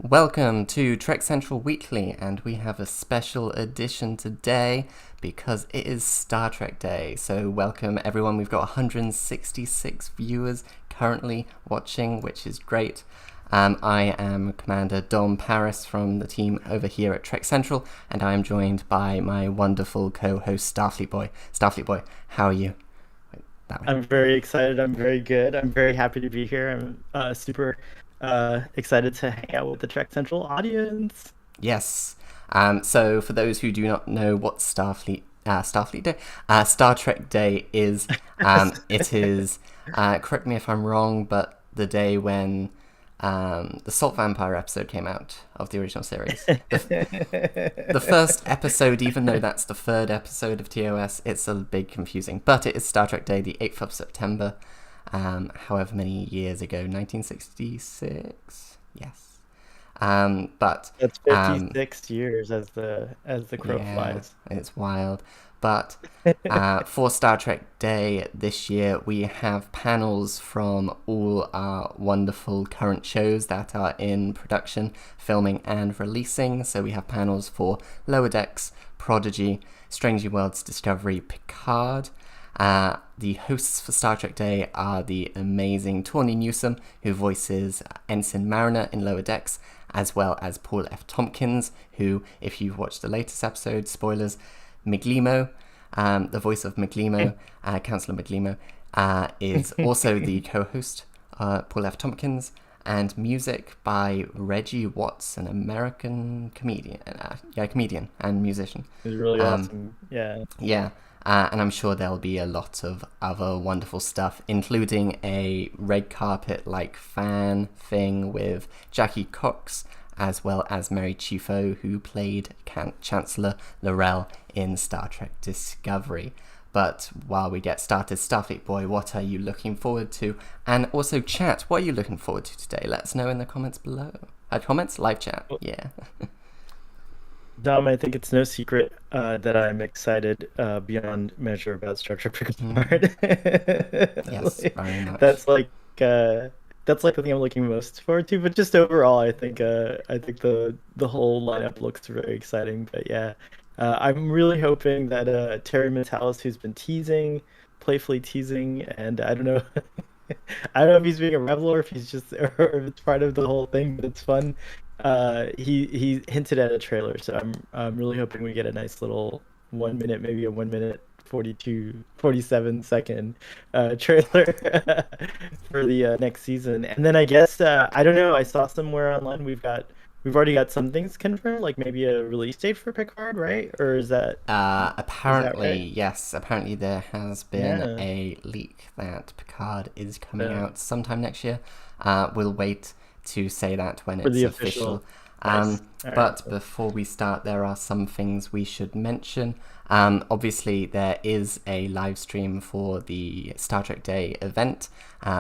Welcome to Trek Central Weekly, and we have a special edition today because it is Star Trek Day. So welcome everyone. We've got 166 viewers currently watching, which is great. I am Commander Dom Paris from the team over here at Trek Central, and I am joined by my wonderful co-host Starfleet Boy. Starfleet Boy, how are you? I'm very excited. I'm very good. I'm very happy to be here. I'm super excited to hang out with the Trek Central audience. Yes. So for those who do not know what Starfleet Day, Star Trek Day is, it is, correct me if I'm wrong, but the day when the Salt Vampire episode came out of the original series. The first episode, even though that's the third episode of TOS, it's a bit confusing. But it is Star Trek Day, the 8th of September, however many years ago, 1966? Yes. But That's 56 years as the crow yeah, flies. it's wild. But for Star Trek Day this year, we have panels from all our wonderful current shows that are in production, filming, and releasing. So we have panels for Lower Decks, Prodigy, Strange New Worlds, Discovery, Picard. The hosts for Star Trek Day are the amazing Tawny Newsome, who voices Ensign Mariner in Lower Decks, as well as Paul F. Tompkins, who, if you've watched the latest episode, spoilers, Miglimo, the voice of Miglimo, Councillor Miglimo, is also the co-host, Paul F. Tompkins, and music by Reggie Watts, an American comedian, comedian and musician. It was really awesome. Yeah. Yeah. And I'm sure there'll be a lot of other wonderful stuff, including a red carpet-like fan thing with Jackie Cox, as well as Mary Chieffo, who played Chancellor L'Rell in Star Trek Discovery. But while we get started, Starfleet Boy, what are you looking forward to? And also, chat, what are you looking forward to today? Let us know in the comments below. Comments? Live chat, yeah. Dom, I think it's no secret that I'm excited beyond measure about Star Trek Picard. Yes, very much. That's like the thing I'm looking most forward to. But just overall, I think the whole lineup looks very exciting. But yeah, I'm really hoping that Terry Metalis, who's been playfully teasing, and I don't know, I don't know if he's being a rebel or if he's just or if it's part of the whole thing, but it's fun. He hinted at a trailer, so I'm really hoping we get a nice little 1 minute, maybe a 1 minute 47 second trailer for the next season. And then I guess I don't know, I saw somewhere online we've already got some things confirmed, like maybe a release date for Picard, right? Or is that Apparently, right? yes. Apparently, there has been Yeah. a leak that Picard is coming Uh, out sometime next year. We'll wait to say that when for it's the official. official. Nice. All right. But before we start, there are some things we should mention. Obviously, there is a live stream for the Star Trek Day event,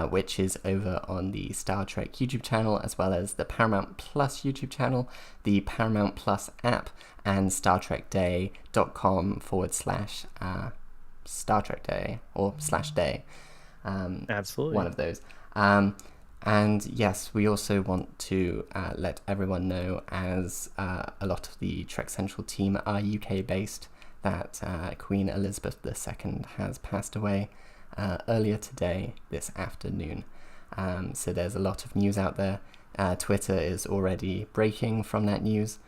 which is over on the Star Trek YouTube channel, as well as the Paramount Plus YouTube channel, the Paramount Plus app, and StarTrekDay.com/ Star Trek Day or /day. Absolutely. One of those. And yes, we also want to let everyone know, as a lot of the Trek Central team are UK based, that Queen Elizabeth II has passed away earlier today, this afternoon. So there's a lot of news out there. Twitter is already breaking from that news.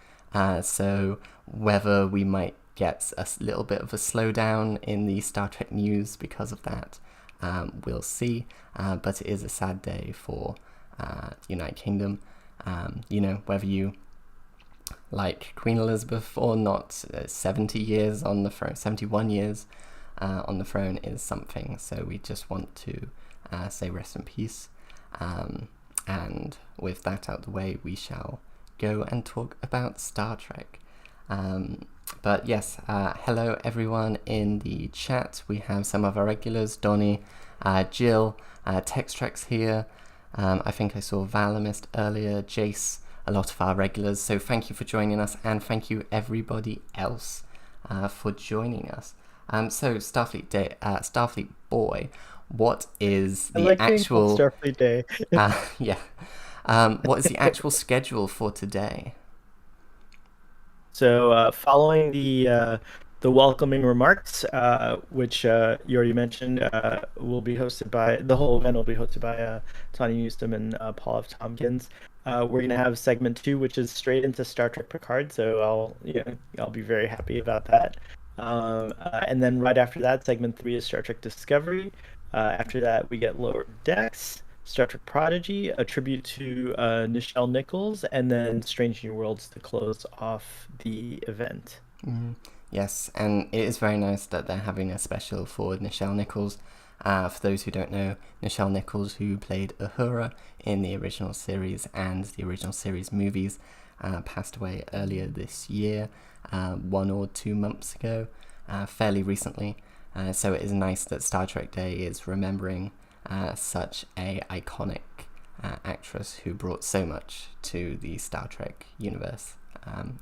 So whether we might get a little bit of a slowdown in the Star Trek news because of that, we'll see. But it is a sad day for the United Kingdom. Whether you like Queen Elizabeth or not, 70 years on the throne, 71 years on the throne is something. So we just want to say rest in peace. And with that out of the way, we shall go and talk about Star Trek. But yes, hello everyone in the chat. We have some of our regulars, Donnie, Jill, Textrex here. I think I saw Valamist earlier, Jace, a lot of our regulars. So thank you for joining us, and thank you everybody else for joining us. So Starfleet Boy, what is I the like being called actual? Starfleet Day. Yeah. What is the actual schedule for today? So, following the welcoming remarks, which you already mentioned, will be hosted by the whole event will be hosted by Tanya Newsome and Paul F. Tompkins. We're gonna have segment two, which is straight into Star Trek Picard. So I'll be very happy about that. And then right after that, segment three is Star Trek Discovery. After that, we get Lower Decks, Star Trek Prodigy, a tribute to Nichelle Nichols, and then Strange New Worlds to close off the event. Mhm. Yes, and it is very nice that they're having a special for Nichelle Nichols. For those who don't know, Nichelle Nichols, who played Uhura in the original series and the original series movies, passed away earlier this year, 1 or 2 months ago, fairly recently. So it is nice that Star Trek Day is remembering such a iconic actress who brought so much to the Star Trek universe,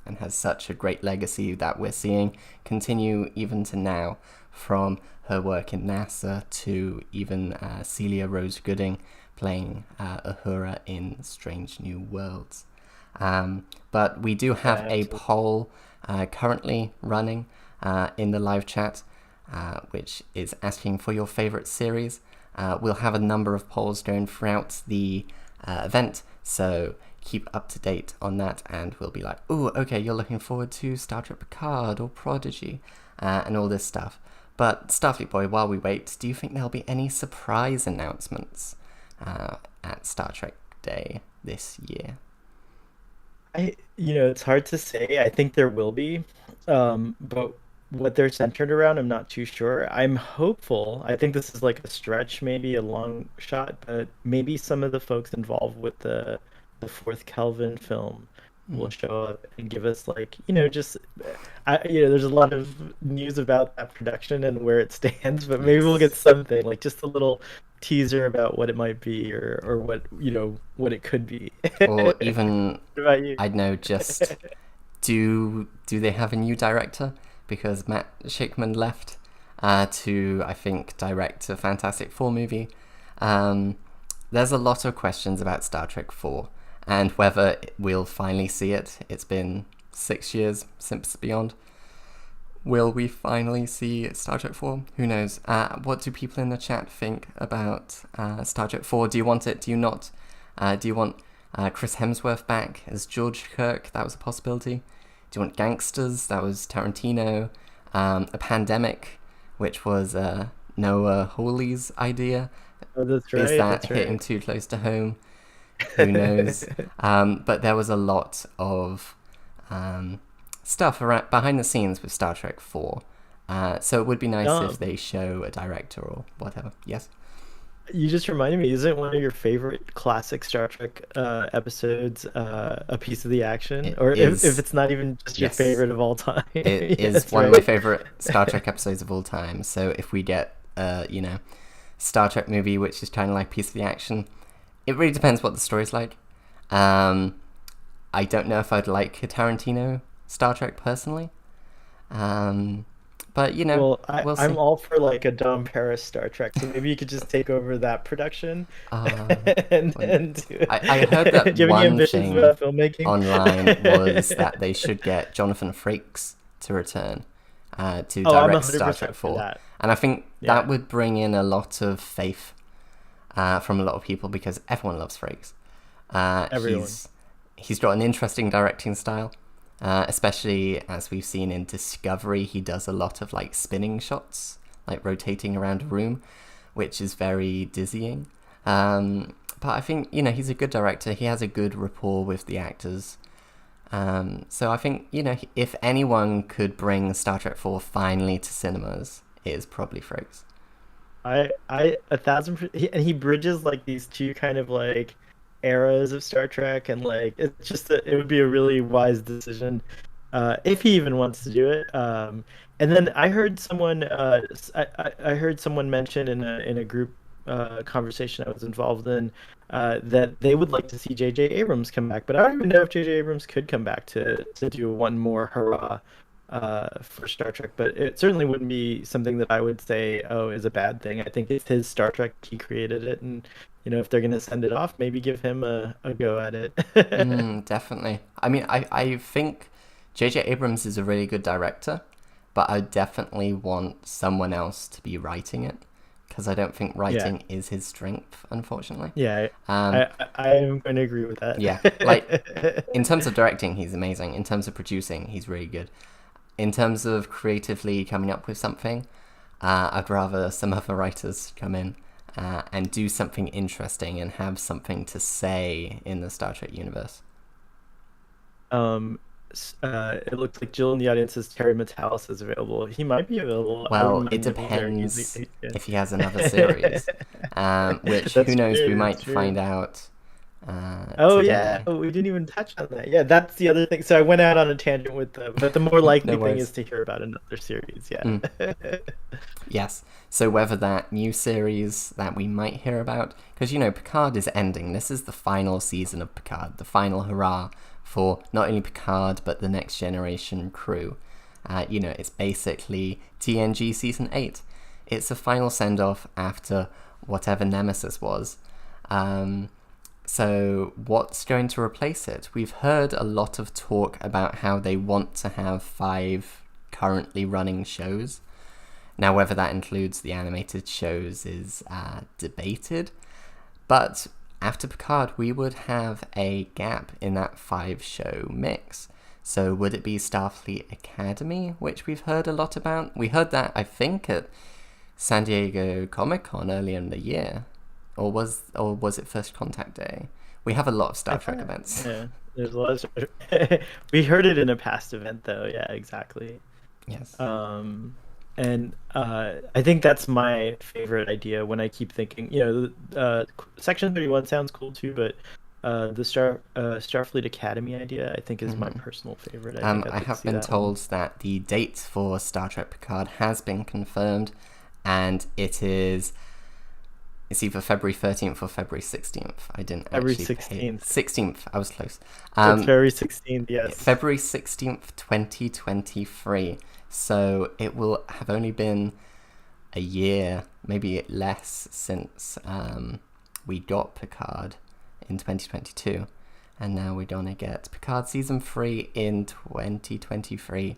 and has such a great legacy that we're seeing continue even to now, from her work in NASA to even Celia Rose Gooding playing Uhura in Strange New Worlds. But we do have a poll currently running in the live chat, which is asking for your favorite series. We'll have a number of polls going throughout the event, so keep up to date on that, and we'll be like, oh, okay, you're looking forward to Star Trek Picard or Prodigy, and all this stuff. But Starfleet Boy, while we wait, do you think there'll be any surprise announcements at Star Trek Day this year? It's hard to say. I think there will be, but what they're centered around, I'm not too sure. I'm hopeful. I think this is like a stretch, maybe a long shot, but maybe some of the folks involved with the fourth Kelvin film will show up and give us like, just there's a lot of news about that production and where it stands, but maybe we'll get something like just a little teaser about what it might be or what what it could be. Or even, What about you? I'd know, just do they have a new director? Because Matt Shakman left to, I think, direct a Fantastic Four movie. There's a lot of questions about Star Trek 4 and whether we'll finally see it. It's been 6 years since Beyond. Will we finally see Star Trek 4? Who knows? What do people in the chat think about Star Trek 4? Do you want it? Do you not? Do you want Chris Hemsworth back as George Kirk? That was a possibility. Do you want gangsters? That was Tarantino. A pandemic, which was Noah Hawley's idea. Oh, that's right. Is that That's hitting right. too close to home? Who knows? But there was a lot of stuff around, behind the scenes with Star Trek 4. So it would be nice if they show a director or whatever. Yes? You just reminded me, isn't one of your favorite classic Star Trek episodes a piece of the action? It Or is. if it's not even just your Yes. favorite of all time. It is That's one of my right. favorite Star Trek episodes of all time. So if we get, Star Trek movie which is kind of like piece of the action, it really depends what the story's like. I don't know if I'd like a Tarantino Star Trek personally. But Well, we'll see. I'm all for like a Dom Paris Star Trek, so maybe you could just take over that production and do it. I heard that Do you have any one ambitions thing about filmmaking? online was that they should get Jonathan Frakes to return to Oh, I'm direct Star 100% Trek for 4. that. And I think Yeah. that would bring in a lot of faith from a lot of people, because everyone loves Frakes. Everyone. He's got an interesting directing style, especially as we've seen in Discovery. He does a lot of like spinning shots, like rotating around a room, which is very dizzying. But I think, he's a good director. He has a good rapport with the actors. So I think, if anyone could bring Star Trek 4 finally to cinemas, it is probably Frakes. I 1,000%, and he bridges like these two kind of like eras of Star Trek, and like it would be a really wise decision, if he even wants to do it. And then I heard someone, I heard someone mention in a group conversation I was involved in, that they would like to see J.J. Abrams come back, but I don't even know if J.J. Abrams could come back to do one more hurrah for Star Trek, but it certainly wouldn't be something that I would say, oh, is a bad thing. I think it's his Star Trek. He created it, and if they're gonna send it off, maybe give him a go at it. Definitely. I mean, I think J.J. Abrams is a really good director, but I definitely want someone else to be writing it, because I don't think Yeah, writing is his strength, unfortunately. yeah, Um, I am going to agree with yeah, like that. in terms of directing, he's amazing. In terms of producing, he's really good. In terms of creatively coming up with something, I'd rather some other writers come in and do something interesting and have something to say in the Star Trek universe. Um, it looks like Jill in the audience says Terry Matalas is available. He might be available. I Well, wouldn't it mind him either. depends Yeah. if he has another series, which, who That's knows, we true. That's might true. find out Oh yeah, today. we didn't even touch on that. Yeah, that's the other thing. So I went out on a tangent with but the more No likely thing is worries. to hear about another series. Yeah. Mm, yes. So whether that new series that we might hear about, because Picard is ending. This is the final season of Picard, the final hurrah for not only Picard but the Next Generation crew. It's basically TNG season 8. It's a final send off after whatever Nemesis was. So what's going to replace it? We've heard a lot of talk about how they want to have 5 currently running shows. Now, whether that includes the animated shows is debated, but after Picard, we would have a gap in that 5-show mix. So would it be Starfleet Academy, which we've heard a lot about? We heard that, I think, at San Diego Comic-Con earlier in the year. Or was it First Contact Day? We have a lot of Star Trek events. Yeah, there's a lot of. We heard it in a past event, though. Yeah, exactly. Yes. And I think that's my favorite idea when I keep thinking. Section 31 sounds cool too, but the Starfleet Academy idea, I think, is my personal favorite. I think I'd I like to have see been that one. told that the date for Star Trek Picard has been confirmed, and it's either February 13th or February 16th. I didn't February actually pay 16th. 16th. I was close. It's February 16th, yes. February 16th, 2023. So it will have only been a year, maybe less, since we got Picard in 2022. And now we're going to get Picard Season 3 in 2023,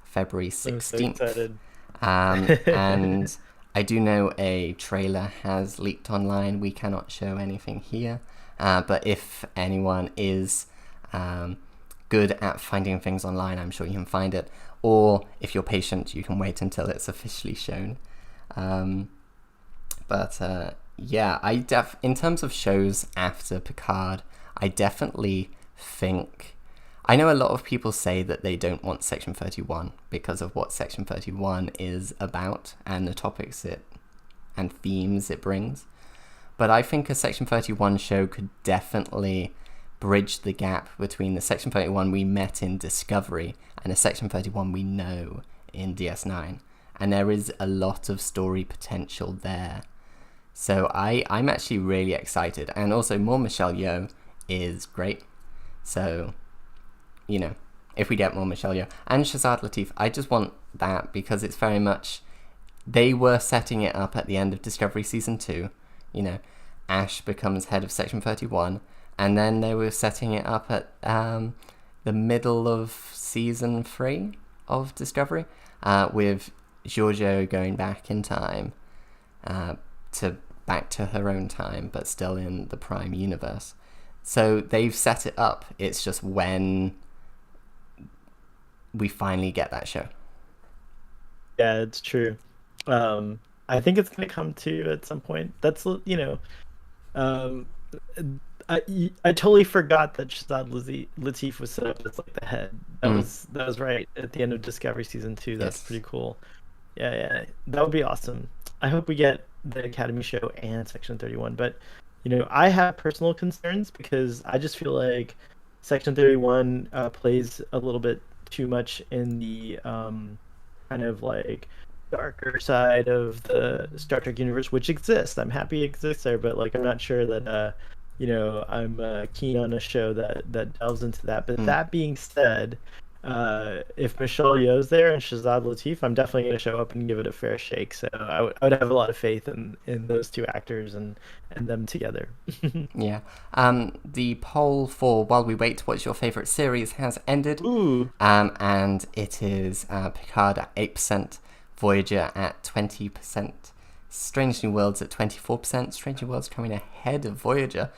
February 16th. I'm so excited. And I do know a trailer has leaked online. We cannot show anything here. But if anyone is good at finding things online, I'm sure you can find it. Or if you're patient, you can wait until it's officially shown. Yeah, in terms of shows after Picard, I definitely think... I know a lot of people say that they don't want Section 31 because of what Section 31 is about and the topics and themes it brings. But I think a Section 31 show could definitely bridge the gap between the Section 31 we met in Discovery and the Section 31 we know in DS9. And there is a lot of story potential there. So I'm actually really excited. And also, more Michelle Yeoh is great. So, if we get more Michelle Yeoh. And Shazad Latif, I just want that because it's very much... They were setting it up at the end of Discovery Season 2. Ash becomes head of Section 31. And then they were setting it up at the middle of Season 3 of Discovery, with Giorgio going back in time back to her own time, but still in the Prime universe. So they've set it up. It's just when we finally get that show. Yeah, it's true. I think it's gonna come to at some point. That's um, I totally forgot that Shazad Latif was set up as like the head. That was right at the end of Discovery Season 2. That's Yes. pretty cool. Yeah, that would be awesome. I hope we get the Academy show and Section 31. But I have personal concerns because I just feel like Section 31 plays a little bit too much in the kind of like darker side of the Star Trek universe, which exists. I'm happy it exists there, but like I'm not sure that I'm keen on a show that delves into that. But that being said, if Michelle Yeoh's there and Shazad Latif, I'm definitely going to show up and give it a fair shake. So I would have a lot of faith in those two actors and them together. Yeah. The poll for While We Wait, What's Your Favorite Series has ended. Ooh. And it is Picard at 8%, Voyager at 20%, Strange New Worlds at 24%. Strange New Worlds coming ahead of Voyager,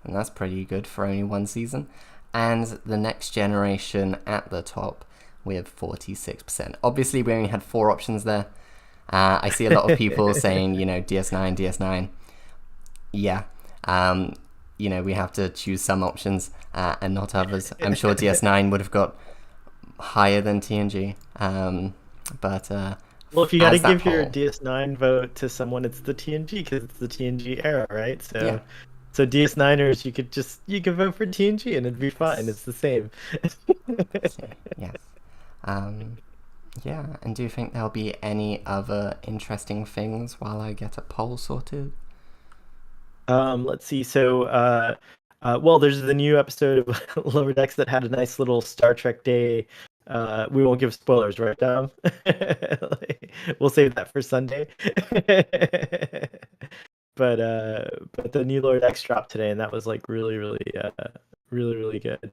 and that's pretty good for only one season. And The Next Generation at the top with 46%. Obviously, we only had 4 options there. I see a lot of people saying, DS9, DS9. Yeah. We have to choose some options and not others. I'm sure DS9 would have got higher than TNG. But well, if you got to give poll, your DS9 vote to someone, it's the TNG because it's the TNG era, right? So, yeah. So DS9ers, you can vote for TNG and it'd be fine. It's the same. Yes. Yeah. And do you think there'll be any other interesting things while I get a poll sorted? Let's see. So, well, there's the new episode of Lower Decks that had a nice little Star Trek Day. We won't give spoilers, right, Dom? We'll save that for Sunday. But the new Lower Decks dropped today, and that was like really, really, really good.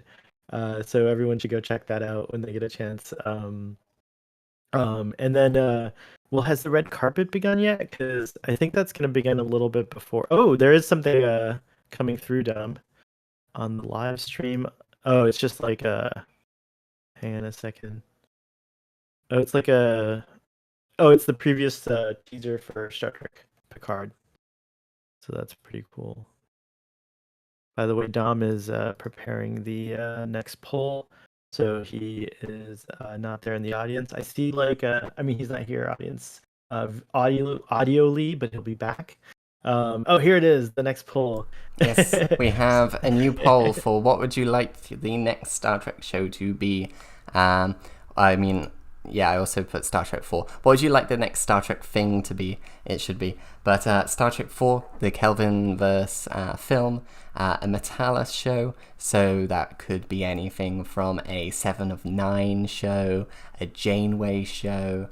So everyone should go check that out when they get a chance. And then, well, has the red carpet begun yet? Because I think that's going to begin a little bit before. Oh, there is something coming through, Dom, on the live stream. Oh, it's just like hang on a second. Oh, it's like it's the previous teaser for Star Trek Picard. So that's pretty cool. By the way, Dom is preparing the next poll. So he is not there in the audience. I see he's not here, audience, audioly, but he'll be back. Here it is, the next poll. Yes, we have a new poll for what would you like the next Star Trek show to be. I also put Star Trek 4. What would you like the next Star Trek thing to be? It should be. But Star Trek 4, the Kelvinverse film, a Metalis show, so that could be anything from a 7 of 9 show, a Janeway show,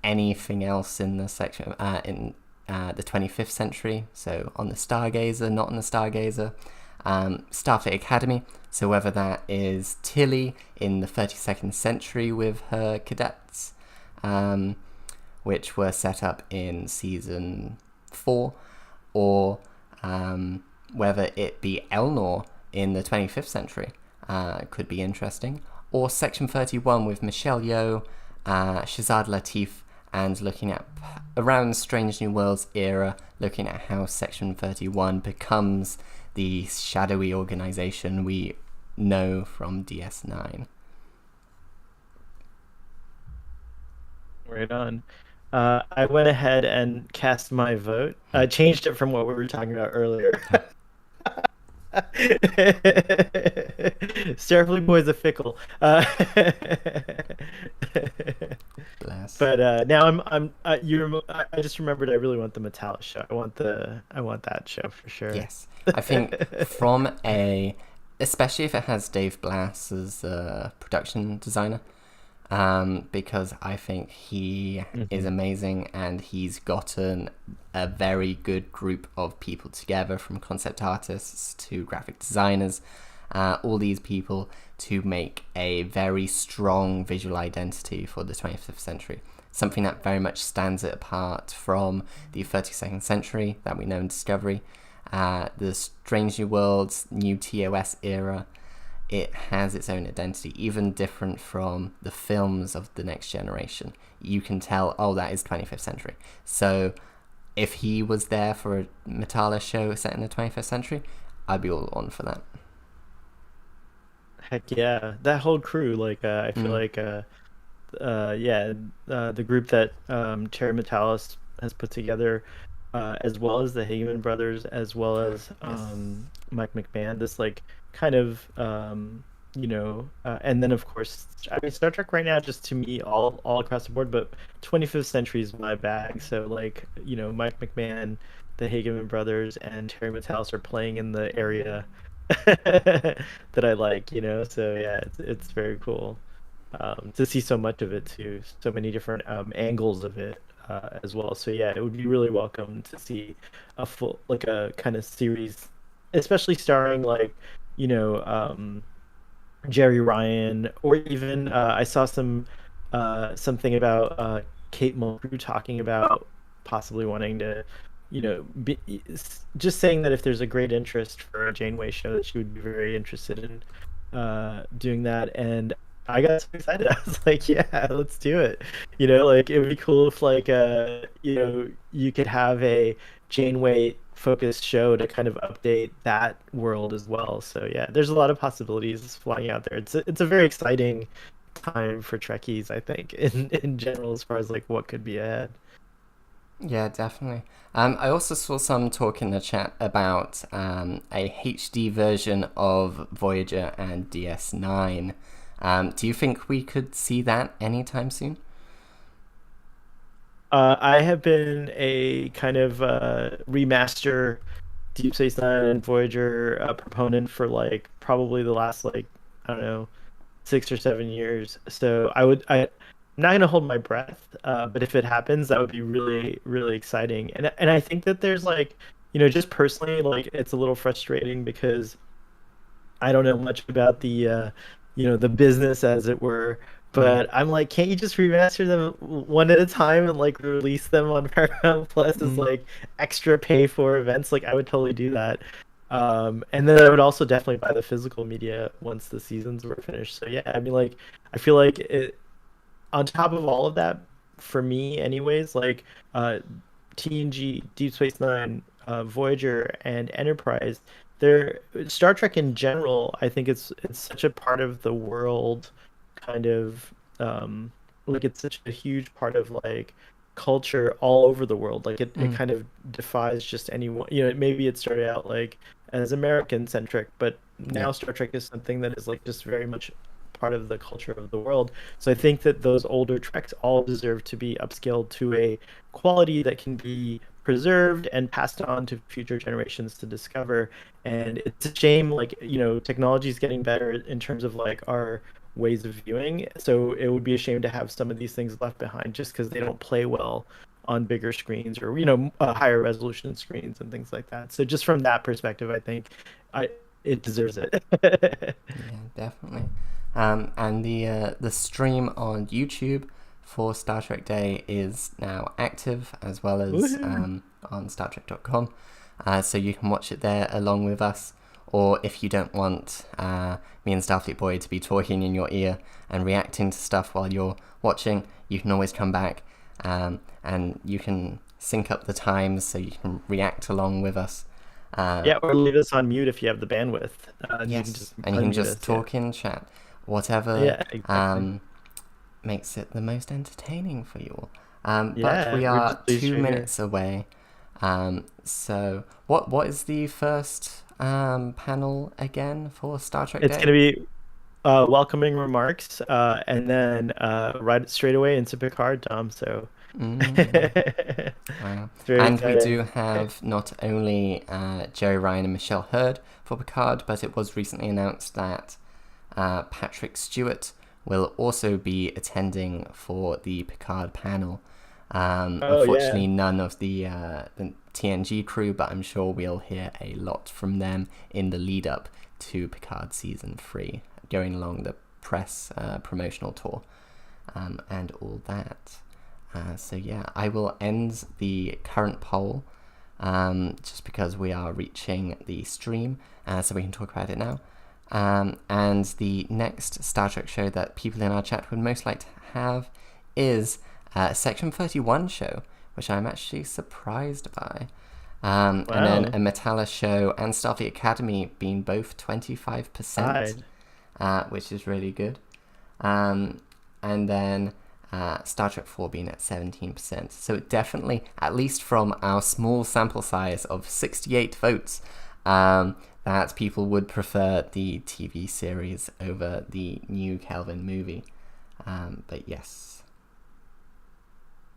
anything else in the section in the 25th century, so on the Stargazer, not on the Stargazer. Starfleet Academy, so whether that is Tilly in the 32nd century with her cadets, which were set up in season 4, or whether it be Elnor in the 25th century, could be interesting, or Section 31 with Michelle Yeoh, Shazad Latif, and looking at around Strange New Worlds era, looking at how Section 31 becomes the shadowy organization we know from DS9. Right on. I went ahead and cast my vote. I changed it from what we were talking about earlier. Starfleet boys are fickle. Bless. But now I just remembered I really want the Metalis show. I want that show for sure. Yes, I think especially if it has Dave Blass as a production designer, because I think he is amazing, and he's gotten a very good group of people together, from concept artists to graphic designers, all these people to make a very strong visual identity for the 25th century. Something that very much stands it apart from the 32nd century that we know in Discovery, the Strange New Worlds, new TOS era. It has its own identity, even different from the films of The Next Generation. You can tell, that is 25th century. So if he was there for a Metalis show set in the 25th century, I'd be all on for that. Heck yeah, that whole crew. I feel like the group that Terry Metalis has put together, as well as the Hageman brothers, as well as Mike McMahon. This kind of and then of course, Star Trek right now, just to me, all across the board. But 25th century is my bag. So Mike McMahon, the Hageman brothers, and Terry Metalis are playing in the area that I like. So yeah, it's very cool. to see so much of it too, so many different angles of it as well. So yeah, it would be really welcome to see a full like a kind of series, especially starring like you know Jerry Ryan, or even I saw something about Kate Mulgrew talking about possibly wanting to, just saying that if there's a great interest for a Janeway show, that she would be very interested in doing that. And I got so excited. I was like, yeah, let's do it. Like it would be cool if like you could have a Janeway focused show to kind of update that world as well. So yeah, there's a lot of possibilities flying out there. It's a very exciting time for Trekkies, I think, in general, as far as like what could be ahead. Yeah, definitely. I also saw some talk in the chat about a HD version of Voyager and DS9. Do you think we could see that anytime soon? I have been a kind of remaster Deep Space Nine and Voyager proponent for like probably the last like I don't know 6 or 7 years. So I'm not gonna hold my breath, but if it happens, that would be really really exciting. And I think that there's like just personally like it's a little frustrating because I don't know much about the business as it were, Mm. but I'm like, can't you just remaster them one at a time and like release them on Paramount Plus as Mm. like extra pay for events? Like I would totally do that. And then I would also definitely buy the physical media once the seasons were finished. So yeah, I mean like I feel like on top of all of that, for me anyways, like TNG, Deep Space Nine, Voyager, and Enterprise, they're Star Trek in general. I think it's such a part of the world, kind of like it's such a huge part of like culture all over the world. Like it Mm. kind of defies just anyone. Maybe it started out like as American centric, but Yeah. now Star Trek is something that is like just very much part of the culture of the world. So I think that those older Treks all deserve to be upscaled to a quality that can be preserved and passed on to future generations to discover. And it's a shame, like, technology is getting better in terms of like our ways of viewing. So it would be a shame to have some of these things left behind just because they don't play well on bigger screens or higher resolution screens and things like that. So just from that perspective, I think I it deserves it. Yeah, definitely. And the stream on YouTube for Star Trek Day is now active, as well as Woohoo. on StarTrek.com. So you can watch it there along with us. Or if you don't want me and Starfleet Boy to be talking in your ear and reacting to stuff while you're watching, you can always come back and you can sync up the times so you can react along with us. Uh, Yeah, or leave us on mute if you have the bandwidth. And you can yes, just and you can unmute just us. Yeah. talk in chat. Whatever Yeah, exactly. um, makes it the most entertaining for you all. But Yeah, we we're are just pleased two you're here. minutes away. So what is the first panel again for Star Trek It's Day? gonna be welcoming remarks, and then right straight away into Picard, Tom. So Mm, it's wow. very And we do exciting. have not only Jerry Ryan and Michelle Hurd for Picard, but it was recently announced that Patrick Stewart will also be attending for the Picard panel. Oh yeah. Unfortunately, none of the TNG crew, but I'm sure we'll hear a lot from them in the lead up to Picard season 3, going along the press promotional tour and all that. So yeah, I will end the current poll just because we are reaching the stream, so we can talk about it now. And the next Star Trek show that people in our chat would most like to have is a Section 31 show, which I'm actually surprised by. And then Wow. a Metalla show and Starfleet Academy being both 25%, Side. which is really good. And then Star Trek 4 being at 17%. So definitely, at least from our small sample size of 68 votes, that people would prefer the TV series over the new Kelvin movie. But yes.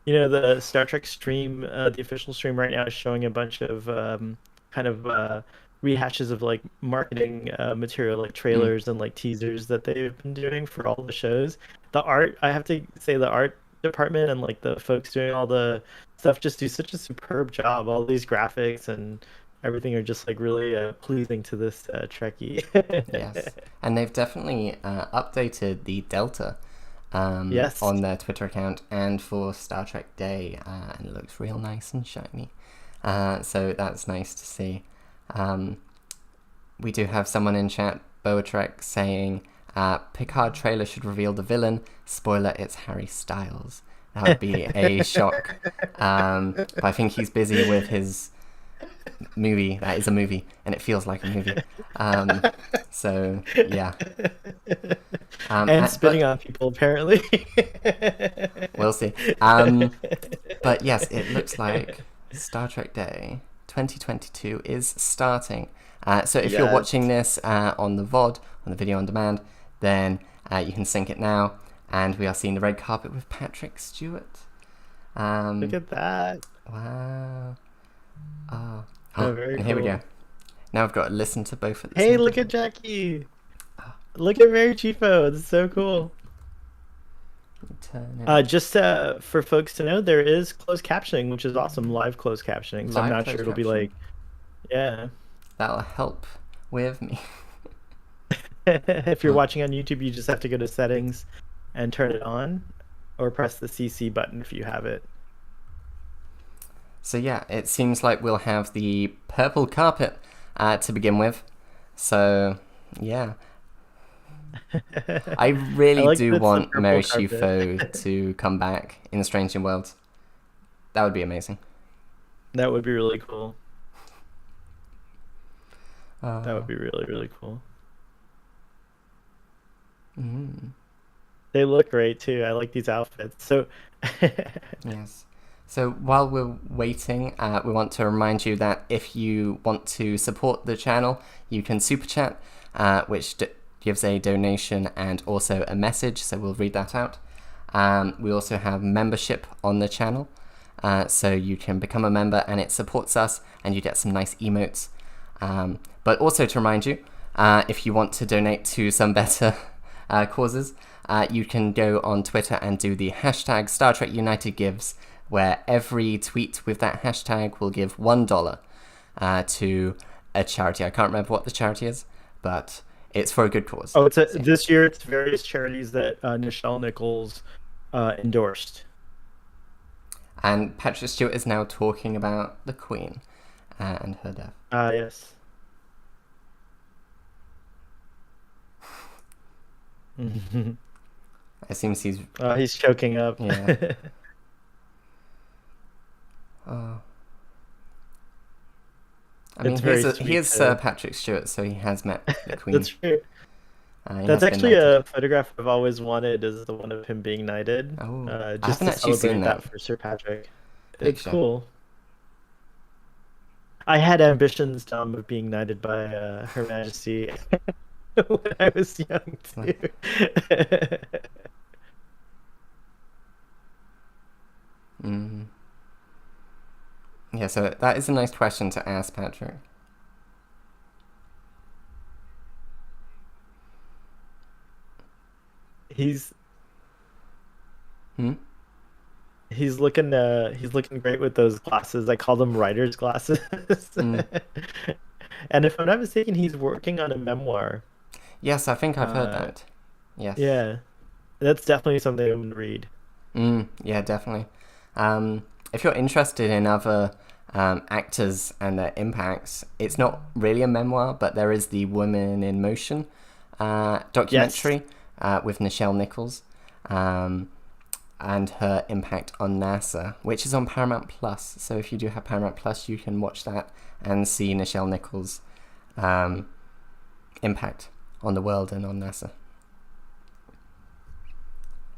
The Star Trek stream, the official stream right now is showing a bunch of kind of rehashes of like marketing material, like Mm. trailers and like teasers that they've been doing for all the shows. The art, I have to say, the art department and like the folks doing all the stuff just do such a superb job. All these graphics and everything are just like really pleasing to this Trekkie. Yes, and they've definitely updated the Delta Yes. on their Twitter account and for Star Trek Day, and it looks real nice and shiny. So that's nice to see. We do have someone in chat, Boa Trek, saying Picard trailer should reveal the villain. Spoiler, it's Harry Styles. That would be a shock. But I think he's busy with his movie. That is a movie, and it feels like a movie. So yeah. And spitting on people, apparently. We'll see. But yes, it looks like Star Trek Day 2022 is starting. So if you're watching this on the VOD, on the video on demand, then you can sync it now. And we are seeing the red carpet with Patrick Stewart. Look at that. Wow. Oh, Very and here we cool. go. Now I've got to listen to both of the Hey, same look time. at Jackie. Look at Mary Chieffo. It's so cool. Turn it. Just for folks to know, there is closed captioning, which is awesome. Live closed captioning. So I'm Live not closed sure it'll be captioning. like, yeah. That'll help with me. If you're watching on YouTube, you just have to go to settings and turn it on, or press the CC button if you have it. So yeah, it seems like we'll have the purple carpet to begin with. So yeah, I really like do that it's the want purple Mary carpet. Chieffo to come back in Strange New Worlds. That would be amazing. That would be really cool. Uh, That would be really, really cool. mm, They look great too. I like these outfits. So, yes. So while we're waiting, we want to remind you that if you want to support the channel, you can super chat, which gives a donation and also a message. So we'll read that out. We also have membership on the channel, so you can become a member and it supports us, and you get some nice emotes. But also to remind you, if you want to donate to some better causes, you can go on Twitter and do the hashtag Star Trek United Gives, where every tweet with that hashtag will give $1 to a charity. I can't remember what the charity is, but it's for a good cause. oh, this year it's various charities that Nichelle Nichols endorsed. And Patrick Stewart is now talking about the Queen and her death. Yes. It seems he's... He's choking up. Yeah. Oh. I mean, It's very he is sweet, Sir Patrick Stewart, so he has met the Queen. That's true. He That's has been actually knighted. a photograph I've always wanted, is the one of him being knighted. Oh, I Just haven't to actually celebrate seen that for Sir Patrick. It's picture. cool. I had ambitions, Tom, of being knighted by Her Majesty when I was young too. Mm. Yeah, so that is a nice question to ask Patrick. He's Hmm? he's looking great with those glasses. I call them writer's glasses. Mm. And if I'm not mistaken, he's working on a memoir. Yes, I think I've heard Uh, that. Yes. Yeah, that's definitely something I'm gonna read. Yeah, definitely. If you're interested in other actors and their impacts, it's not really a memoir, but there is the Women in Motion documentary with Nichelle Nichols and her impact on NASA, which is on Paramount Plus. So if you do have Paramount Plus, you can watch that and see Nichelle Nichols' impact on the world and on NASA.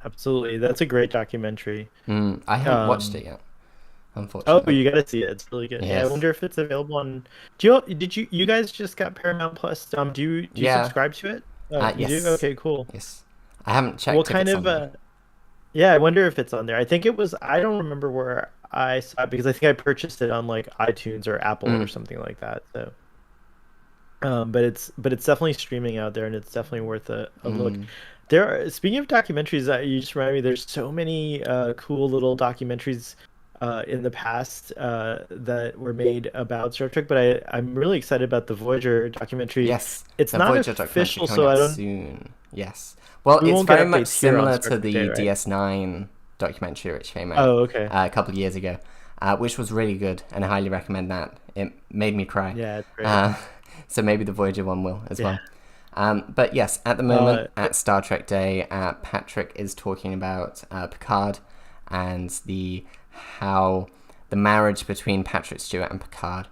Absolutely, that's a great documentary. I haven't watched it yet, Oh, unfortunately. you gotta see it. It's really good. Yeah, I Yes. wonder if it's available on. Did you guys just got Paramount Plus? Do you Yeah. subscribe to it? You Yes. do? Okay, cool. Yes. I haven't checked What if kind it's of on there. yeah, I wonder if it's on there. I think it was. I don't remember where I saw it because I think I purchased it on like iTunes or Apple or something like that. So But it's definitely streaming out there, and it's definitely worth a look. Mm. Speaking of documentaries, you just reminded me. There's so many cool little documentaries in the past that were made about Star Trek, but I'm really excited about the Voyager documentary. Yes, It's the not Voyager documentary official, coming so out I don't. soon. Yes. Well, We it's won't get very much updates here on similar Star to Trek Day, the right? DS9 documentary, which came out Oh, okay. a couple of years ago, which was really good, and I highly recommend that. It made me cry. Yeah, it's great. Uh, so maybe the Voyager one will as Yeah. well. But yes, at the Uh, moment at Star Trek Day, Patrick is talking about Picard and how the marriage between Patrick Stewart and Picard,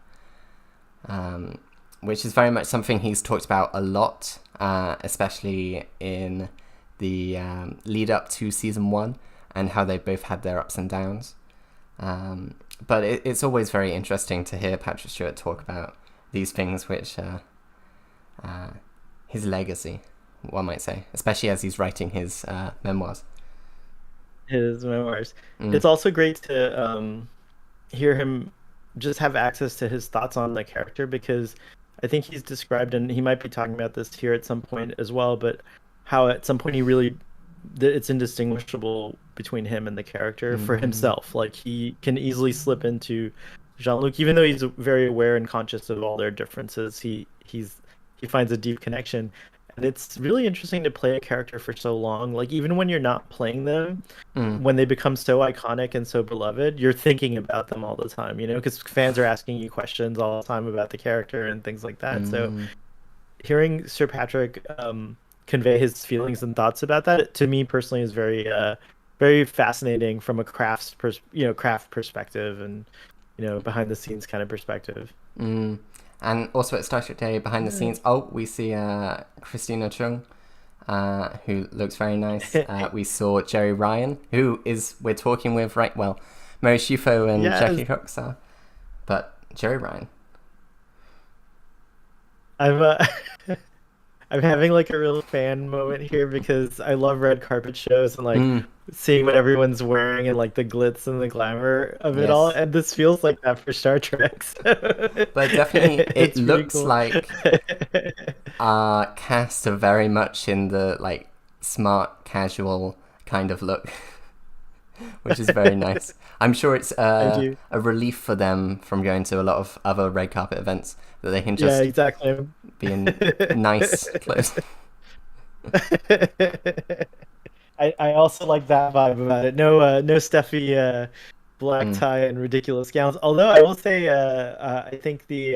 which is very much something he's talked about a lot, especially in the lead up to season 1, and how they both had their ups and downs. But it's always very interesting to hear Patrick Stewart talk about these things, which his legacy, one might say, especially as he's writing his memoirs. his memoirs. Mm. It's also great to hear him just have access to his thoughts on the character, because I think he's described, and he might be talking about this here at some point as well, but how at some point he really it's indistinguishable between him and the character for Mm. himself. Like he can easily slip into Jean-Luc, even though he's very aware and conscious of all their differences. He finds a deep connection, and it's really interesting to play a character for so long. Like even when you're not playing them, Mm. when they become so iconic and so beloved, you're thinking about them all the time, because fans are asking you questions all the time about the character and things like that. So Mm. hearing Sir Patrick convey his feelings and thoughts about that, to me personally, is very fascinating from a craft perspective, and behind the scenes kind of perspective. Mm. And also at Star Trek Day, behind the scenes, we see Christina Chung, who looks very nice. We saw Jerry Ryan, we're talking with, right? Well, Mary Shufo and Yes, Jackie Hooks are, but Jerry Ryan. I'm I'm having like a real fan moment here, because I love red carpet shows and like Mm. seeing what everyone's wearing and like the glitz and the glamour of it all. Yes. And this feels like that for Star Trek. So But definitely, it it's pretty looks cool. like our cast are very much in the like smart, casual kind of look, which is very nice. I'm sure it's I do. a relief for them from going to a lot of other red carpet events that they can Yeah, just exactly. be in nice clothes. I also like that vibe about it. No stuffy black Mm. tie and ridiculous gowns. Although I will say, I think the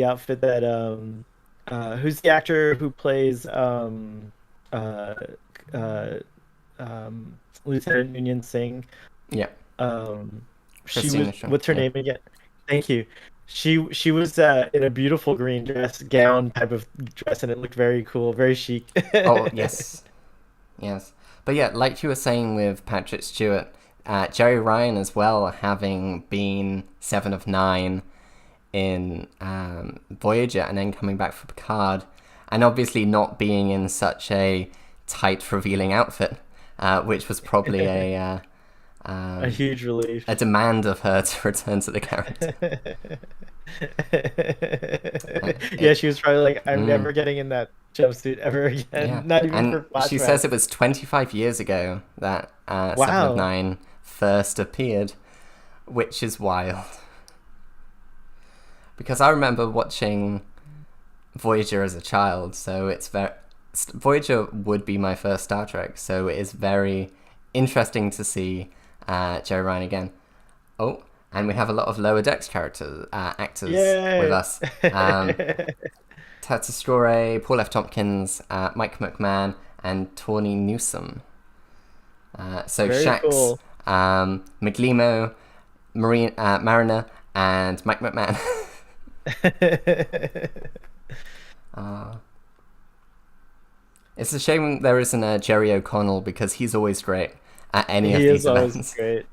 outfit that who's the actor who plays uh, uh, Lieutenant Union Singh. Yeah, Um, she was Christina Chung. what's her Yeah. name again? Thank you. She was in a beautiful green dress gown type of dress, and it looked very cool, very chic. Oh yes, yes. But yeah, like you were saying with Patrick Stewart, Jerry Ryan as well, having been 7 of 9 in Voyager and then coming back for Picard, and obviously not being in such a tight, revealing outfit, which was probably A huge relief. a demand of her to return to the character. Yeah, It, she was probably like, I'm mm, never getting in that jumpsuit ever again, yeah, not even and for she says flashbacks. it was 25 years ago that Seven of Wow. Nine first appeared, which is wild. Because I remember watching Voyager as a child, so it's very Voyager would be my first Star Trek, so it is very interesting to see Jerry Ryan again. Oh, and we have a lot of Lower Decks actors with Yay. us. Tata Store, Paul F. Tompkins, Mike McMahon, and Tawny Newsome. So Very Shax, cool. McLemo, Mariner, and Mike McMahon. uh, it's a shame there isn't a Jerry O'Connell, because he's always great at any of He these is always events. great.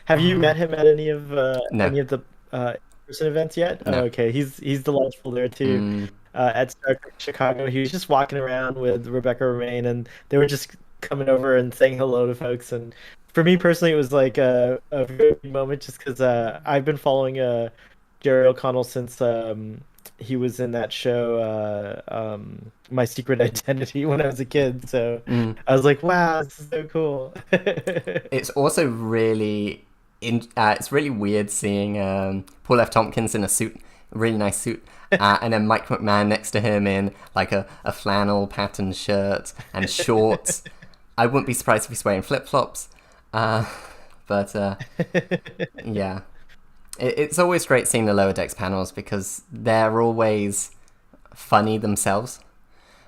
Have you Uh, met him at no. any of the in-person events yet? Oh, No. okay, he's delightful there too. Mm, At Star Trek Chicago, he was just walking around with Rebecca Romaine, and they were just coming over and saying hello to folks. And for me personally, it was like a very big moment, just because I've been following Jerry O'Connell since he was in that show My Secret Identity when I was a kid. So Mm. I was like, wow, this is so cool. It's also really it's really weird seeing Paul F. Tompkins in a suit, a really nice suit, and then Mike McMahon next to him in like a flannel patterned shirt and shorts. I wouldn't be surprised if he's wearing flip-flops. But yeah, it's always great seeing the Lower Decks panels because they're always funny themselves.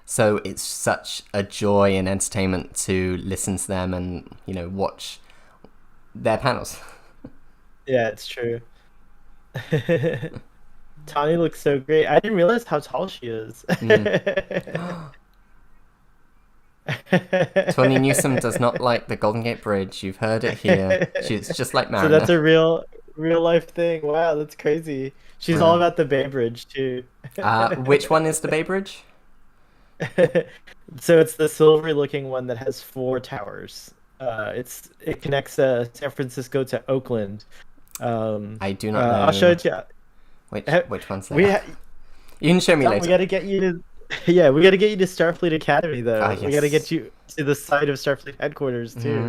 So it's such a joy and entertainment to listen to them and, you know, watch their panels. Yeah, it's true. Tawny looks so great. I didn't realize how tall she is. Mm. Tony Newsom does not like the Golden Gate Bridge. You've heard it here. She's just like So that's Mariner. a real life thing. Wow, that's crazy. She's all about the Bay Bridge too. Which one is the Bay Bridge? So it's the silvery looking one that has four towers. It connects San Francisco to Oakland. I do not know. I'll show it to you. Which one's We that? You can show me Tom, later. we got to get you to yeah, we got to get you to Starfleet Academy though. Ah, We got to yes. get you to the site of Starfleet headquarters too.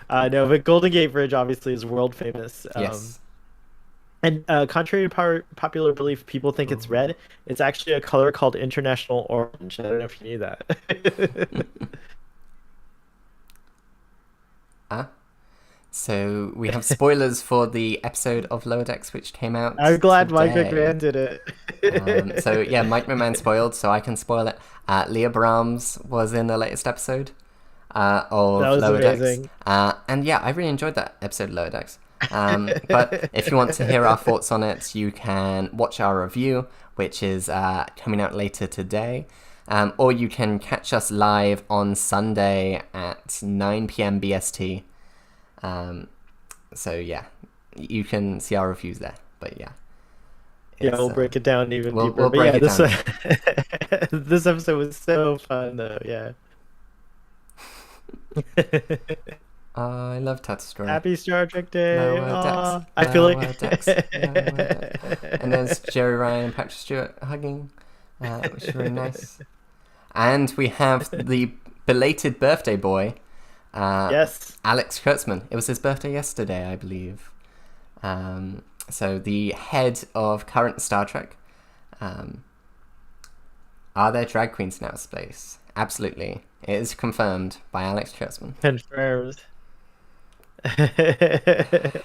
No, but Golden Gate Bridge obviously is world famous. Yes. And contrary to popular belief, people think it's red. It's actually a color called International Orange. I don't know if you knew that. So we have spoilers for the episode of Lower Decks which came out I'm glad today. Mike McMahon did it. So yeah, Mike McMahon spoiled, so I can spoil it. Leah Brahms was in the latest episode of That was Lower amazing. Decks. And yeah, I really enjoyed that episode of Lower Decks. But if you want to hear our thoughts on it, you can watch our review, which is coming out later today. Or you can catch us live on Sunday at 9 p.m. BST. So yeah, you can see our reviews there. But yeah. Yeah, we'll break it down even deeper. We'll But break yeah, it down. this episode was so fun though. Yeah. I love Tatooine. Happy Star Trek Day. Lower Aw. Decks. I feel Lower like Decks. Lower Decks. And there's Jerry Ryan and Patrick Stewart hugging, which is really nice. And we have the belated birthday boy, yes. Alex Kurtzman. It was his birthday yesterday, I believe. So the head of current Star Trek. Are there drag queens in outer space? Absolutely. It is confirmed by Alex Kurtzman. Confirmed.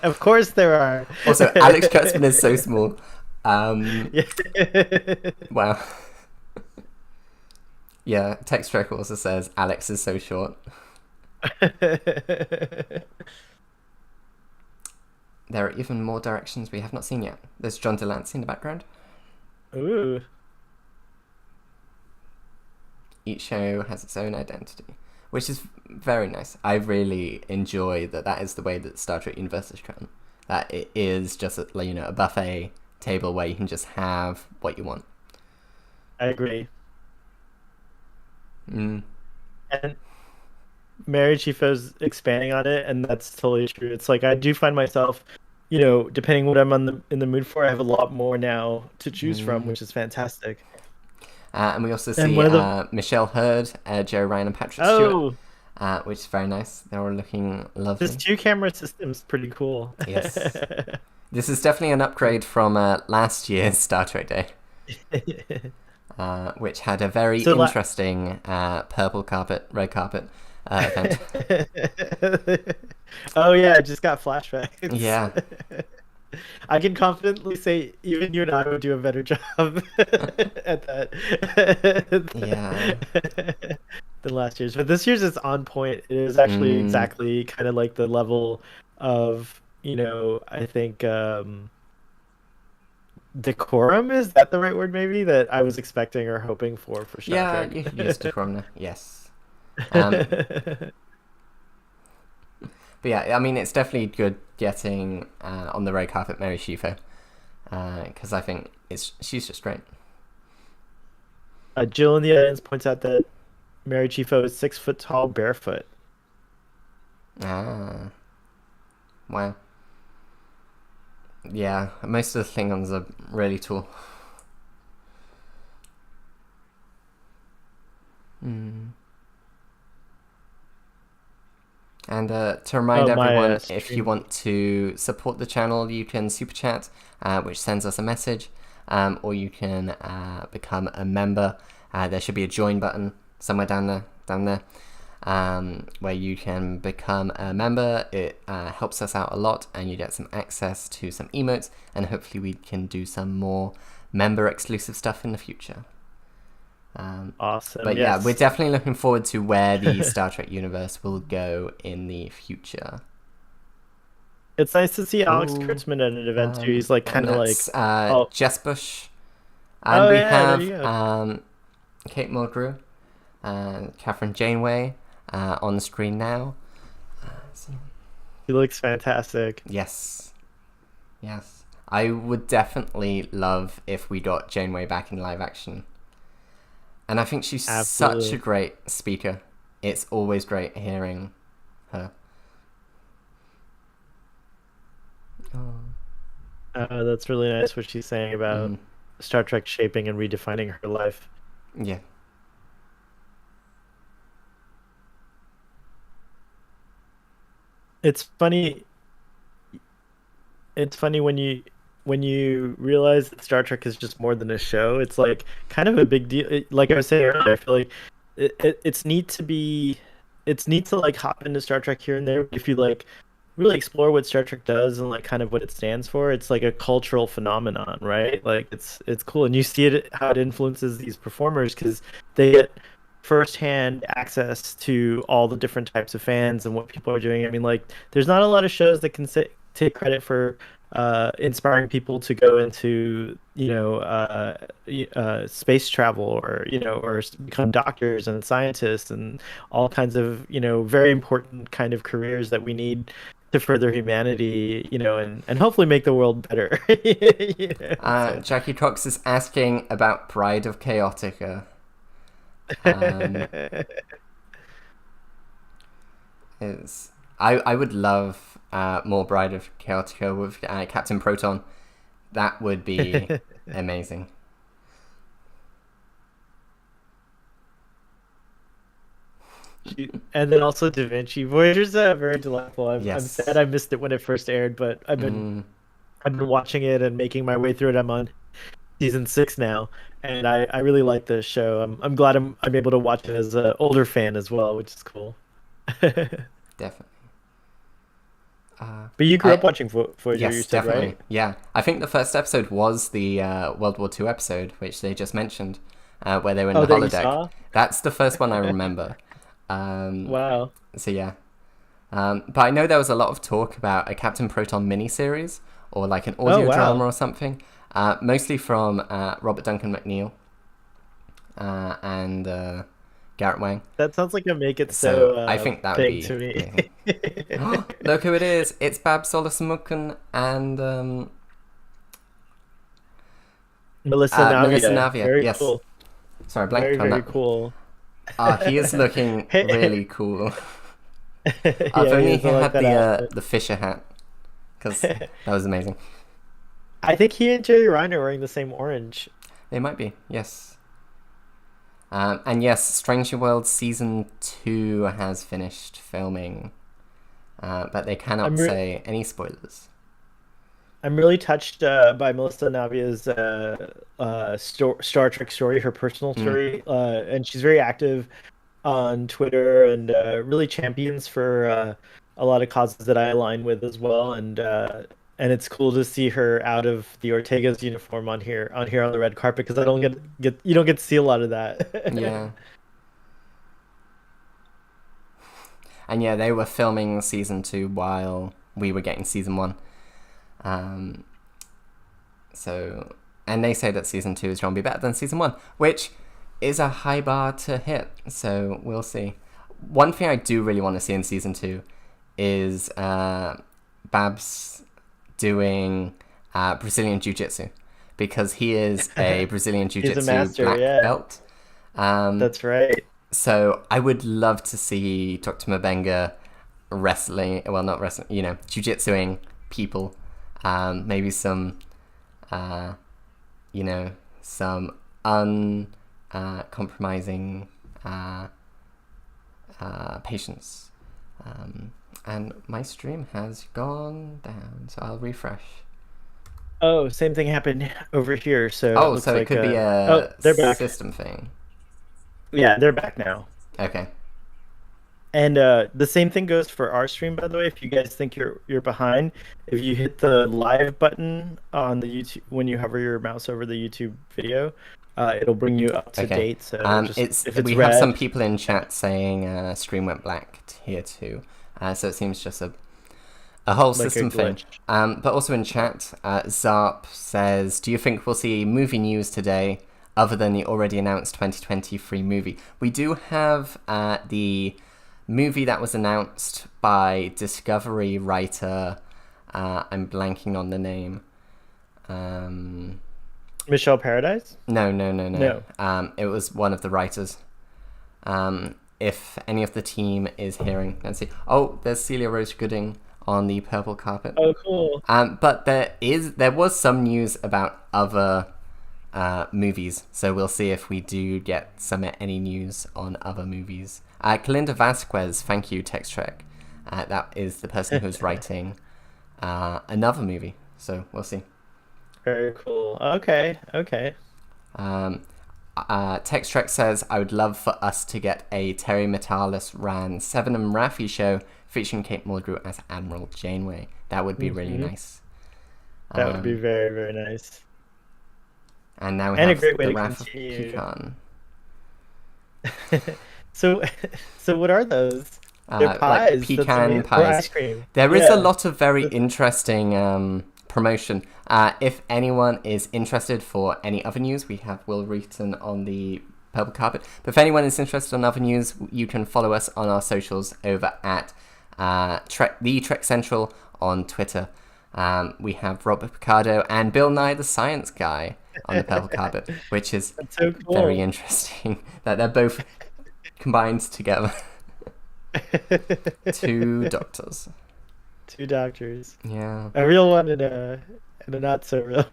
Of course there are. Also, Alex Kurtzman is so small. Yeah. Wow. Yeah, Text Track also says Alex is so short. There are even more directions we have not seen yet. There's John Delancey in the background. Ooh. Each show has its own identity, which is very nice. I really enjoy that is the way that Star Trek Universe is shown. That it is just a buffet table where you can just have what you want. I agree. Mm. And Mary Chieffo's expanding on it, and that's totally true. It's like I do find myself, depending what I'm in the mood for, I have a lot more now to choose from, which is fantastic. And we also And see one of Michelle Hurd, Jerry Ryan, and Patrick Oh, Stewart, which is very nice. They're all looking lovely. this 2-camera system's pretty cool. Yes. This is definitely an upgrade from last year's Star Trek Day, which had a very So interesting purple carpet, red carpet event. Oh yeah, I just got flashbacks. Yeah. I can confidently say even you and I would do a better job at that. Yeah. Than last year's. But this year's is on point. It is actually exactly kind of like the level of, I think decorum, is that the right word maybe, that I was expecting or hoping for Star Yeah, Trek. you could use decorum now. Yes. But yeah, I mean, it's definitely good getting on the red carpet Mary Chieffo, because I think she's just great. Jill in the audience points out that Mary Chieffo is 6 foot tall barefoot. Ah. Wow. Yeah, most of the Klingons are really tall. Mm. And to remind Oh, my everyone, if you stream. want to support the channel, you can super chat, which sends us a message, or you can become a member. There should be a join button somewhere down there, where you can become a member. It helps us out a lot, and you get some access to some emotes, and hopefully we can do some more member exclusive stuff in the future. Awesome. But yeah, we're Yes. definitely looking forward to where the Star Trek universe will go in the future. It's nice to see Alex Oh, Kurtzman at an event too. He's like and kind of like, that's oh, Jess Bush. And oh we yeah, there have you go. Kate Mulgrew and Catherine Janeway on the screen now. So, He looks fantastic. yes, yes. I would definitely love if we got Janeway back in live action. And I think she's such a Absolutely. great speaker. It's always great hearing her. Oh. That's really nice what she's saying about Mm, Star Trek shaping and redefining her life. yeah. It's funny. It's funny when you realize that Star Trek is just more than a show. It's like kind of a big deal. Like I was saying earlier, I feel like it's neat to be, it's neat to like hop into Star Trek here and there. If you like really explore what Star Trek does and like kind of what it stands for, it's like a cultural phenomenon, right? Like it's cool, and you see it how it influences these performers because they get firsthand access to all the different types of fans and what people are doing. I mean, like there's not a lot of shows that can say, take credit for inspiring people to go into space travel or become doctors and scientists and all kinds of very important kind of careers that we need to further humanity, and hopefully make the world better. So Jackie Cox is asking about Bride of Chaotica. Um, is I would love more Bride of Chaotica with Captain Proton. That would be amazing. And then also Da Vinci. Voyager's very delightful. I'm sad Yes. I missed it when it first aired, but Mm, I've been watching it and making my way through it. I'm on season 6 now, and I really like the show. I'm glad I'm able to watch it as an older fan as well, which is cool. definitely. But you grew I up watching Voyager, you Yes, said, definitely. right? Yeah, I think the first episode was the World War II episode, which they just mentioned, where they were in Oh, the that you holodeck. saw? That's the first one I remember. Um, Wow. so yeah, but I know there was a lot of talk about a Captain Proton miniseries or like an Oh, audio drama wow. or something, mostly from Robert Duncan McNeil and Garrett Wang. That sounds like a Make It So So I think that would thing be to me. amazing. Look who it is! It's Bab Solasmukun and Melissa Melissa Navia. Navia. Very Yes, cool. sorry, I Very, blanked on very that. cool. He is looking Hey, really cool. If yeah, he only is. he I like had that outfit. the Fisher hat, because that was amazing. I think he and Jerry Ryan are wearing the same orange. They might be, yes. And yes, Stranger World season 2 has finished filming, but they cannot I'm re say any spoilers. I'm really touched by Melissa Navia's Star Trek story, her personal Mm, story, and she's very active on Twitter and really champions for a lot of causes that I align with as well. And it's cool to see her out of the Ortega's uniform on the red carpet because I don't get you don't get to see a lot of that. yeah, and yeah, they were filming season 2 while we were getting season 1. Um, So, and they say that season 2 is going to be better than season 1, which is a high bar to hit. So we'll see. One thing I do really want to see in season 2 is Babs doing Brazilian Jiu Jitsu, because he is a Brazilian Jiu He's a Jitsu master, black yeah. belt. Um, That's right. so I would love to see Dr. Mabenga wrestling, well, not wrestling, jiu-jitsuing people maybe some, some uncompromising patience. And my stream has gone down, so I'll refresh. Oh, same thing happened over here. So Oh, so it could be a they're back. system thing. Yeah, they're back now. Okay. And the same thing goes for our stream, by the way. If you guys think you're behind, if you hit the live button on the YouTube when you hover your mouse over the YouTube video, it'll bring you up to date. So we have some people in chat saying stream went black here too. So it seems just a whole system thing. But also in chat, Zarp says, do you think we'll see movie news today other than the already announced 2023 movie? We do have the movie that was announced by Discovery writer, I'm blanking on the name. Michelle Paradise? No. It was one of the writers. If any of the team is hearing, let's see. Oh, there's Celia Rose Gooding on the purple carpet. Oh, cool. But there was some news about other movies, so we'll see if we do get any news on other movies. Kalinda Vasquez, thank you, TextTrek. That is the person who's writing another movie, so we'll see. Very cool. Okay. TextTrek says, I would love for us to get a Terry Matalas ran Seven and Raffi show featuring Kate Mulgrew as Admiral Janeway. That would be really nice. That would be very, very nice. And now we have a great way the to Wrath of continue. Pecan. So what are those? They're pies. Like pecan pies. Or ice cream. There is a lot of very interesting promotion. If anyone is interested for any other news, we have Will written on the purple carpet. But if anyone is interested in other news, you can follow us on our socials over at the Trek Central on Twitter. We have Robert Picardo and Bill Nye the Science Guy on the purple carpet, which is so cool. Very interesting that they're both combined together. Two doctors. Yeah. A real one and a not so real.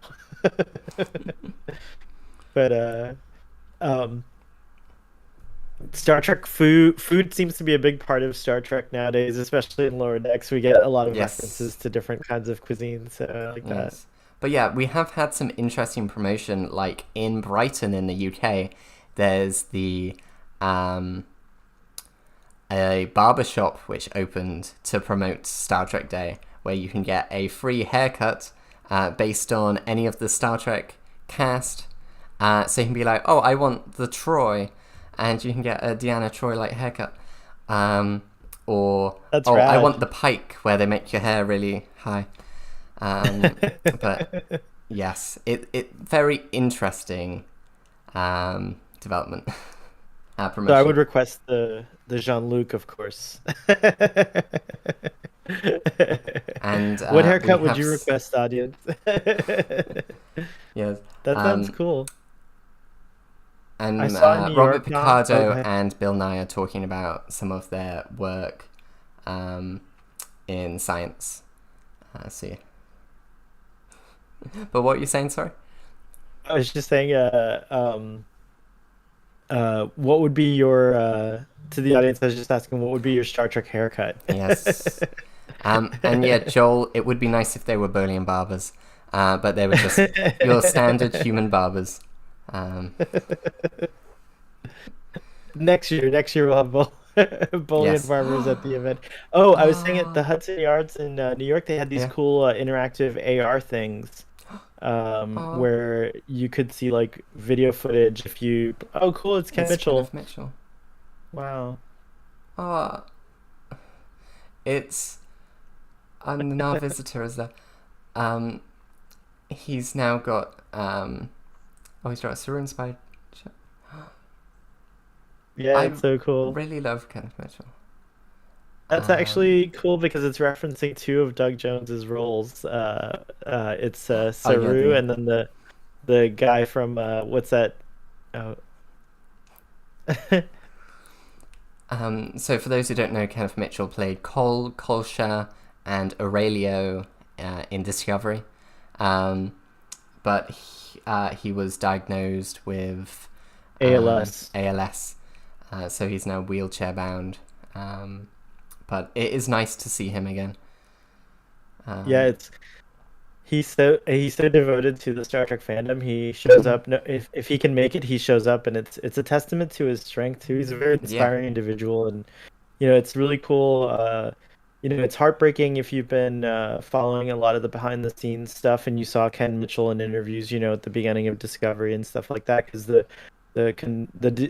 But Star Trek food seems to be a big part of Star Trek nowadays, especially in Lower Decks. We get a lot of references to different kinds of cuisine, so I like that. But yeah, we have had some interesting promotion, like in Brighton in the UK, there's the a barbershop which opened to promote Star Trek Day, where you can get a free haircut based on any of the Star Trek cast. So you can be like, oh, I want the Troy, and you can get a Deanna Troy-like haircut. Or, That's oh, rad. I want the Pike, where they make your hair really high. But yes, it very interesting development. Promotion. So I would request the Jean-Luc, of course. And what haircut would you request, audience? Yes, that sounds cool. And I saw in New Robert York Picardo and Bill Nye are talking about some of their work in science. See. But what were you saying, sorry? I was just saying, what would be your, to the audience, I was just asking, what would be your Star Trek haircut? Yes. And yeah, Joel, it would be nice if they were Bolian barbers, but they were just your standard human barbers. Next year we'll have Bolian barbers at the event. Oh, I was saying at the Hudson Yards in New York, they had these cool interactive AR things. Where you could see like video footage if you. Oh, cool! It's Ken Mitchell. Kenneth Mitchell. Wow. It's. I'm now a visitor as a. He's now got. He's got a Saru-inspired. Yeah, it's so cool. Really love Kenneth Mitchell. That's actually cool because it's referencing two of Doug Jones's roles. It's Saru and then the guy from what's that? Oh. So for those who don't know, Kenneth Mitchell played Cole, Kolsha, and Aurelio in Discovery. But he was diagnosed with ALS. ALS, so he's now wheelchair bound. But it is nice to see him again. Yeah, he's so devoted to the Star Trek fandom. He shows up. No, if he can make it, he shows up, and it's a testament to his strength too. He's a very Yeah. inspiring individual, and it's really cool. It's heartbreaking if you've been following a lot of the behind the scenes stuff and you saw Ken Mitchell in interviews, at the beginning of Discovery and stuff like that, because the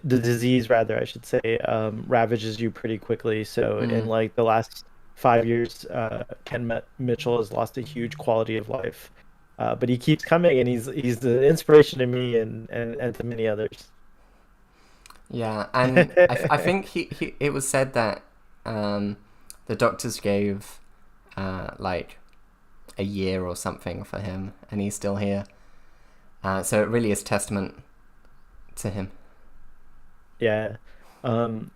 disease, rather, I should say, ravages you pretty quickly. So in like the last 5 years, Mitchell has lost a huge quality of life, but he keeps coming, and he's an inspiration to me and to many others. Yeah, and I think he it was said that the doctors gave like a year or something for him, and he's still here. So it really is testament to him. Yeah.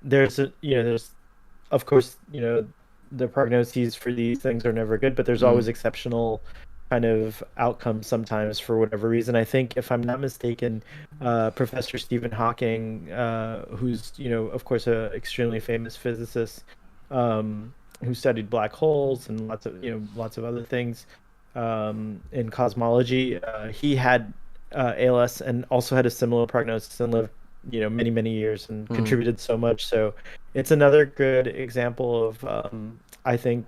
There's of course, the prognoses for these things are never good, but there's always exceptional kind of outcomes sometimes for whatever reason. I think, if I'm not mistaken, Professor Stephen Hawking, who's, of course, a extremely famous physicist, who studied black holes and lots of other things in cosmology, he had ALS and also had a similar prognosis and lived many years and contributed so much. So it's another good example of I think,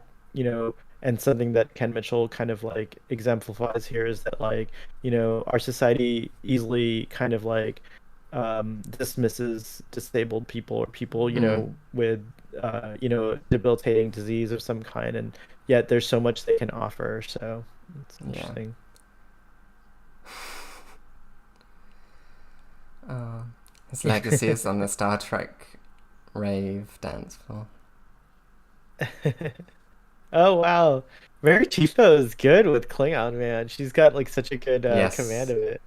and something that Ken Mitchell kind of like exemplifies here is that, like, our society easily kind of like dismisses disabled people or people with debilitating disease of some kind, and yet there's so much they can offer. So it's interesting. His legacy is on the Star Trek rave dance floor. Oh wow, Mary Chieffo is good with Klingon, man. She's got like such a good command of it.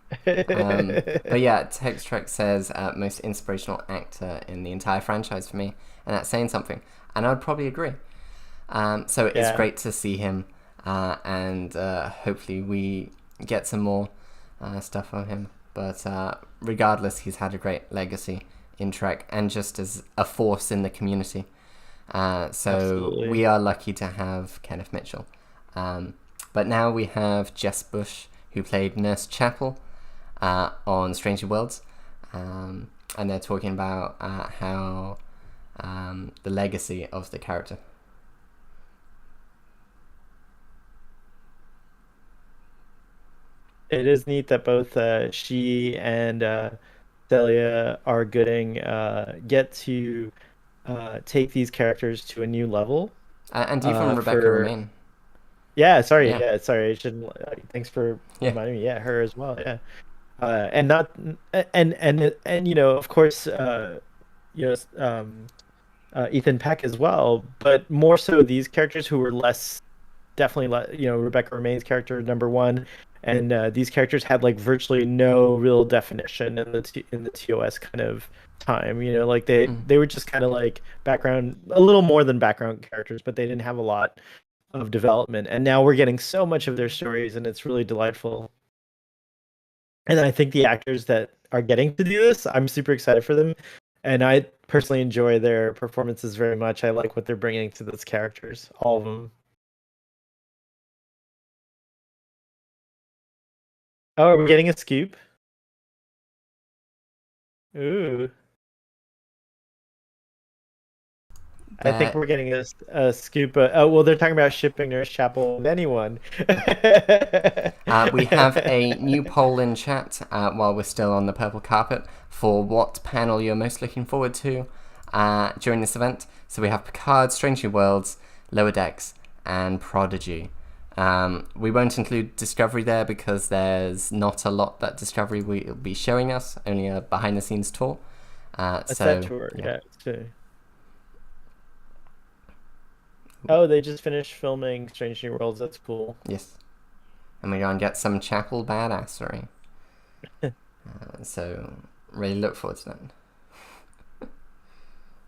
But yeah, Text Trek says most inspirational actor in the entire franchise for me, and that's saying something. And I would probably agree. So it's great to see him, and hopefully we get some more stuff on him. But regardless, he's had a great legacy in Trek, and just as a force in the community. So Absolutely. We are lucky to have Kenneth Mitchell. But now we have Jess Bush, who played Nurse Chapel on Stranger Worlds. And they're talking about how the legacy of the character. It is neat that both she and Celia are get to take these characters to a new level. And even Rebecca Romaine. Yeah, sorry. Yeah, sorry. I shouldn't. Thanks for Yeah. reminding me. Yeah, her as well. Yeah, and not and of course, Ethan Peck as well, but more so these characters who were less, definitely, Rebecca Romaine's character number one, and these characters had like virtually no real definition in the TOS kind of time. Like they were just kind of like background, a little more than background characters, but they didn't have a lot of development. And now we're getting so much of their stories, and it's really delightful. And I think the actors that are getting to do this, I'm super excited for them. And I personally enjoy their performances very much. I like what they're bringing to those characters, all of them. Oh, are we getting a scoop? Ooh. I think we're getting a scoop. Well, they're talking about shipping Nurse Chapel with anyone. We have a new poll in chat while we're still on the purple carpet for what panel you're most looking forward to during this event. So we have Picard, Strange New Worlds, Lower Decks, and Prodigy. We won't include Discovery there because there's not a lot that Discovery will be showing us, only a behind-the-scenes tour. That tour, yeah. Oh, they just finished filming Strange New Worlds. That's cool. Yes. And we're going to get some Chapel badassery. So, really look forward to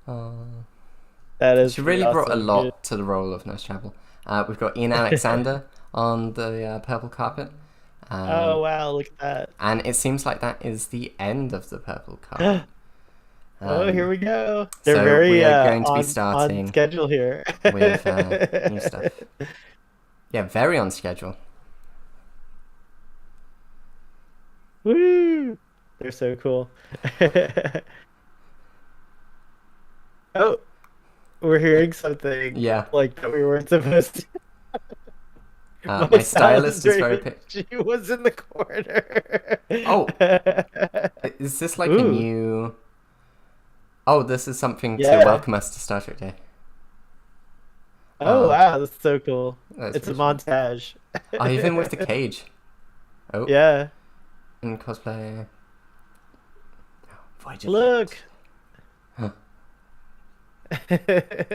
that. That is She really awesome. brought a lot to the role of Nurse Chapel. We've got Ian Alexander on the purple carpet. Oh wow, look at And it seems like that is the end of the purple carpet. that. Oh, here we go. They're So very we are going to be on starting schedule here. with new stuff. Yeah, very on schedule. Woo! They're so cool. Oh, we're hearing something Yeah. like that we weren't supposed to. My stylist is very She was in the corner. Oh, is this like a Ooh. new... Oh, this is something to Yeah. welcome us to Star Trek Day. Oh wow, that's so cool. That's It's a pretty cool. montage. Oh, even with the cage. Oh, Yeah. in cosplay. Voyager. Look. Huh.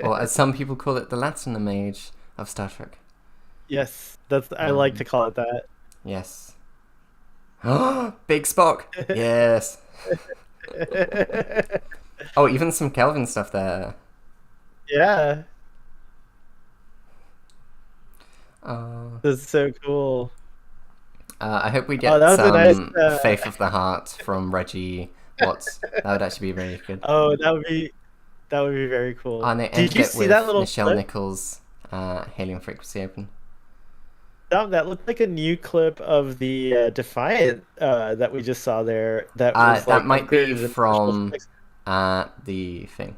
Or as some people call it, the Latin mage of Star Trek. Yes, that's I like to call it that. Yes. Big Spock. Yes. Oh, even some Kelvin stuff there. Yeah, This is so cool. I hope we Oh, get that was a nice. some Faith of the Heart from Reggie Watts. That would actually be really good. Oh, that would be very cool. And they Did ended you it see with that little Nichelle clip? Nichols, Helium Frequency Open. That looked like a new clip of the Defiant that we just saw there. That was That like might be upgraded in special from effects. the thing,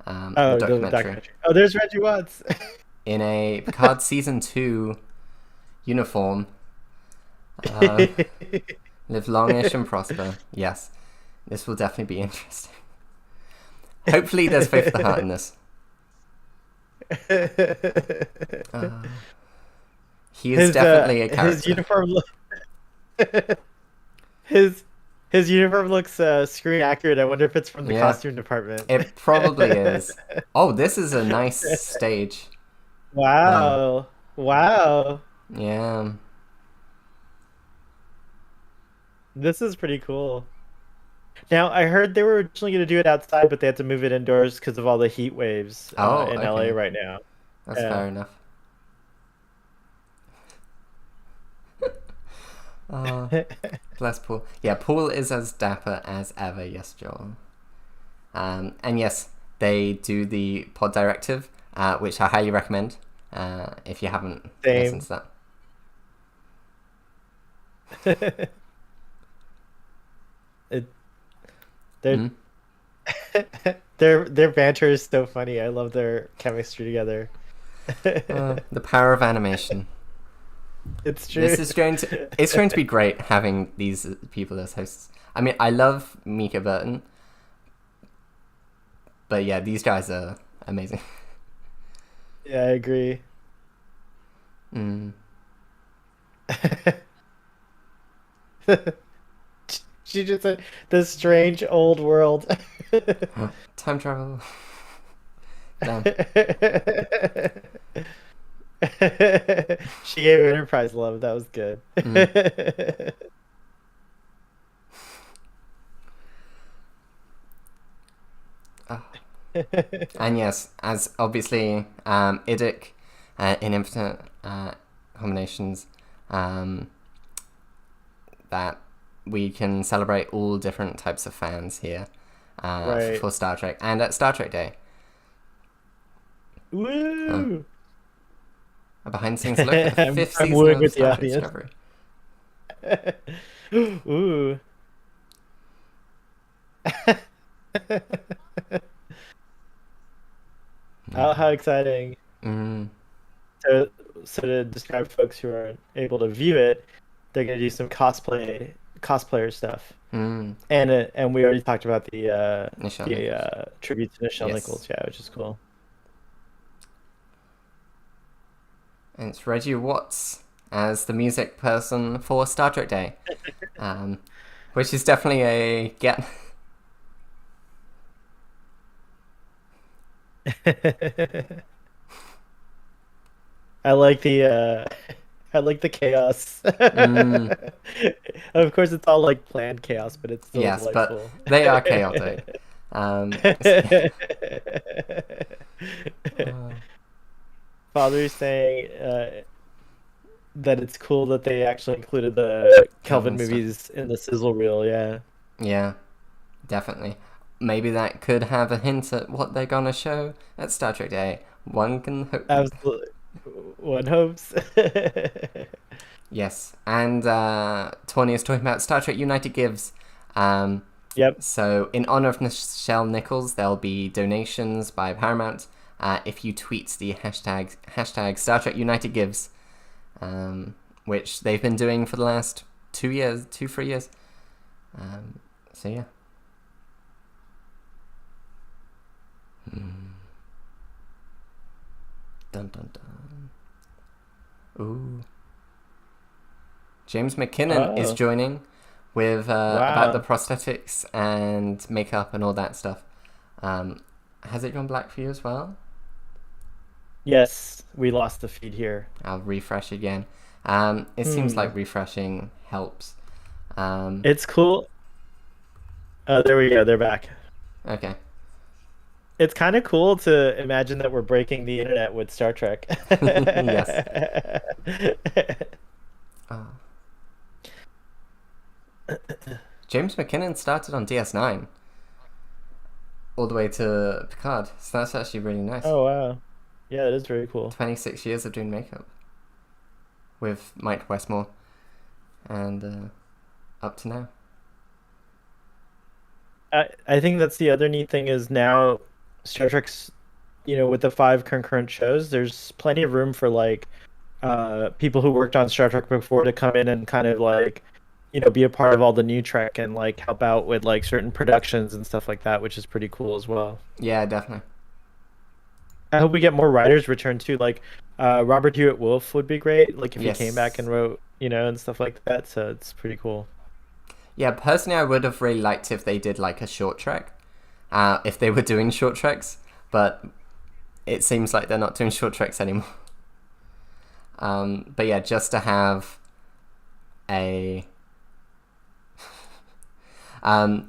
Oh, the the documentary. documentary. Oh, there's Reggie Watts. In a Picard Season 2 uniform. Live longish and prosper. Yes, this will definitely be interesting. Hopefully there's Faith of the Heart in this. He is definitely a character. His uniform his uniform looks screen accurate. I wonder if it's from the Yeah. costume department. It probably is. Oh, this is a nice stage. Wow. Wow. Yeah. This is pretty cool. Now, I heard they were originally going to do it outside, but they had to move it indoors because of all the heat waves Oh, in okay. LA right now. That's Yeah. fair enough. Bless Paul. Yeah, Paul is as dapper as ever. Yes, Joel. And yes, they do the pod directive, which I highly recommend if you haven't Same. listened to that. They're their banter is so funny. I love their chemistry together. The power of animation. It's true. It's going to be great having these people as hosts. I mean, I love Mika Burton, but yeah, these guys are amazing. Yeah, I agree. She just said the strange old world. Time travel. Damn. She gave Enterprise love. That was good. And yes, as obviously Idic in Infinite Combinations, that we can celebrate all different types of fans here Right. for Star Trek and at Star Trek Day. Woo! A behind the scenes look at the fifth I'm season wooing of with the Star Trek audience. Discovery. Ooh. Oh, how exciting. So to describe folks who aren't able to view it, they're gonna do some cosplayer stuff. And we already talked about the Nichelle Nichols. tribute to Nichelle Yes. Nichols, yeah, which is cool. And it's Reggie Watts as the music person for Star Trek Day, which is definitely a get. I like the chaos. Of course, it's all like planned chaos, but it's still Yes, delightful. but they are chaotic. father saying that it's cool that they actually included the Kelvin Kelvin stuff. movies in the sizzle reel. Yeah. Yeah, definitely. Maybe that could have a hint at what they're gonna show at Star Trek Day. One can hope. Absolutely. One hopes. Yes, and Tawny is talking about Star Trek United Gives. Yep. So, in honor of Nichelle Nichols, there'll be donations by Paramount if you tweet the hashtag Star Trek United Gives, which they've been doing for the last 3 years. So, yeah. Dun dun dun. Ooh. James McKinnon is joining with about the prosthetics and makeup and all that stuff. Has it gone black for you as well? Yes, we lost the feed here. I'll refresh again. It seems like refreshing helps. It's cool. There we go. They're back. Okay. It's kind of cool to imagine that we're breaking the internet with Star Trek. Yes. Oh. James McKinnon started on DS9 all the way to Picard, so that's actually really nice. Oh wow, yeah, that is very cool. 26 years of doing makeup with Mike Westmore, and up to now. I think that's the other neat thing is now Star Trek's, with the 5 concurrent shows, there's plenty of room for like people who worked on Star Trek before to come in and kind of like be a part of all the new Trek and like help out with like certain productions and stuff like that, which is pretty cool as well. Yeah, definitely. I hope we get more writers return too. Like Robert Hewitt Wolf would be great. Like if Yes. he came back and wrote, and stuff like that. So it's pretty cool. Yeah, personally, I would have really liked if they did like a short trek, if they were doing short treks, but it seems like they're not doing short treks anymore. But yeah, just to have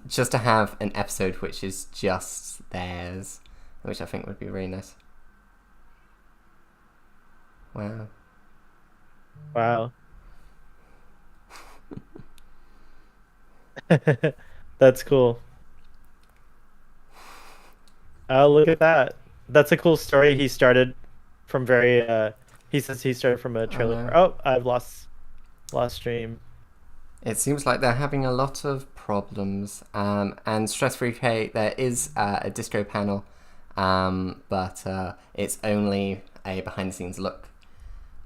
just to have an episode which is just theirs, which I think would be really nice. Wow. Wow. That's cool. Oh, look at that. That's a cool story. He started from he says he started from a trailer. Oh, I've lost stream. It seems like they're having a lot of problems. And Stress Free K, there is a distro panel, but it's only a behind the scenes look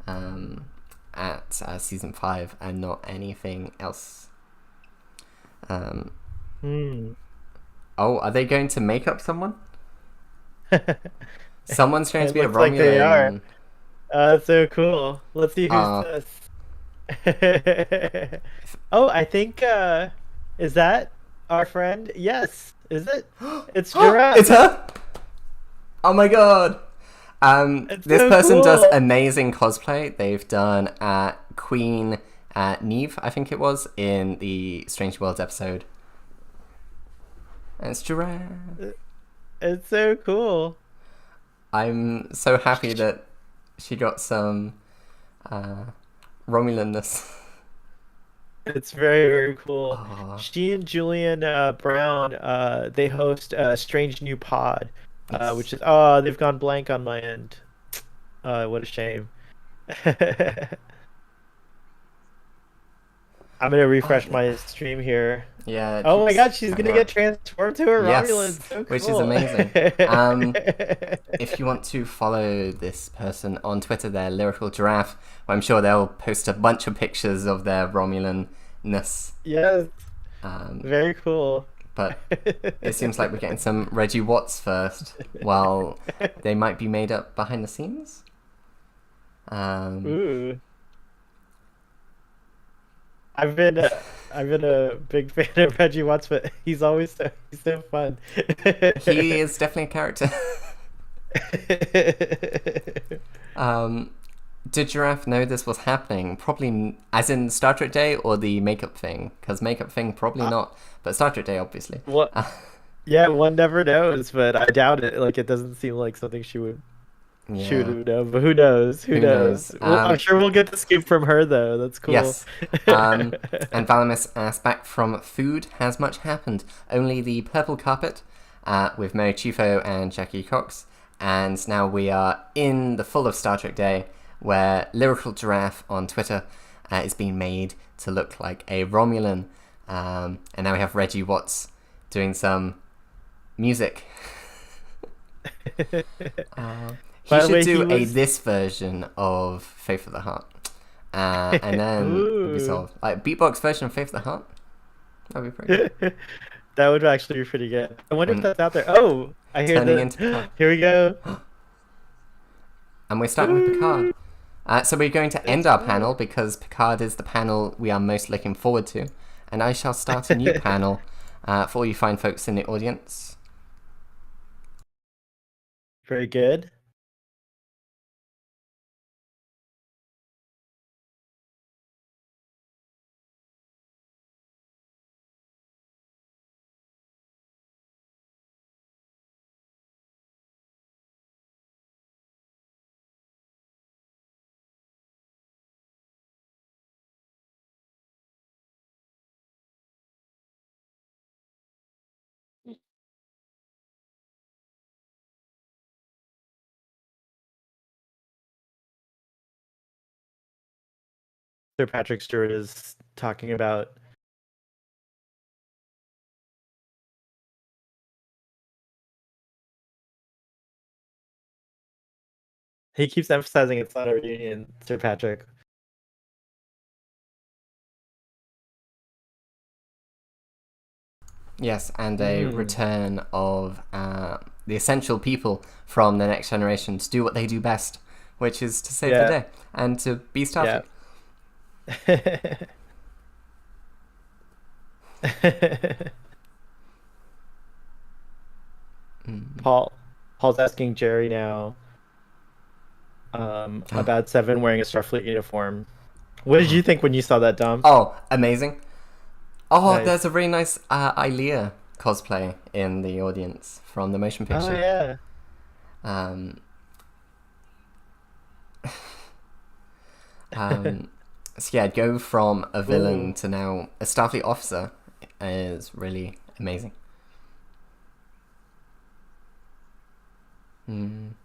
at season 5 and not anything else. Oh, are they going to make up someone? Someone's going to be a Romulan. Like they are. That's so cool. Let's see who's this. Oh, I think is that our friend? Yes. Is it? It's Giraffe. It's her. Oh my god. This so person cool. does amazing cosplay. They've done Queen Neve, I think it was, in the Strange Worlds episode. And it's Giraffe. It's so cool. I'm so happy that she got some Romulanness. It's very, very cool. Aww. She and Julian Brown, they host a Strange New Pod, Yes. which is they've gone blank on my end. What a shame. I'm gonna refresh my stream here. Yeah. Oh my god, she's gonna get transformed to a Romulan. Yes, So cool. which is amazing. If you want to follow this person on Twitter, they're Lyrical Giraffe. I'm sure they'll post a bunch of pictures of their Romulanness. Yes. Very cool. But it seems like we're getting some Reggie Watts first, while they might be made up behind the scenes. Ooh. I've been a big fan of Reggie Watts, but he's so fun. He is definitely a character. Did Giraffe know this was happening? Probably, as in Star Trek Day or the makeup thing? Because makeup thing, probably not. But Star Trek Day, obviously. What? Yeah, one never knows, but I doubt it. Like, it doesn't seem like something she would Shoot, Yeah. no, but who knows? Who Who knows? knows? Well, I'm sure we'll get the scoop from her though. That's cool. Yes. And Valamis asks, back from food, has much happened? Only the purple carpet with Mary Chieffo and Jackie Cox. And now we are in the full of Star Trek Day, where Lyrical Giraffe on Twitter is being made to look like a Romulan. And now we have Reggie Watts doing some music. He should do this version of Faith of the Heart. And then it'll be solved. Like beatbox version of Faith of the Heart? That'd be pretty good. That would actually be pretty good. I wonder if that's out there. Oh, I hear that. Here we go. And we're starting with Picard. So we're going to end our panel because Picard is the panel we are most looking forward to. And I shall start a new panel for all you fine folks in the audience. Very good. Sir Patrick Stewart is talking about. He keeps emphasizing it's not a reunion, Sir Patrick. Yes, and a return of the essential people from the Next Generation to do what they do best, which is to save the day and to be Starfleet. Paul's asking Jerry now about Seven wearing a Starfleet uniform. What did you think when you saw that, Dom? Oh, amazing. Oh, Nice. There's a really nice Ilea cosplay in the audience from the motion picture. Oh, yeah. So yeah, go from a villain to now a Starfleet officer is really amazing. And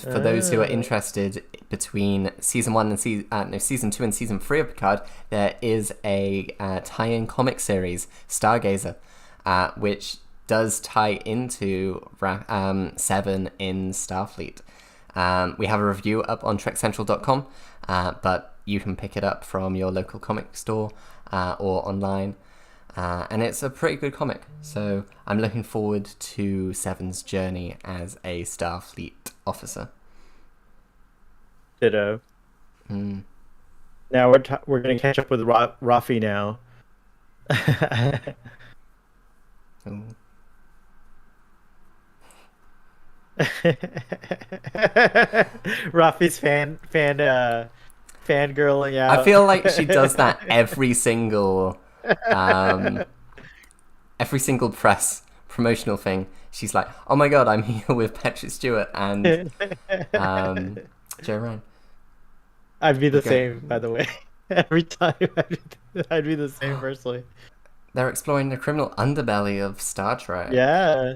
for those who are interested, between season 2 and season 3 of Picard, there is a tie-in comic series, Stargazer, which does tie into Seven in Starfleet. We have a review up on TrekCentral.com, but you can pick it up from your local comic store or online. And it's a pretty good comic, so I'm looking forward to Seven's journey as a Starfleet officer. Ditto. Now we're gonna catch up with Rafi now. Rafi's fangirling out. I feel like she does that every single press promotional thing. She's like, oh my god, I'm here with Patrick Stewart and Joe Ryan. I'd be the same, by the way. Every time I'd be the same personally. They're exploring the criminal underbelly of Star Trek. Yeah.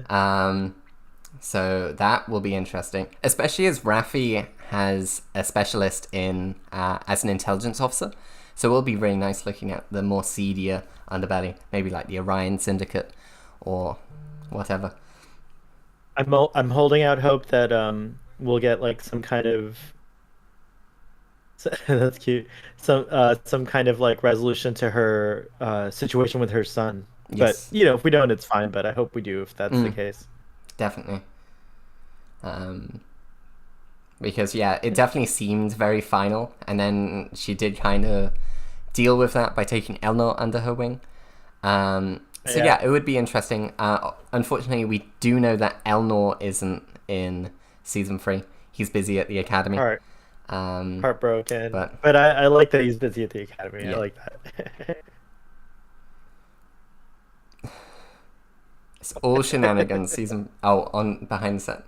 So that will be interesting, especially as Raffi has a specialist in as an intelligence officer. So it'll be really nice looking at the more seedier underbelly, maybe like the Orion Syndicate or whatever. I'm holding out hope that we'll get like some kind of that's cute. Some kind of like resolution to her situation with her son. Yes. But if we don't, it's fine. But I hope we do if that's the case. Definitely. Because it definitely seemed very final, and then she did kind of deal with that by taking Elnor under her wing. It would be interesting. Unfortunately, we do know that Elnor isn't in season 3. He's busy at the academy. Heartbroken. But I like that he's busy at the academy. Yeah. I like that. It's all shenanigans. On behind the set.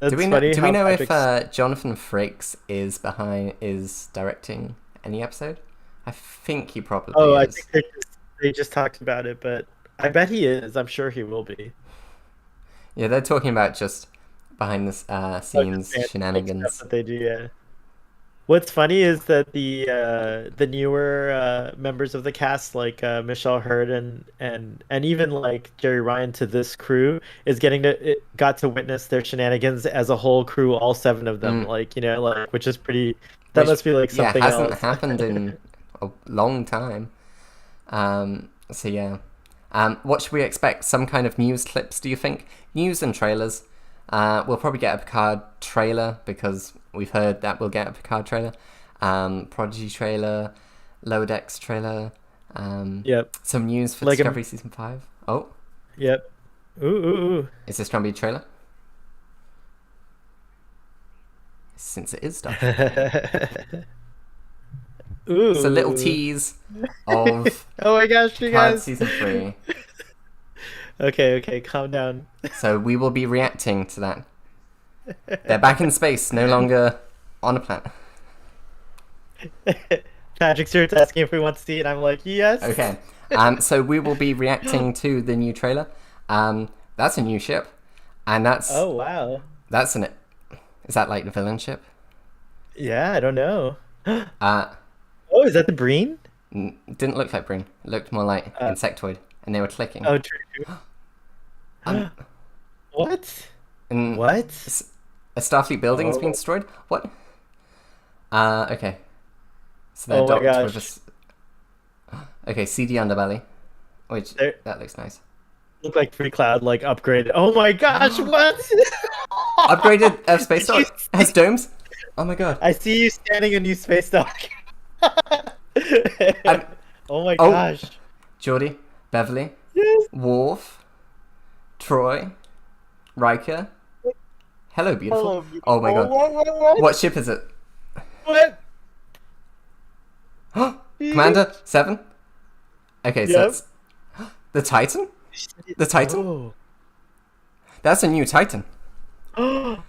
That's funny Do we how know if Patrick's... Jonathan Frakes is directing any episode? I think he probably Oh, I is. think they just talked about it, but I bet he is. I'm sure he will be. Yeah, they're talking about just behind the Oh, just scenes fanfic stuff shenanigans. that they do, yeah. What's funny is that the newer members of the cast, like Michelle Hurd and even like Jerry Ryan to this crew, is got to witness their shenanigans as a whole crew, all seven of them. Mm. Like like which is pretty. That Which, must be like yeah, something hasn't else. happened in a long time. So yeah. What should we expect? Some kind of news clips, do you think? News and trailers. We'll probably get a Picard trailer because we've heard that we'll get a Picard trailer. Prodigy trailer, Lower Decks trailer. Yep. Some news for Like Discovery Season 5. Oh, yep. Ooh, ooh, is this trying to be a trailer? Since it is Star Trek. ooh. Ooh. It's a little tease of Oh my gosh, you Picard guys. Season 3. Okay, calm down. So we will be reacting to that. They're back in space, no longer on a planet. Patrick's here asking if we want to see it. I'm like, yes. Okay. So we will be reacting to the new trailer. That's a new ship. And Oh wow. that's an... Is that like the villain ship? Yeah, I don't know. Uh, Oh, is that the Breen? didn't look like Breen. It looked more like Insectoid. And they were clicking. Oh, true. Um, What? and What? a Starfleet building's been Oh. destroyed? What? Okay. So they're Oh my docked with gosh. Okay, CD underbelly. Which, They that looks nice. look like Free Cloud like upgraded. Oh my gosh, what? Upgraded space Did you dock has domes. Oh my god. I see you standing a new space dock. Um, Oh my oh. gosh. Geordie, Beverly, Yes. Worf, Troy, Riker. Hello, beautiful. Hello, beautiful. Oh my god. What? What ship is it? What? Commander 7? Okay, so Yep. that's the Titan? The Titan? Oh. That's a new Titan. Whoa.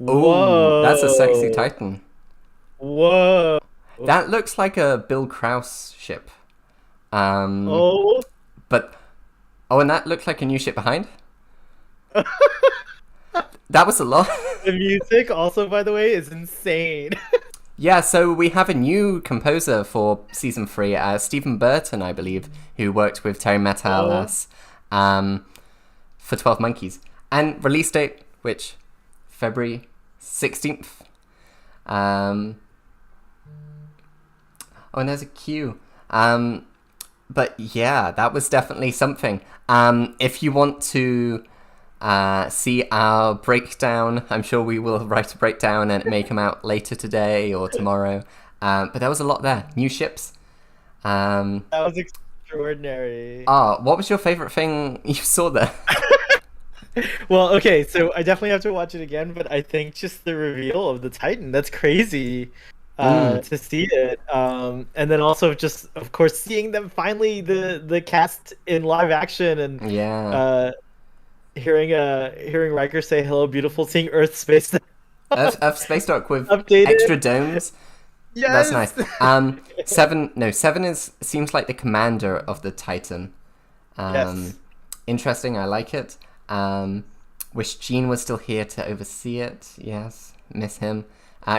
Ooh, that's a sexy Titan. Whoa. That looks like a Bill Krause ship. Oh. But and that looked like a new ship behind. That was a lot. The music also, by the way, is insane. Yeah, so we have a new composer for season 3, Stephen Burton, I believe, who worked with Terry Metalis for 12 Monkeys. And release date, which February 16th. And there's a queue. But yeah, that was definitely something. If you want to see our breakdown, I'm sure we will write a breakdown and it may come out later today or tomorrow. But there was a lot there. New ships. That was extraordinary. What was your favorite thing you saw there? Well, okay, so I definitely have to watch it again, but I think just the reveal of the Titan, that's crazy to see it. And then also just, of course, seeing them finally, the cast in live action and Yeah. hearing Riker say hello, beautiful, seeing Earth space. Earth space dock with Updated. extra domes. Yes. That's nice. Seven seems like the commander of the Titan. Yes. Interesting. I like it. Wish Gene was still here to oversee it. Yes, miss him.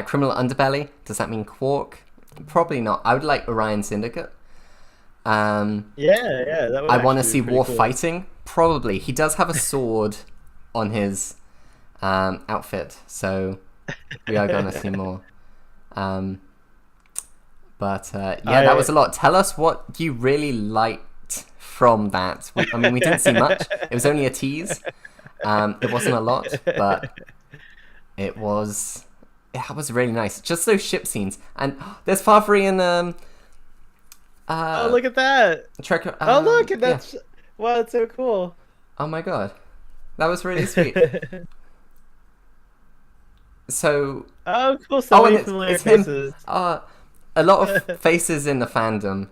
Criminal Underbelly. Does that mean Quark? Probably not. I would like Orion Syndicate. Yeah, that would I want to actually see be pretty Worf cool. fighting. Probably. He does have a sword on his outfit, so we are going to see more. But that was a lot. Tell us what you really liked from that. We didn't see much. It was only a tease. It wasn't a lot, but it was really nice. Just those ship scenes. And there's Favre and Oh, look at that! Trek, Oh, look, and yeah. that's wow, that's so cool. Oh my god, that was really sweet. So Oh, cool. So many and familiar it's him. faces. A lot of faces in the fandom.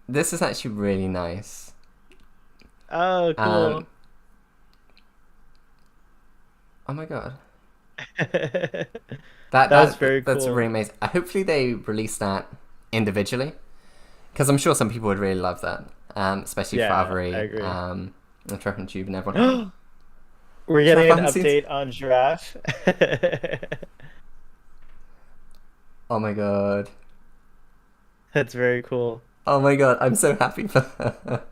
This is actually really nice. Oh, cool. Oh my god. That That was very that's cool. really amazing. Hopefully they release that individually, because I'm sure some people would really love that, especially Yeah, I Favre, agree. and Trevor and Tube and everyone. We're Giraffe getting an behind the scenes. update on Giraffe. Oh my god. That's very cool. Oh my god. I'm so happy for her.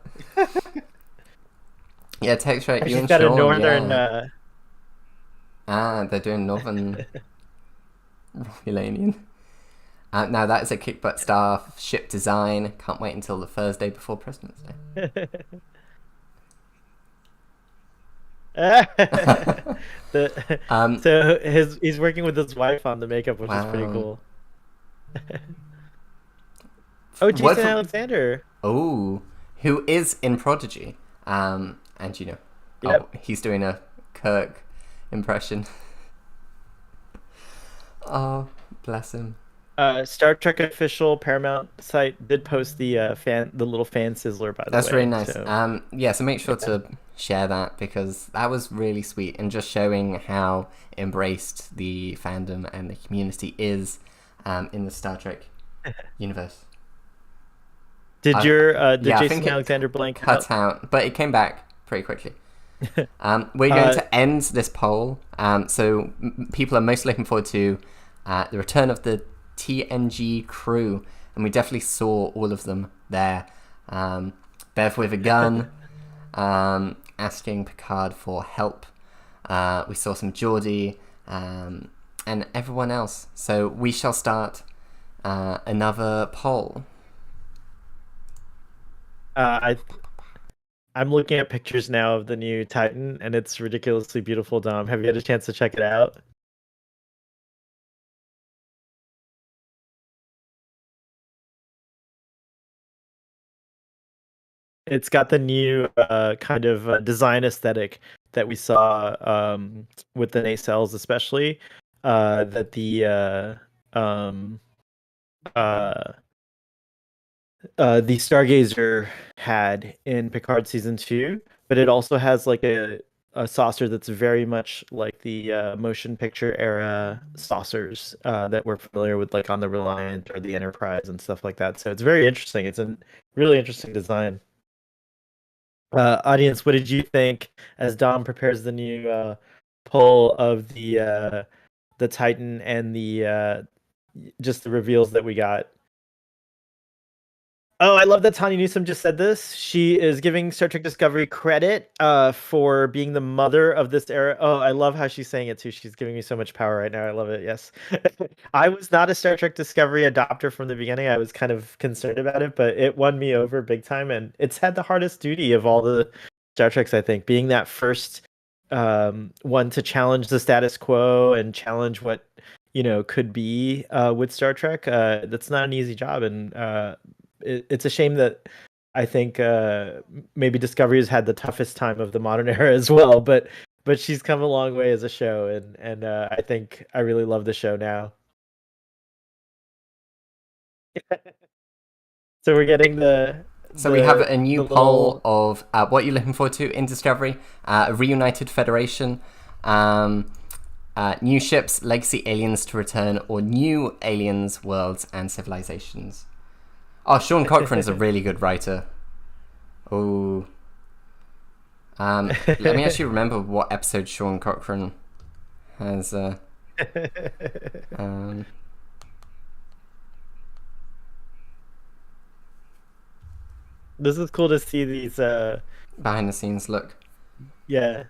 Yeah, text right. You She's and got a Sean. northern. Yeah. They're doing Northern Romulanian. Now that is a kick butt staff ship design. Can't wait until the Thursday before President's the Day. so he's working with his wife on the makeup, which is pretty Wow. cool. Oh, What Jason for, Alexander. oh, who is in Prodigy. And Yep. he's doing a Kirk impression. Oh, bless him. Star Trek official Paramount site did post the little fan sizzler, by the That's really way. nice. So Yeah, so make sure yeah. to share that, because that was really sweet, and just showing how embraced the fandom and the community is in the Star Trek universe. Did did Yeah, I think Jason it Alexander blank out? cut out, but it came back pretty quickly. We're going Uh, to end this poll. So people are most looking forward to the return of the TNG crew, and we definitely saw all of them there. Bev with a gun, asking Picard for help. We saw some Geordie, and everyone else. So we shall start another poll. I I'm looking at pictures now of the new Titan, and it's ridiculously beautiful. Dom, have you had a chance to check it out? It's got the new kind of design aesthetic that we saw with the nacelles, especially that uh, the Stargazer had in Picard season 2, but it also has like a saucer that's very much like the motion picture era saucers that we're familiar with, like on the Reliant or the Enterprise and stuff like that. So it's very interesting. It's a really interesting design. Audience, what did you think as Dom prepares the new poll of the Titan and the just the reveals that we got? Oh, I love that Tanya Newsom just said this. She is giving Star Trek Discovery credit for being the mother of this era. Oh, I love how she's saying it too. She's giving me so much power right now. I love it. Yes. I was not a Star Trek Discovery adopter from the beginning. I was kind of concerned about it, but it won me over big time. And it's had the hardest duty of all the Star Treks, I think, being that first one to challenge the status quo and challenge what could be with Star Trek. That's not an easy job, and it's a shame that I think maybe Discovery has had the toughest time of the modern era as well. But she's come a long way as a show, and I think I really love the show now. So we're getting So we have the a new the poll little of what you're looking forward to in Discovery: a reunited Federation, new ships, legacy aliens to return, or new aliens, worlds, and civilizations. Oh, Sean Cochran's a really good writer. Oh, let me actually remember what episode Sean Cochran has. This is cool to see these. Behind the scenes look. Yeah.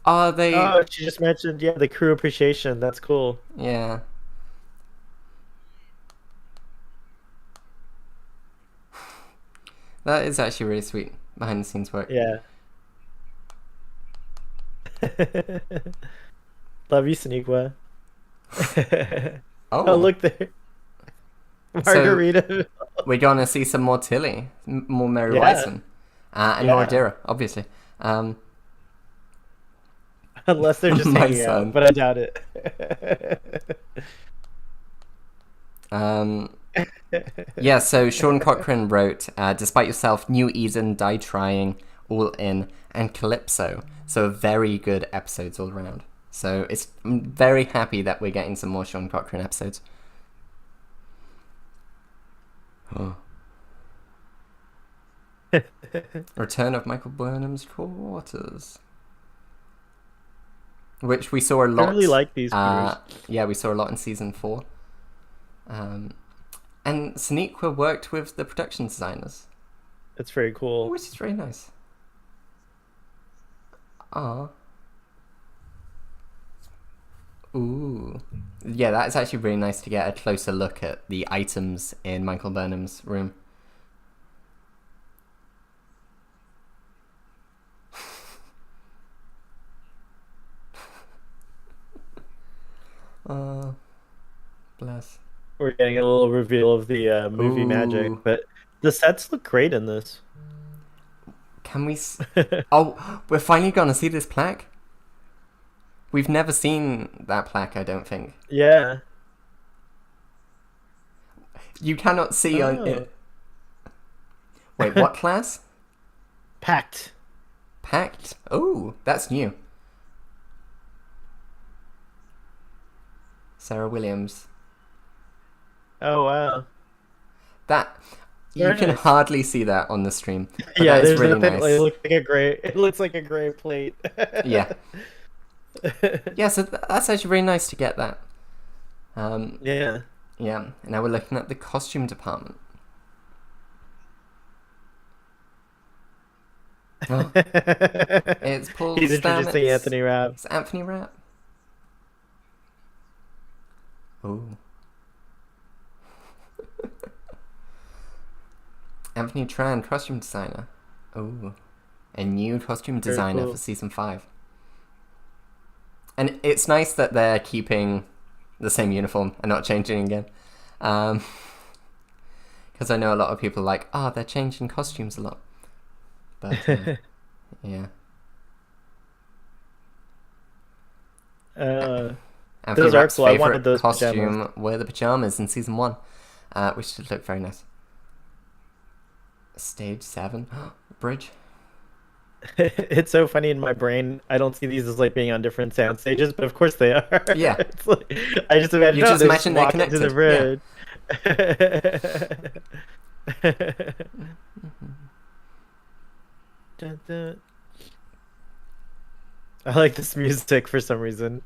Are they? Oh, she just mentioned the crew appreciation. That's cool. Yeah. That is actually really sweet behind the scenes work. Yeah. Love you, Saniqua. Oh, Oh, look there. so Margarita. we're gonna see some more Tilly, more Mary Yeah. Wiseman, and more Adira, obviously. Unless they're just My hanging son. out, but I doubt it. Yeah, so Sean Cochran wrote, despite yourself, New Eden died trying, all in, and Calypso. So very good episodes all around. So I'm very happy that we're getting some more Sean Cochran episodes. Oh. Return of Michael Burnham's Quarters, which we saw a lot. I really like these creators. Yeah, we saw a lot in season 4. And Sonequa worked with the production designers. That's very cool. Which is very nice. Ooh. Yeah, that's actually really nice to get a closer look at the items in Michael Burnham's room. Bless. We're getting a little reveal of the movie magic, but the sets look great in this. Can we... Oh, we're finally going to see this plaque? We've never seen that plaque, I don't think. Yeah. You cannot see on it. Wait, what class? Pact. Pact? Oh, that's new. Sarah Williams. Oh, wow. That... You can hardly see that on the stream. Yeah, that is really nice. It looks like a gray plate. Yeah. Yeah, so that's actually really nice to get that. Yeah. Yeah, and now we're looking at the costume department. Oh. It's Paul He's Stamets. introducing Anthony Rapp. It's Anthony Rapp. Oh. Anthony Tran, costume designer. Oh. A new costume designer for season 5. And it's nice that they're keeping the same uniform and not changing again. Because I know a lot of people are like, they're changing costumes a lot. But, yeah. Anthony those are Rapp's cool. I favorite wanted those costume pajamas. were the pajamas in season 1, which did look very nice. Stage 7. Bridge. It's so funny in my brain. I don't see these as like being on different sound stages, but of course they are. Yeah. It's like, I just imagine. You just imagine they're walking to connected. the bridge. Dun, dun. I like this music for some reason.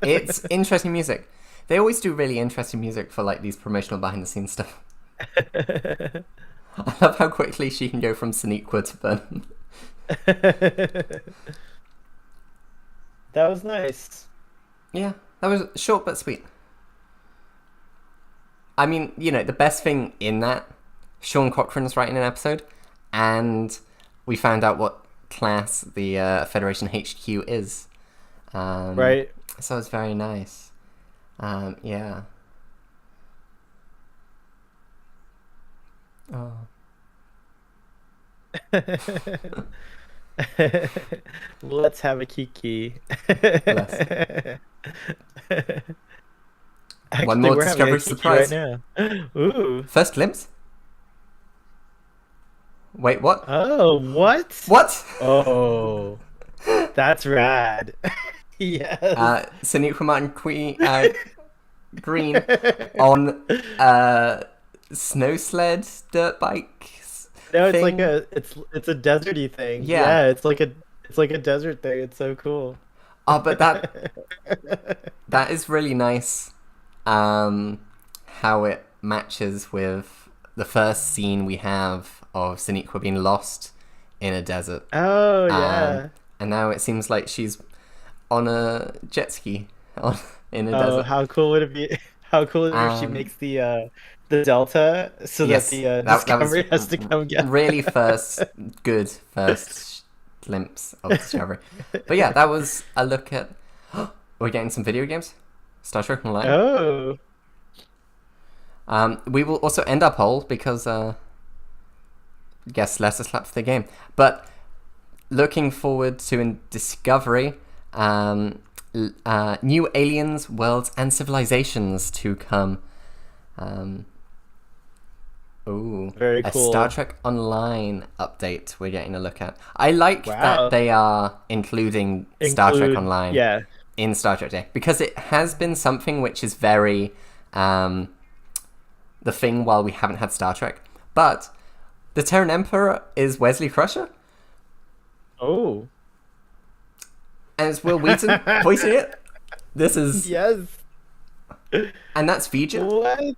It's interesting music. They always do really interesting music for like these promotional behind the scenes stuff. I love how quickly she can go from Sonequa to Burnham. That was nice. Yeah, that was short but sweet. I mean, the best thing in that, Sean Cochran's writing an episode, and we found out what class the Federation HQ is. Right. So it's very nice. Yeah. Oh. Let's have a kiki. Actually, one more we're having a discovery kiki surprise right now. Ooh. First glimpse? Wait, what? Oh, what? What? Oh, that's rad. Yes. Sonequa Martin Green on snow sled dirt bikes. No, it's thing. like it's a deserty thing. Yeah. It's like a desert thing. It's so cool. Oh, but that is really nice. How it matches with the first scene we have of Sonequa being lost in a desert. Oh yeah. And now it seems like she's on a jet ski in a desert. How cool would it be? How cool would it be if she makes the delta so yes, that the Discovery has to come get her? Really good first glimpse of Discovery. But yeah, that was a look at... We're getting some video games. Star Trek Online. Oh. We will also end our poll because... Guess less a slap for the game. But looking forward to in Discovery... new aliens, worlds, and civilizations to come. Ooh, Very a Star cool. Trek Online update we're getting a look at. I like that Wow. they are including Star Trek Include, Online yeah. in Star Trek Day because it has been something which is very the thing while we haven't had Star Trek. But the Terran Emperor is Wesley Crusher, Oh. and it's Will Wheaton voicing it. This is, Yes. and that's Vija, What? and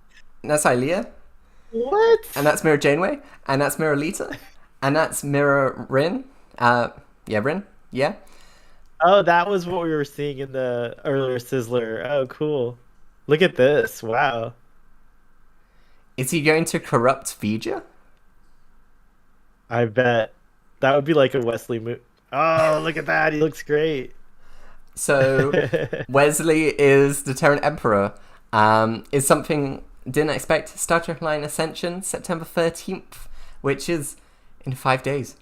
that's Ilea, and What? that's Mira Janeway, and that's Mira Lita, and that's Mira Rin. Yeah, Rin. Yeah. Oh, that was what we were seeing in the earlier Sizzler. Oh, cool. Look at this. Wow. Is he going to corrupt Vija? I bet that would be like a Wesley move. Oh, look at that. He looks great. So Wesley is the Terran Emperor. Is something didn't expect. Star Trek Line Ascension, September 13th, which is in 5 days.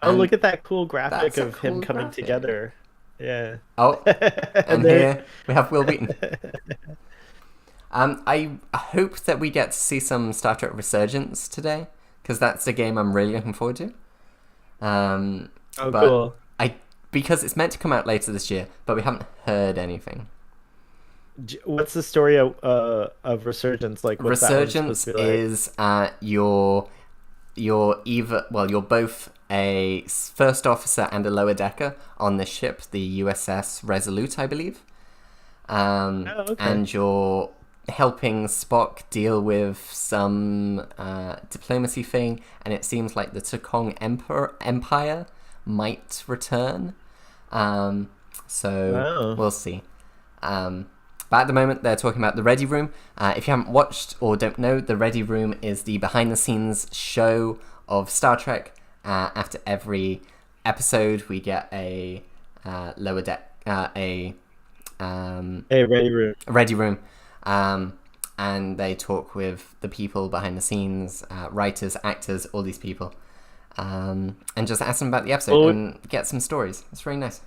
Oh, And look at that cool graphic that's a of him cool coming graphic. together. Yeah. Oh, and there- here we have Will Wheaton. I hope that we get to see some Star Trek Resurgence today, because that's the game I'm really looking forward to. Oh, But cool. because it's meant to come out later this year, but we haven't heard anything. What's the story of Resurgence? Like, what's that one supposed Resurgence to be like? is you're both a first officer and a lower decker on the ship, the USS Resolute, I believe. Oh, okay. And you're helping Spock deal with some diplomacy thing, and it seems like the Tukong Empire might return. So Wow. we'll see. But at the moment, they're talking about the Ready Room. If you haven't watched or don't know, the Ready Room is the behind-the-scenes show of Star Trek. After every episode, we get a lower deck, Hey, Ready Room. Ready Room, and they talk with the people behind the scenes, writers, actors, all these people, and just ask them about the episode Well, and get some stories. It's really nice.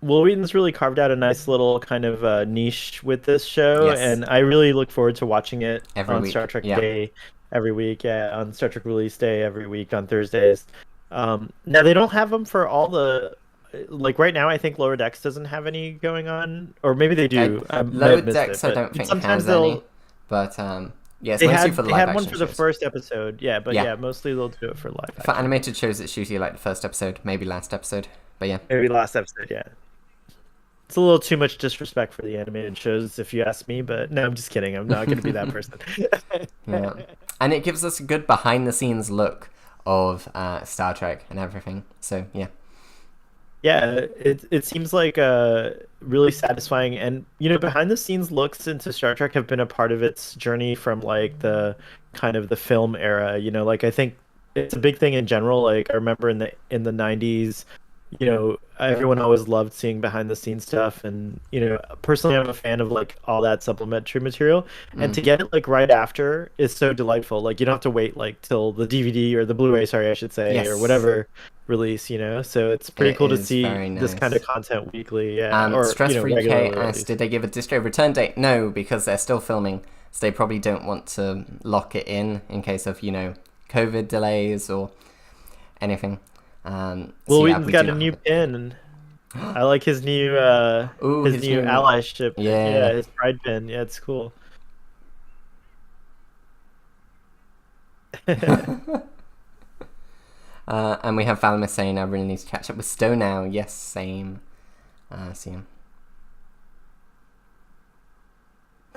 Will Wheaton's really carved out a nice little kind of niche with this show, Yes. and I really look forward to watching it Every on week, Star Trek yeah. Day every week. Yeah, on Star Trek Release Day every week on Thursdays. Now they don't have them for all the like right now. I think Lower Decks doesn't have any going on, or maybe they do. I might Lower have missed Decks, it, I don't but think sometimes has they'll. any, but yeah, it's They mostly had for the they live had one action for the shows. first episode, yeah, but Yeah. yeah, mostly they'll do it for live For action. animated shows, it's usually like the first episode, maybe last episode. But yeah, Maybe last episode, yeah. It's a little too much disrespect for the animated shows, if you ask me. But no, I'm just kidding. I'm not going to be that person. yeah, and it gives us a good behind-the-scenes look of Star Trek and everything. So yeah, Yeah, it seems like really satisfying, and behind the scenes looks into Star Trek have been a part of its journey from like the kind of the film era. Like I think it's a big thing in general. Like I remember in the 90s, everyone always loved seeing behind the scenes stuff, and personally I'm a fan of like all that supplementary material, and to get it like right after is so delightful. Like you don't have to wait like till the DVD or the Blu-ray, sorry I should say, Yes. or whatever release, so it's pretty It cool to is see very this kind nice. of content weekly, yeah, or Stress-Free K regularly at asked, least. did they give a distro return date? No, because they're still filming, so they probably don't want to lock it in case of COVID delays or anything. Will So yeah, Wheaton's we got do a not new have it. pin. I like his new Ooh, his his new new- allyship. Yeah. Yeah, his pride pin. Yeah, it's cool. And we have Valamis saying, I really need to catch up with Stowe now. Yes, same. See him.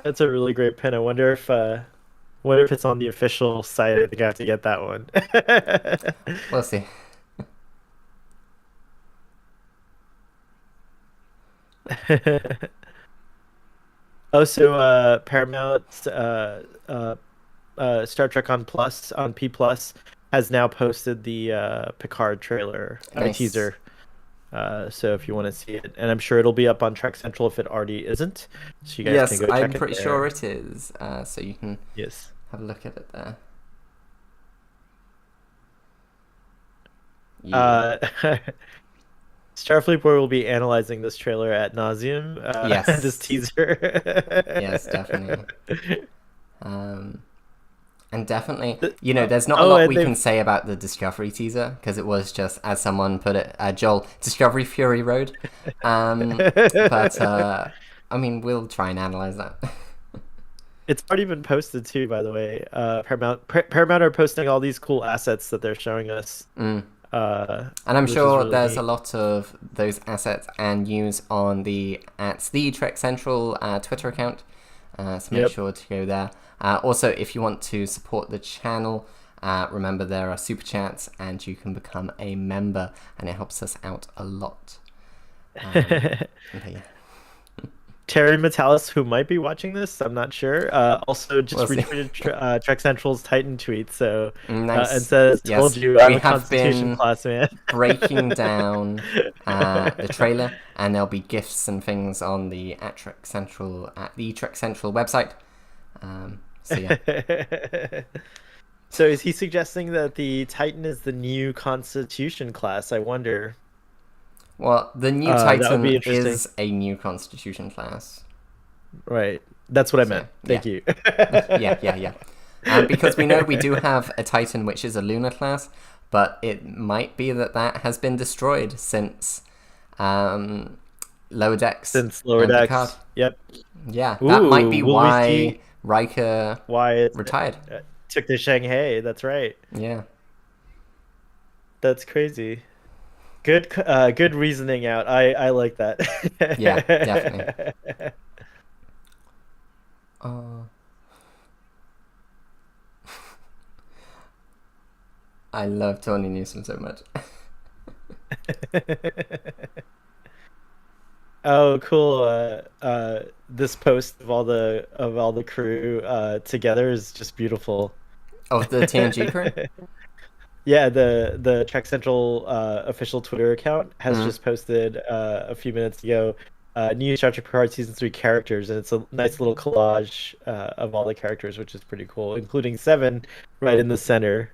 That's a really great pin. I wonder if it's on the official site. I think I have to get that one. We'll see. Oh, so Paramount Star Trek on P Plus has now posted the Picard trailer Nice. teaser. So if you want to see it, and I'm sure it'll be up on Trek Central if it already isn't. So you guys Yes, can go check I'm it pretty there. sure it is. So you can Yes. have a look at it there. Uh, Starfleet Boy will be analyzing this trailer at nauseum. Yes. This teaser. Yes, definitely. And And definitely, The- there's not a lot and we they've can say about the Discovery teaser because it was just, as someone put it, Joel, Discovery Fury Road. But I mean, we'll try and analyze that. It's already been posted too, by the way. Paramount are posting all these cool assets that they're showing us, Mm. And I'm which is sure really there's neat. a lot of those assets and news on the Trek Central Twitter account. So make Yep. sure to go there. Also, if you want to support the channel, remember there are super chats and you can become a member, and it helps us out a lot. Okay, yeah. Terry Metalis, who might be watching this, I'm not sure. Also, just We'll see. retweeted Trek Central's Titan tweet. So Nice. and says, "Told Yes, you, I'm we a have Constitution been class man." breaking down the trailer, and there'll be GIFs and things on the Trek Central website. So yeah. So is he suggesting that the Titan is the new Constitution class? I wonder. Well, the new That would be Titan interesting. is a new Constitution class. Right. That's what I So, meant. yeah. Thank you. Yeah. Because we know we do have a Titan which is a lunar class, but it might be that has been destroyed since Lower Decks Since Lower and Picard. Decks. Yep. Yeah, that might be will we why see Riker why it retired. took to Shanghai? That's right. Yeah. That's crazy. Good reasoning out. I like that. Yeah, definitely. I love Tony Newsom so much. Oh, cool. This post of all the crew together is just beautiful. Of the TNG crew? Yeah, the Trek Central official Twitter account has Mhm. just posted a few minutes ago new Star Trek Picard season 3 characters, and it's a nice little collage of all the characters, which is pretty cool, including Seven right in the center.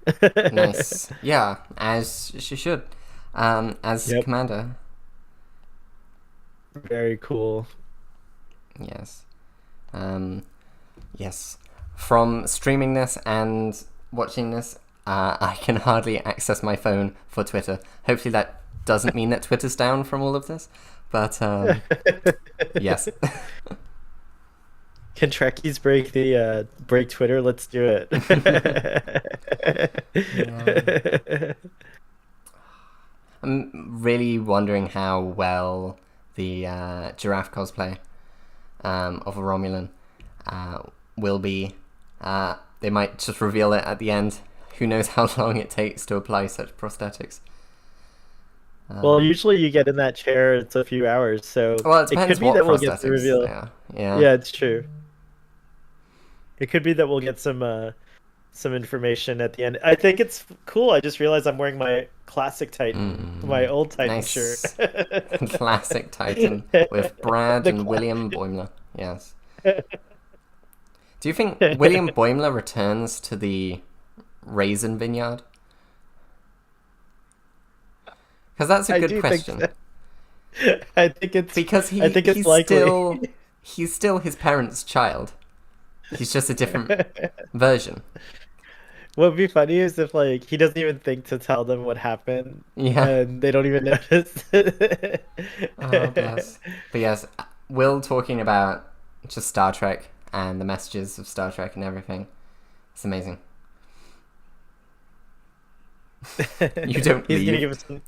Nice. Yeah, as she should. As Yep. Commander. Very cool. Yes. Yes. From streaming this and watching this, I can hardly access my phone for Twitter. Hopefully that doesn't mean that Twitter's down from all of this. But, yes. Can Trekkies break Twitter? Let's do it. I'm really wondering how well the Giraffe cosplay of a Romulan will be. They might just reveal it at the end. Who knows how long it takes to apply such prosthetics. Well, usually you get in that chair, it's a few hours, so Well, it it depends could be what that we'll get the prosthetics reveal. they are. Yeah. Yeah, it's true. It could be that we'll get some information at the end. I think it's cool. I just realized I'm wearing my classic Titan, my old Titan Nice. shirt. Classic Titan with Brad and William Boimler. Yes. Do you think William Boimler returns to the Raisin Vineyard? Because that's a I good do question. think so. I think it's Because I think it's likely. he's still his parents' child. He's just a different version. What would be funny is if like he doesn't even think to tell them what happened, Yeah. and they don't even notice. Oh, bless. But yes, Will talking about just Star Trek and the messages of Star Trek and everything. It's amazing. You don't He's gonna leave. give us some.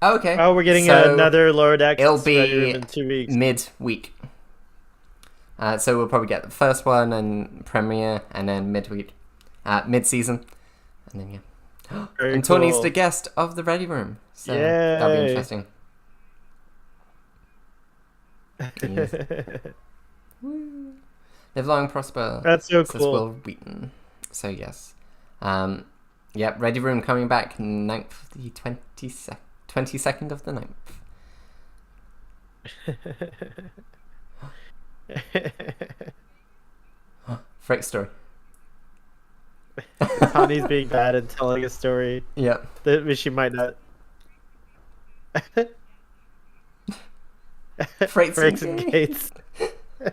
Okay. Oh, we're getting so another Lower Decks it'll Ready Room be in 2 weeks. mid-week. So we'll probably get the first one and premiere, and then mid-season, and then yeah. Very And Tony's cool. the guest of the Ready Room, so that'll be Yay. interesting. Yes. Live long, prosper. That's so says cool. Will Wheaton. So yes, yeah. Ready Room coming back 9th, the 22nd of the 9th. Frick story. Tawny's being bad and telling a story Yep. that she might not. Freights Frakes and and Gates. Gates.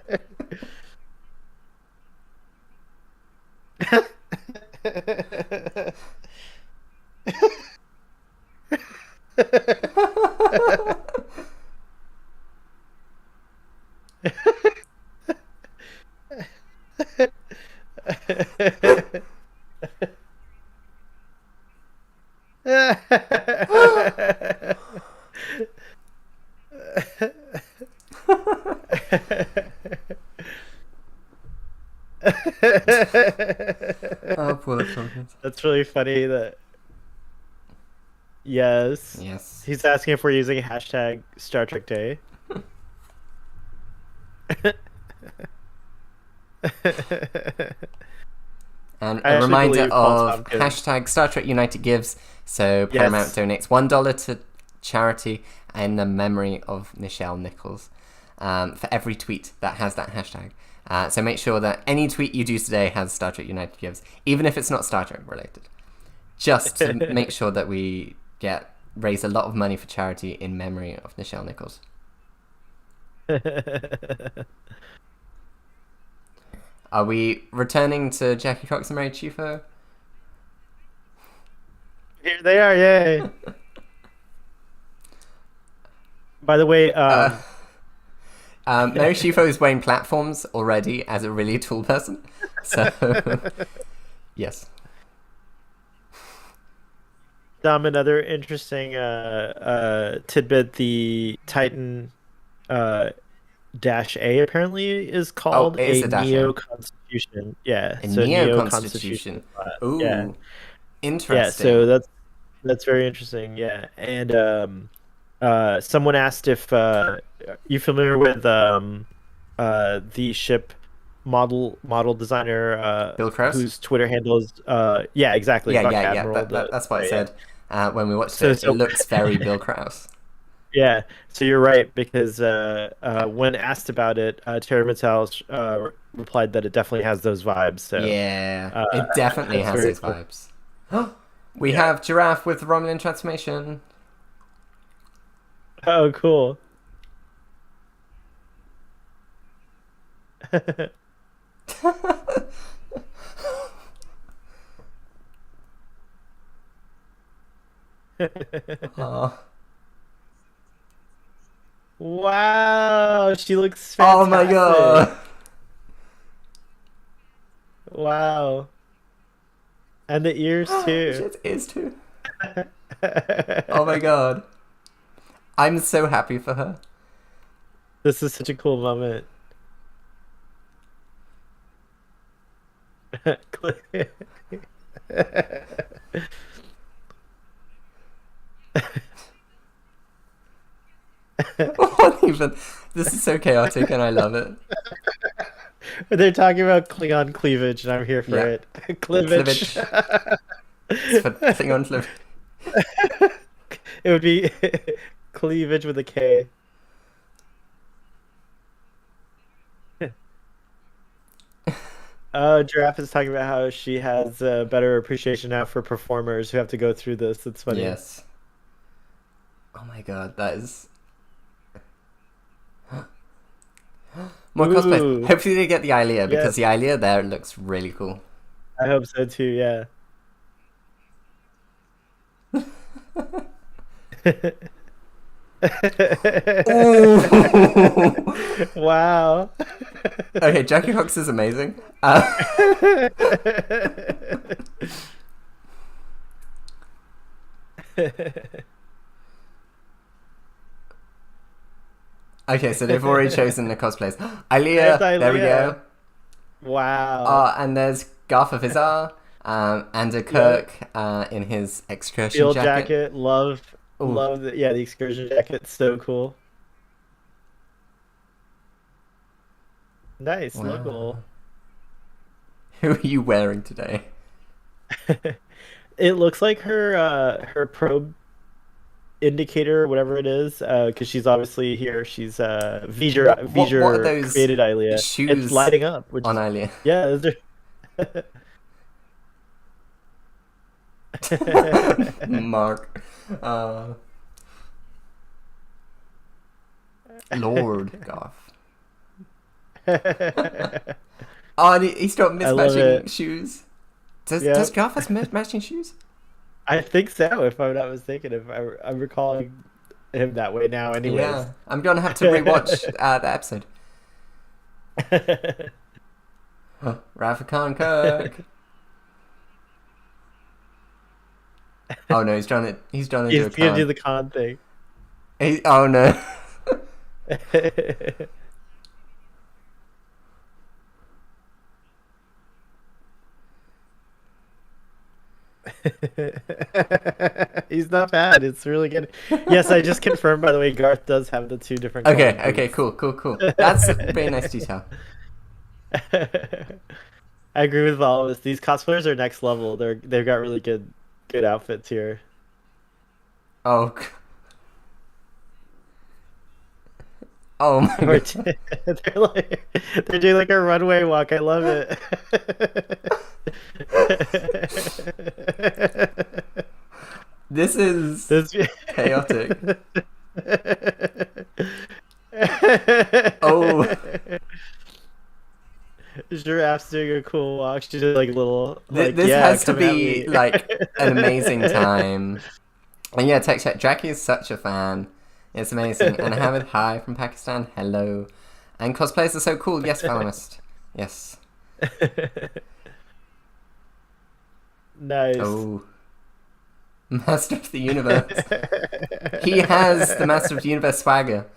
Oh, poor little Tompkins. That's really funny that yes. Yes. He's asking if we're using hashtag Star Trek Day. And I a actually reminder believe Paul of Tompkins. hashtag Star Trek United Gives. So Paramount Yes. donates $1 to charity in the memory of Nichelle Nichols for every tweet that has that hashtag. So make sure that any tweet you do today has Star Trek United Gives, even if it's not Star Trek related. Just to make sure that we raise a lot of money for charity in memory of Nichelle Nichols. Are we returning to Jackie Cox and Mary Chieffo? Here they are, yay! By the way, Mary Chieffo is wearing platforms already as a really tall person. So, yes. Dom, another interesting tidbit: the Titan Dash A apparently is called it is a a Dash A. Neo-Constitution. Yeah, A so Neo-Constitution. Ooh, Yeah, interesting. yeah. So that's very interesting. Yeah, and someone asked if you familiar with the ship model designer Bill Krause? whose Twitter handle is yeah, exactly, Yeah, Buck yeah. Admiral. That's what I yeah. said when we watched So- it. so- It looks very Bill Krause. Yeah, so you're right because when asked about it, Terry Mitchell replied that it definitely has those vibes. So Yeah, it definitely that's has very those cool. vibes. We Yeah. have Giraffe with Romulan Transformation. Oh, cool. Oh. Wow, she looks Oh fantastic. my god. Wow. And the ears too. It is too. Oh my god. I'm so happy for her. This is such a cool moment. What even? This is so chaotic and I love it. They're talking about Klingon cleavage, and I'm here for Yeah. it. Cleavage. It's for Klingon cleavage. It would be cleavage with a K. Giraffe is talking about how she has a better appreciation now for performers who have to go through this. It's funny. Yes. Oh my god, that is... More cosplays. Ooh. Hopefully they get the Ilea, Yes. because the Ilea there looks really cool. I hope so too, yeah. Wow. Okay, Jackie Cox is amazing. Okay, so they've already chosen the cosplays. Ilea, There's there we Ilea. go. Wow. And there's Garth of Vizar, Andrew Kirk in his excursion Field jacket. jacket. Love Ooh. the excursion jacket. So cool. Nice. Wow. Local. Who are you wearing today? It looks like her probe indicator, whatever it is, because she's obviously here. She's Voyager what are those created Ilea. shoes It's lighting up, which on is, Ilea? yeah, those are Mark. Lord Garth. Oh, and he's got I love mismatching it. shoes. Does Yep. Garth have matching shoes? I think so, if I'm not mistaken. If I'm recalling him that way now, anyways. Yeah, I'm gonna have to rewatch the episode. Rafa Khan Kirk. Oh no, he's trying to do He's a gonna do con. the con thing. Oh no. He's not bad. It's really good. Yes, I just confirmed, by the way, Garth does have the two different Okay, colored okay, boots. cool. That's a very nice detail. I agree with all of this. These cosplayers are next level. They've got really good outfits here. Oh, oh my Or god. they're doing like a runway walk. I love it. This is This chaotic. Oh, Giraffe's doing a cool walk. She's just like little this yeah, has to come at be me. like an amazing time. And yeah, tech chat. Jackie is such a fan. It's amazing. And Hamid, hi from Pakistan. Hello. And cosplayers are so cool. Yes, Valamist. Yes. Nice. Oh. Master of the Universe. He has the Master of the Universe swagger.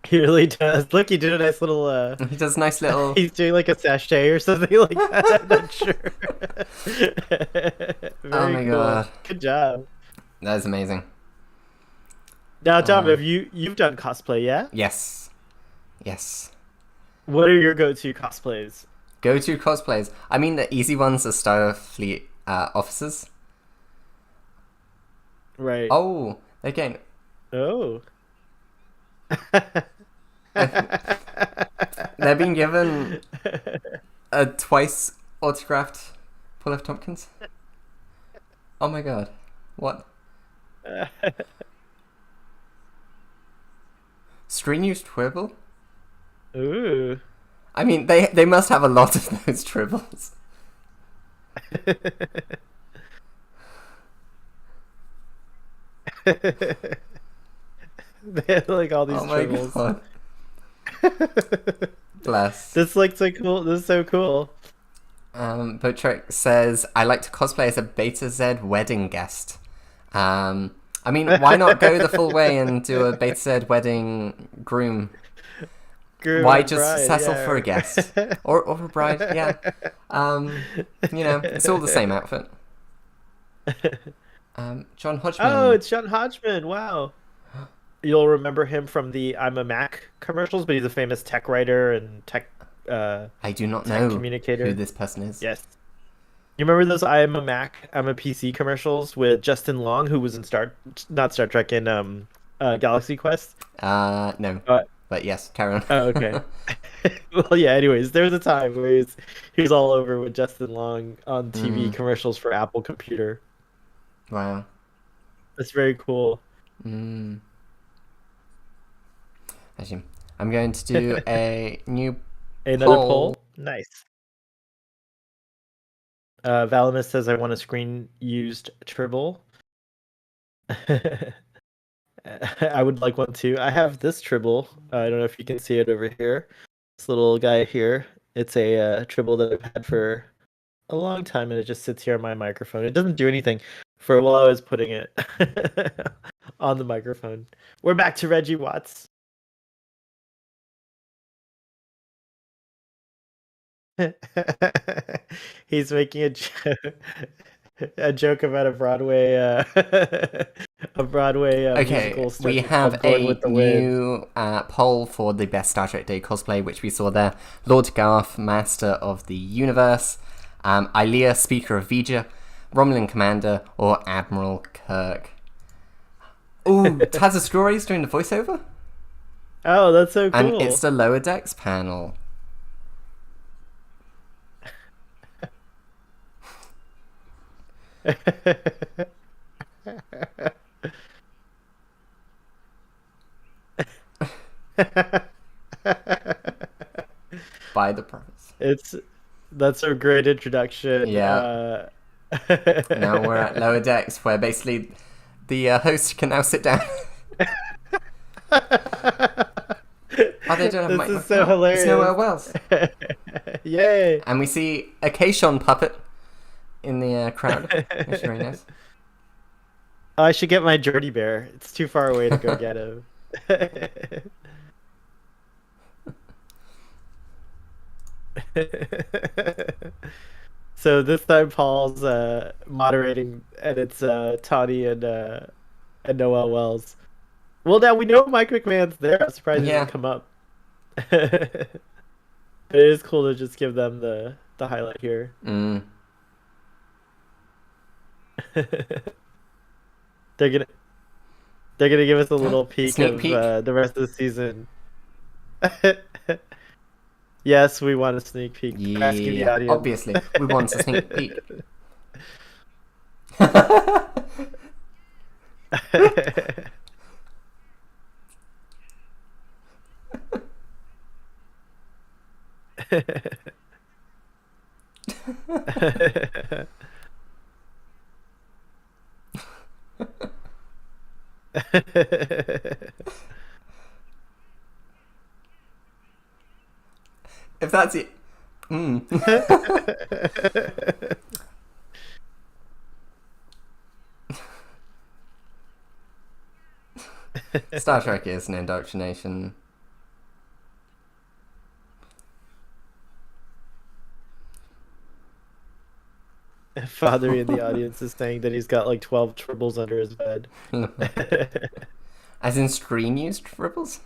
He really does. Look, he did a nice little He does nice little... he's doing like a sachet or something like that. I'm not sure. Oh Very my cool. god. Good job. That is amazing. Now, Tom, have you've done cosplay, yeah? Yes. Yes. What are your go-to cosplays? Go-to cosplays. I mean, the easy ones are Starfleet officers. Right. Oh, again. Oh. They're being given a twice autographed Paul F. Tompkins. Oh my god. What? Screen used Tribble? Ooh. I mean, they must have a lot of those tribbles. They have like all these Oh my tribbles. god. Bless. This looks so cool. This is so cool. Botrick says, I like to cosplay as a Beta Z wedding guest. I mean, why not go the full way and do a Beta Z wedding groom? Groom Why and just bride, settle yeah. for a guest? Or a bride, yeah. You know, it's all the same outfit. John Hodgman. Oh, it's John Hodgman. Wow. You'll remember him from the I'm a Mac commercials, but he's a famous tech writer and tech I do not tech know communicator. who this person is. Yes. You remember those I'm a Mac, I'm a PC commercials with Justin Long, who was in not Star Trek, in Galaxy Quest? No. Uh, But yes, carry on. Oh, okay. Well, yeah, anyways, there was a time where he was all over with Justin Long on TV commercials for Apple Computer. Wow. That's very cool. Actually, I'm going to do a new Another poll? Nice. Valamis says, I want a screen used Tribble. I would like one too. I have this Tribble. I don't know if you can see it over here. This little guy here. It's a Tribble that I've had for a long time, and it just sits here on my microphone. It doesn't do anything for while I was putting it on the microphone. We're back to Reggie Watts. He's making a joke about a Broadway Okay, musical we called have Going a with the Wind. new poll for the best Star Trek Day cosplay, which we saw there. Lord Garth, Master of the Universe, Ilea, Speaker of Vija, Romulan Commander, or Admiral Kirk. Ooh, Taz Ascori's doing the voiceover? Oh, that's so cool. And it's the Lower Decks panel. By the prophets. That's a great introduction. Yeah. Now we're at lower decks, where basically the host can now sit down. Oh, they don't have This is so hilarious. It's nowhere else. Yay! And we see a Keishon puppet in the crowd, which is very nice. I should get my Jordy Bear. It's too far away to go get him. So this time Paul's moderating, and it's Tawny and Noel Wells. Well, now we know Mike McMahon's there. I'm surprised he didn't come up. It is cool to just give them the highlight here. Mm. They're gonna give us a little peek Sneak of peek. The rest of the season. Yes, we want a sneak peek. Asking the audience. Obviously, we want a sneak peek. If that's it. Star Trek is an indoctrination. Father in the audience is saying that he's got like 12 tribbles under his bed. As in screen used tribbles?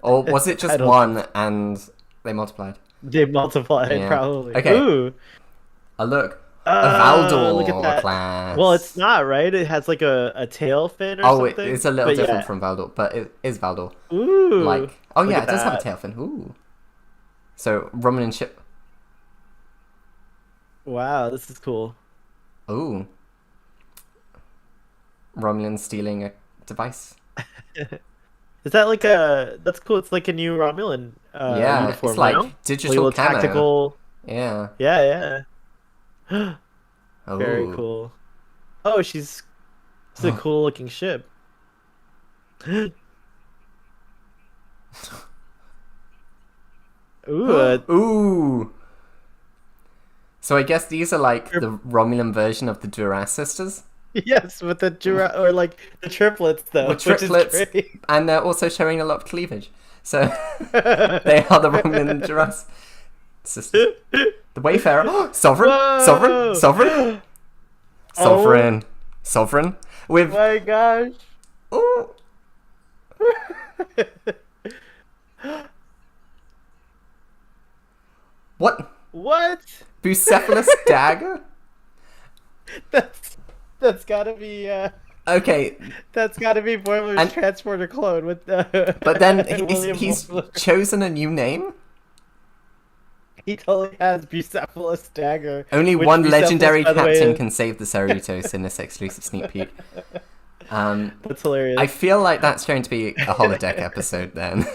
Or was it just one and they multiplied? They multiplied, probably. Okay. Ooh. Look. A Valdor look at that. class. Well, it's not, right? It has like a tail fin or something. It's a little different from Valdor, but it is Valdor. Ooh. Like, it does have a tail fin. Ooh. So, Romulan ship. Wow, this is cool. Ooh. Romulan stealing a device. Is that like that's cool. It's like a new Romulan uniform, it's like now. digital like camo. tactical. Yeah. Yeah. Oh. Very cool. Oh, it's a cool looking ship. Ooh. Ooh. So I guess these are like the Romulan version of the Duras sisters. Yes, with the or like the triplets though. With triplets, which is great. And they're also showing a lot of cleavage. So they are the Romulan Duras sisters. The Wayfarer, sovereign, Whoa! sovereign. With my gosh. Ooh. What? Bucephalus dagger? That's gotta be okay. That's gotta be Boiler's transporter clone with But then he's chosen a new name? He totally has Bucephalus dagger. Only one legendary captain can save the Cerritos in this exclusive sneak peek. That's hilarious. I feel like that's going to be a holodeck episode then.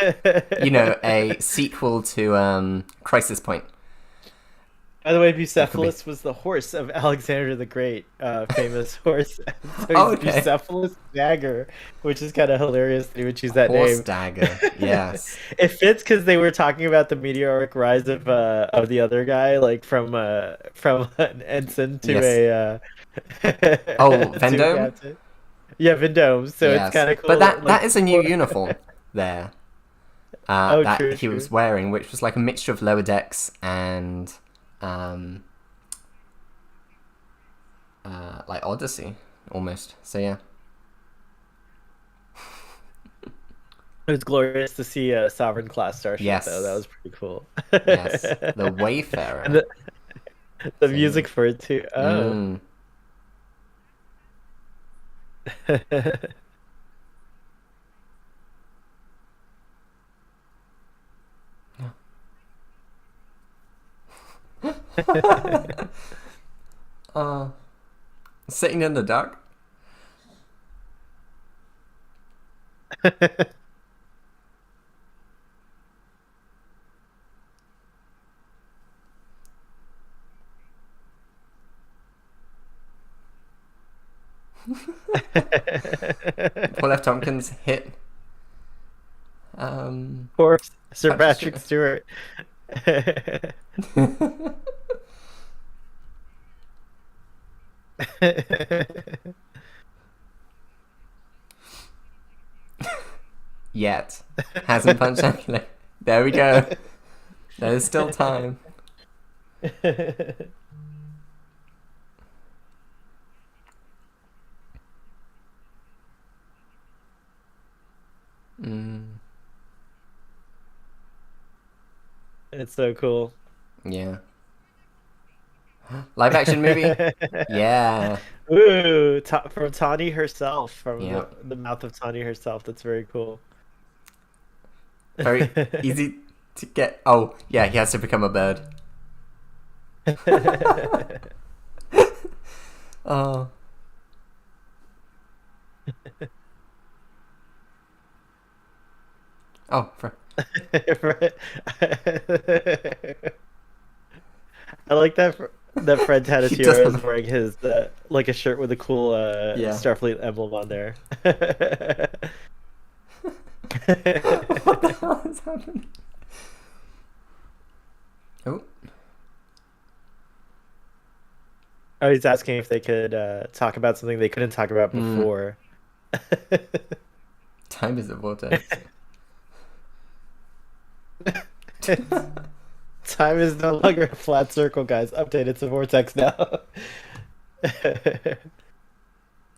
A sequel to Crisis Point. By the way, Bucephalus was the horse of Alexander the Great, famous horse. So he's Bucephalus Dagger, which is kind of hilarious that he would choose that name. Horse Dagger, yes. It fits because they were talking about the meteoric rise of the other guy, like from an ensign to a Vendome? Yeah, Vendome. So it's kind of cool. But that is a new uniform there. True. He was wearing, which was like a mixture of Lower Decks and like Odyssey almost. So yeah. It was glorious to see a Sovereign class starship though. That was pretty cool. Yes. The Wayfarer. And the music for it too. Oh. Uh, sitting in the dark. Paul F. Tompkins hit. Poor Sir Patrick Patrick Stewart. Yet. Hasn't punched anything. There we go. There's still time. It's so cool. Yeah. Live action movie? Yeah. Ooh, from Tawny herself, from Yep. the mouth of Tawny herself. That's very cool. Very easy to get. Oh, yeah, he has to become a bird. Oh. Oh, I like that Fred He Tatatiro is doesn't- wearing his like a shirt with a cool Yeah. Starfleet emblem on there. What the hell is happening? Oh. Oh, he's asking if they could talk about something they couldn't talk about before. Time is a vortex. Time is no longer a flat circle, guys. Update, it's a vortex now. A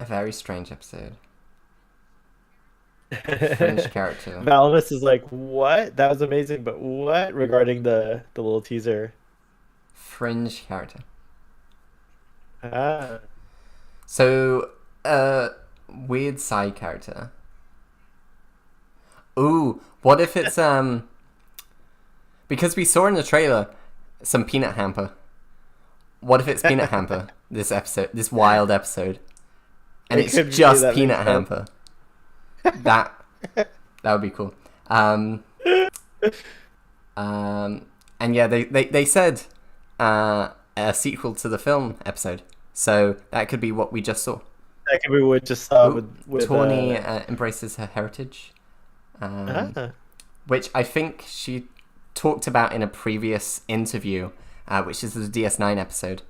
very strange episode. Fringe character. Valamis is like, what? That was amazing, but what? Regarding the little teaser. Fringe character. Ah. So, weird side character. Ooh, what if it's because we saw in the trailer some peanut hamper. What if it's peanut hamper this episode, this wild episode, and It it's could be, just that peanut makes sense. hamper? That would be cool. And yeah, they said a sequel to the film episode, so that could be what we just saw. That could be what we just saw Ooh, with Tawny embraces her heritage, which I think she talked about in a previous interview, which is the DS9 episode,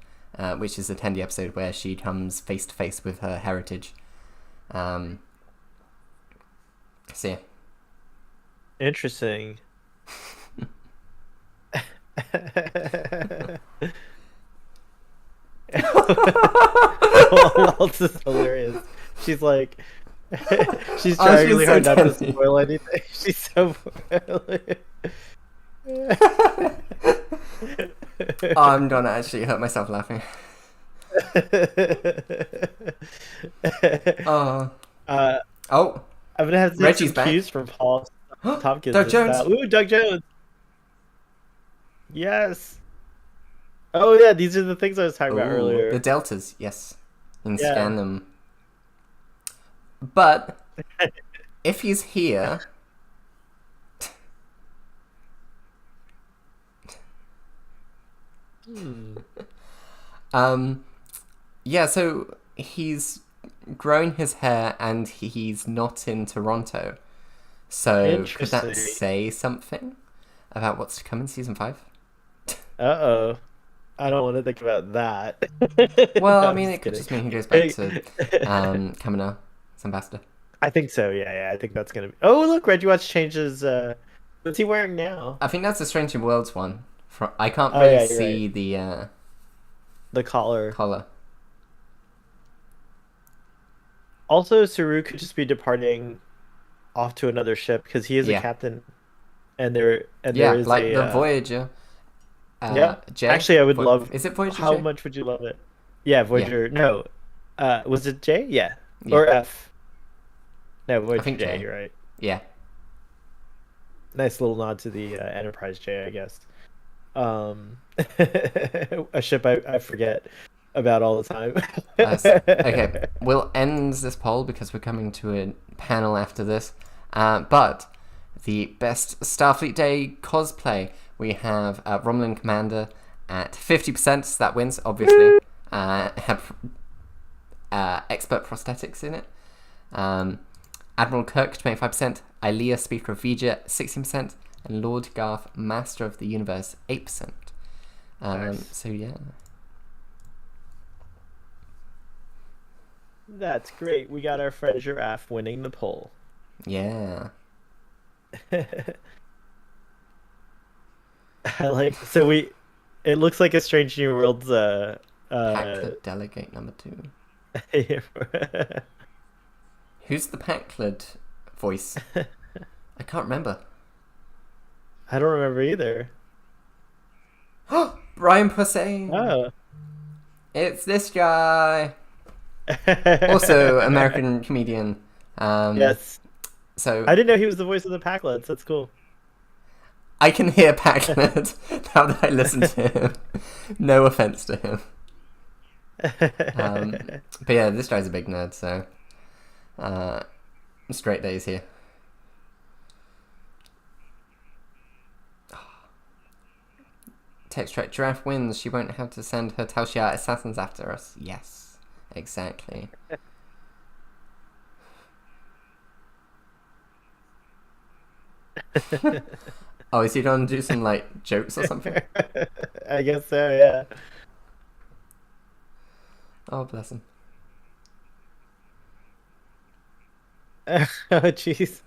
which is the Tendi episode where she comes face to face with her heritage. So yeah. Interesting. Waltz is hilarious. She's like, she's trying really hard not to spoil anything. She's so. Oh, I'm gonna actually hurt myself laughing. Oh. Oh. I'm gonna have to Reggie's some back. cues from Paul Tompkins. Doug Jones. Ooh, Doug Jones. Yes. Oh yeah, these are the things I was talking about earlier. The deltas, yes. And Yeah. scan them. But if he's here, yeah, so he's growing his hair and he's not in Toronto. So could that Interesting. say something about what's to come in season 5? Uh-oh. I don't want to think about that. Well, No, I mean, I'm it could kidding. just mean he goes back to Kamina as ambassador. I think so, yeah. I think that's gonna be. Oh, look, Reggie Watts changes. What's he wearing now? I think that's the Strange New Worlds one. I can't Oh, really yeah, you're see the The collar. collar. Also, Saru could just be departing off to another ship because he is Yeah. a captain, and there Yeah, is like a the Voyager. yeah. J? Actually, I would love. Is it Voyager How J? much would you love it? Yeah, Voyager. No, was it J? Yeah, Yeah. or F? No, Voyager think J. J. You're right. Yeah. Nice little nod to the Enterprise J, I guess. A ship I forget. about all the time. Okay, we'll end this poll because we're coming to a panel after this. But the best Starfleet Day cosplay, we have Romulan Commander at 50%. So that wins, obviously. Have expert prosthetics in it. Admiral Kirk, 25%. Ilea, Speaker of Vija, 16%. And Lord Garth, Master of the Universe, 8%. Nice. So, yeah. That's great. We got our friend Giraffe winning the poll. Yeah. I like so we it looks like a Strange New Worlds Packlet Delegate number 2. Who's the Packlet voice? I can't remember. I don't remember either. Brian Posehn. Oh. It's this guy. Also American comedian. Yes. So I didn't know he was the voice of the Packlets. That's cool. I can hear Packlet now that I listen to him. No offense to him. But yeah, this guy's a big nerd, so straight days here. Text track, Giraffe wins. She won't have to send her Tal Shiar assassins after us. Yes, exactly. Oh, is he gonna do some like jokes or something? I guess so, yeah. Oh, bless him. Oh, jeez.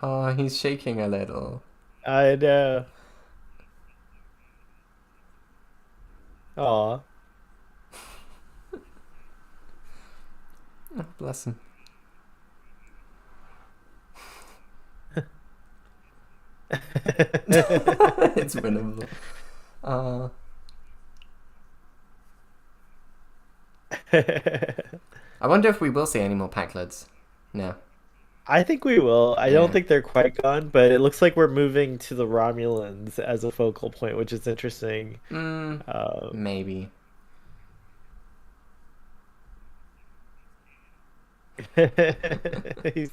Oh, he's shaking a little. I know. Aw. Oh, bless him. It's winnable. I wonder if we will see any more Packlets. No. I think we will. I don't Yeah. think they're quite gone, but it looks like we're moving to the Romulans as a focal point, which is interesting. Maybe. He's...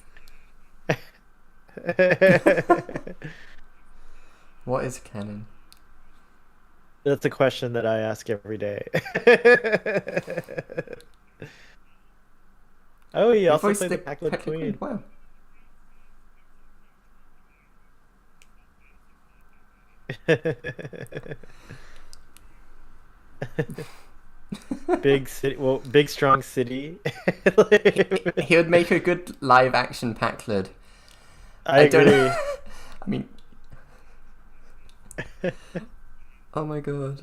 What is canon? That's a question that I ask every day. Oh, he also voiced played the the Packlet Packlet Queen. Wow. Big city, well, big strong city. He would make a good live action Packlet. I don't agree. know. I mean, oh my god.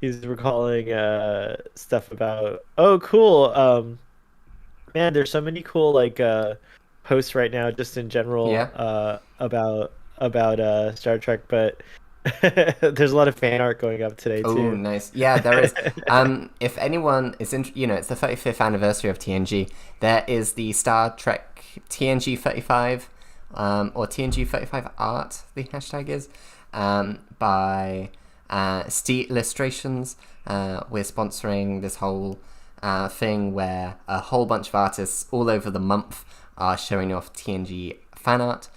He's recalling stuff about, oh cool, man, there's so many cool like posts right now just in general Yeah. about Star Trek, but there's a lot of fan art going up today Oh, too. nice. Yeah, there is. If anyone is in, it's the 35th anniversary of TNG. There is the Star Trek TNG 35, or TNG 35 art, the hashtag is, by Steve Illustrations. We're sponsoring this whole thing where a whole bunch of artists all over the month are showing off TNG fan art.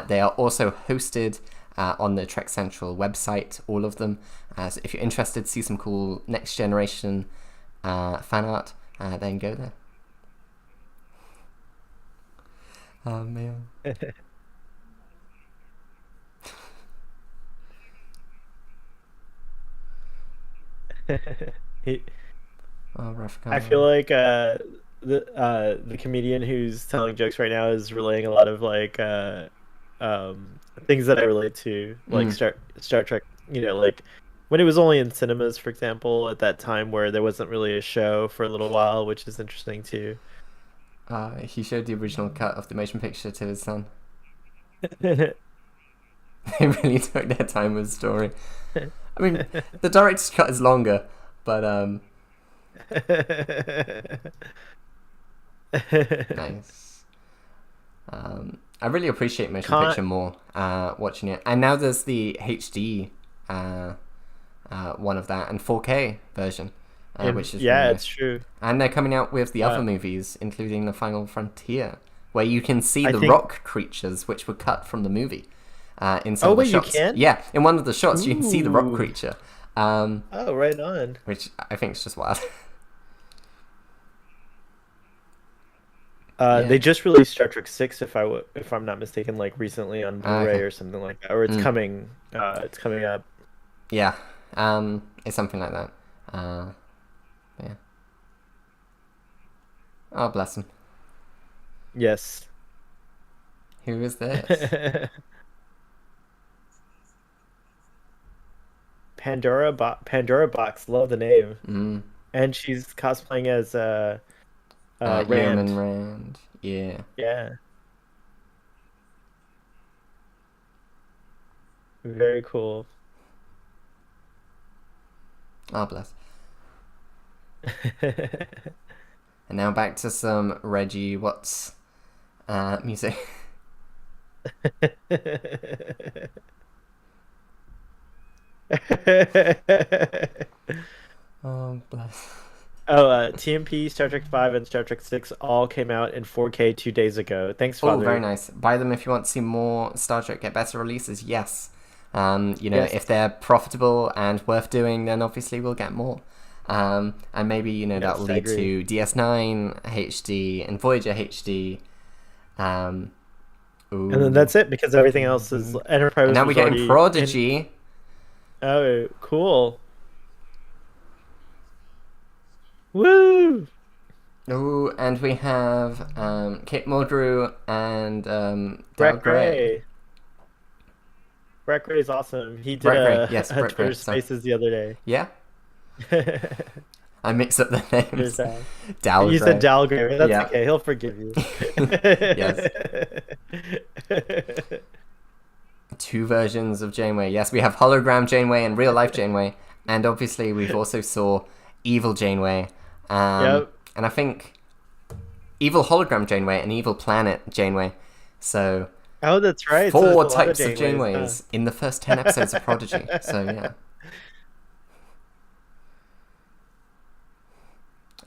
They are also hosted on the Trek Central website, all of them. So if you're interested, see some cool next generation fan art, then go there. Oh man. He, Oh, rough I feel like the comedian who's telling jokes right now is relaying a lot of like things that I relate to, like Star Trek. You know, like when it was only in cinemas, for example, at that time where there wasn't really a show for a little while, which is interesting too. He showed the original cut of the motion picture to his son. They really took their time with the story. I mean, the director's cut is longer, But nice. I really appreciate motion picture more watching it, and now there's the HD one of that and 4K version, which is really nice. It's true. And they're coming out with the other movies, including The Final Frontier, where you can see the rock creatures which were cut from the movie. In some of the shots. You can? Yeah, in one of the shots you can see the rock creature. Right on. Which I think is just wild. They just released Star Trek 6, if I'm not mistaken, like recently on Blu-ray or something like that, or it's coming. It's coming up. Yeah, it's something like that. Yeah. Oh, bless him. Yes. Who is this? Pandora Box. Love the name. And she's cosplaying as Rand. Yeoman Rand. Yeah. Yeah. Very cool. Oh, bless. And now back to some Reggie Watts music. Oh, bless. TMP, Star Trek 5, and Star Trek 6 all came out in 4K 2 days ago. Thanks, Father. Oh, very nice. Buy them if you want to see more Star Trek get better releases. Yes. If they're profitable and worth doing, then obviously we'll get more. And maybe, that will lead to DS9 HD and Voyager HD. And then that's it, because everything else is Enterprise. And now we're getting Prodigy. Oh, cool. Woo! Oh, and we have Kate Mulgrew and Brett Gray. Brett Gray is awesome. He did a Twitter Spaces the other day. Yeah? I mix up the names. Dal you said Dal Gray. That's okay. He'll forgive you. Yes. 2 versions of Janeway. Yes, we have hologram Janeway and real life Janeway. And obviously we've also saw evil Janeway. And I think evil hologram Janeway and evil planet Janeway. So that's right. 4 types of Janeways in the first 10 episodes of Prodigy. So yeah.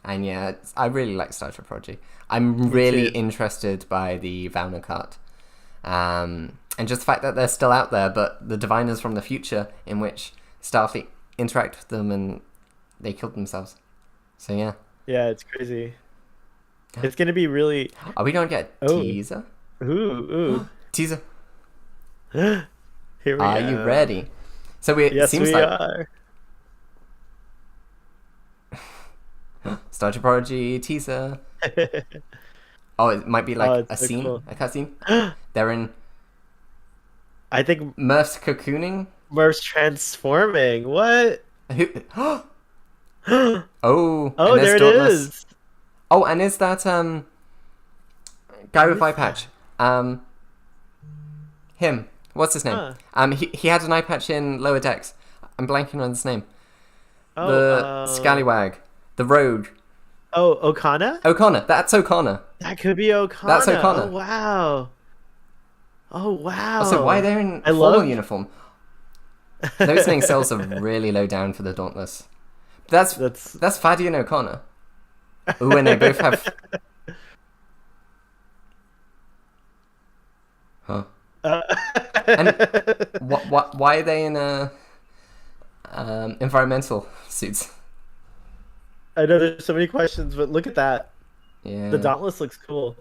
And yeah, I really like Star Trek Prodigy. I'm really interested by the Valna cart. And just the fact that they're still out there, but the Diviners from the future, in which Starfleet interact with them and they killed themselves. So yeah. Yeah, it's crazy. It's going to be really... Are we going to get a teaser? Ooh. Teaser. Here we are. Are you ready? So it seems like... are. Star Trek Prodigy teaser. Oh, it might be like a scene, cool. A cutscene. They're in... I think... Murph's cocooning? Murph's transforming. What? Oh, there it is. Oh, and is that guy with eye patch? Him. What's his name? He had an eye patch in Lower Decks. I'm blanking on his name. The scallywag. The rogue. Oh, O'Connor? O'Connor. That's O'Connor. That could be O'Connor. That's O'Connor. Oh, wow. Also, why they're in formal uniform? Those things cells are really low down for the Dauntless. That's Faddy and O'Connor. Ooh, and they both have... Huh. And why are they in environmental suits? I know there's so many questions, but look at that. Yeah. The Dauntless looks cool.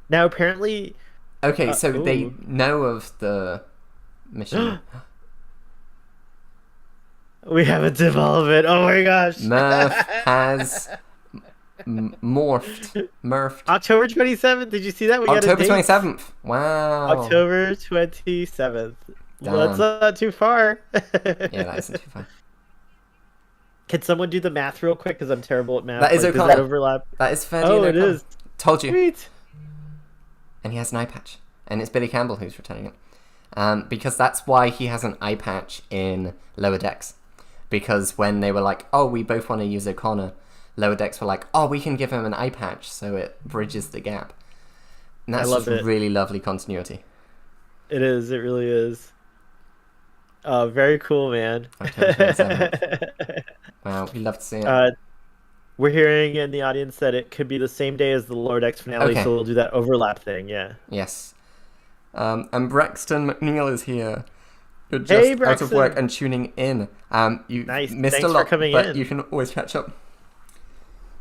Now, apparently... Okay, so they know of the mission. We have a development. Oh my gosh. Murph has morphed. October 27th. Did you see that? We October 27th. Wow. October 27th. Damn. That's not too far. Yeah, that isn't too far. Can someone do the math real quick? Because I'm terrible at math. That is O'Connor. Does that overlap? That is fair. Oh, it is. Told you. Sweet. And he has an eye patch. And it's Billy Campbell who's returning it. because that's why he has an eye patch in Lower Decks. Because when they were like, oh, we both want to use O'Connor, Lower Decks were like, oh, we can give him an eye patch, so it bridges the gap. And that's just really lovely continuity. It is. It really is. Very cool, man. October 27th. Wow, we'd love to see it. We're hearing in the audience that it could be the same day as the Lower Decks finale, so we'll do that overlap thing, yeah. Yes. And Braxton McNeil is here. You're just out of work and tuning in. You missed a lot, but you can always catch up.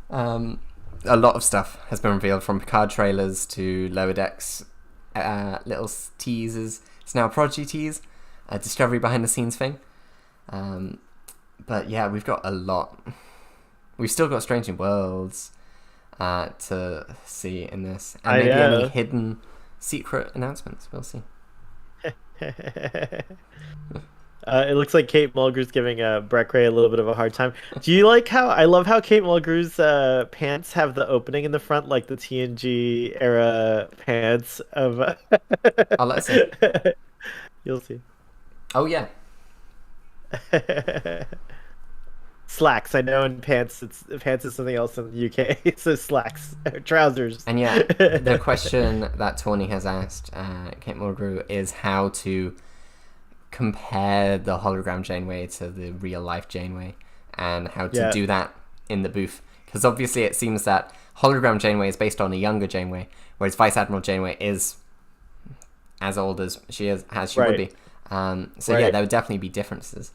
A lot of stuff has been revealed, from Picard trailers to Lower Decks little teasers. It's now a Prodigy tease, a Discovery behind the scenes thing. But yeah, we've got a lot. We've still got Strange New Worlds to see in this, and maybe any hidden secret announcements. We'll see. It looks like Kate Mulgrew's giving Brett Gray a little bit of a hard time. Do you like how I love how Kate Mulgrew's pants have the opening in the front, like the TNG era pants of? Oh, let's see. You'll see. Oh yeah. Slacks. I know in pants is something else in the UK. So slacks, trousers. And yeah, the question that Tawny has asked Kate Mulgrew is how to compare the hologram Janeway to the real life Janeway, and how to do that in the booth. Because obviously it seems that hologram Janeway is based on a younger Janeway, whereas Vice Admiral Janeway is as old as she would be. So yeah, there would definitely be differences.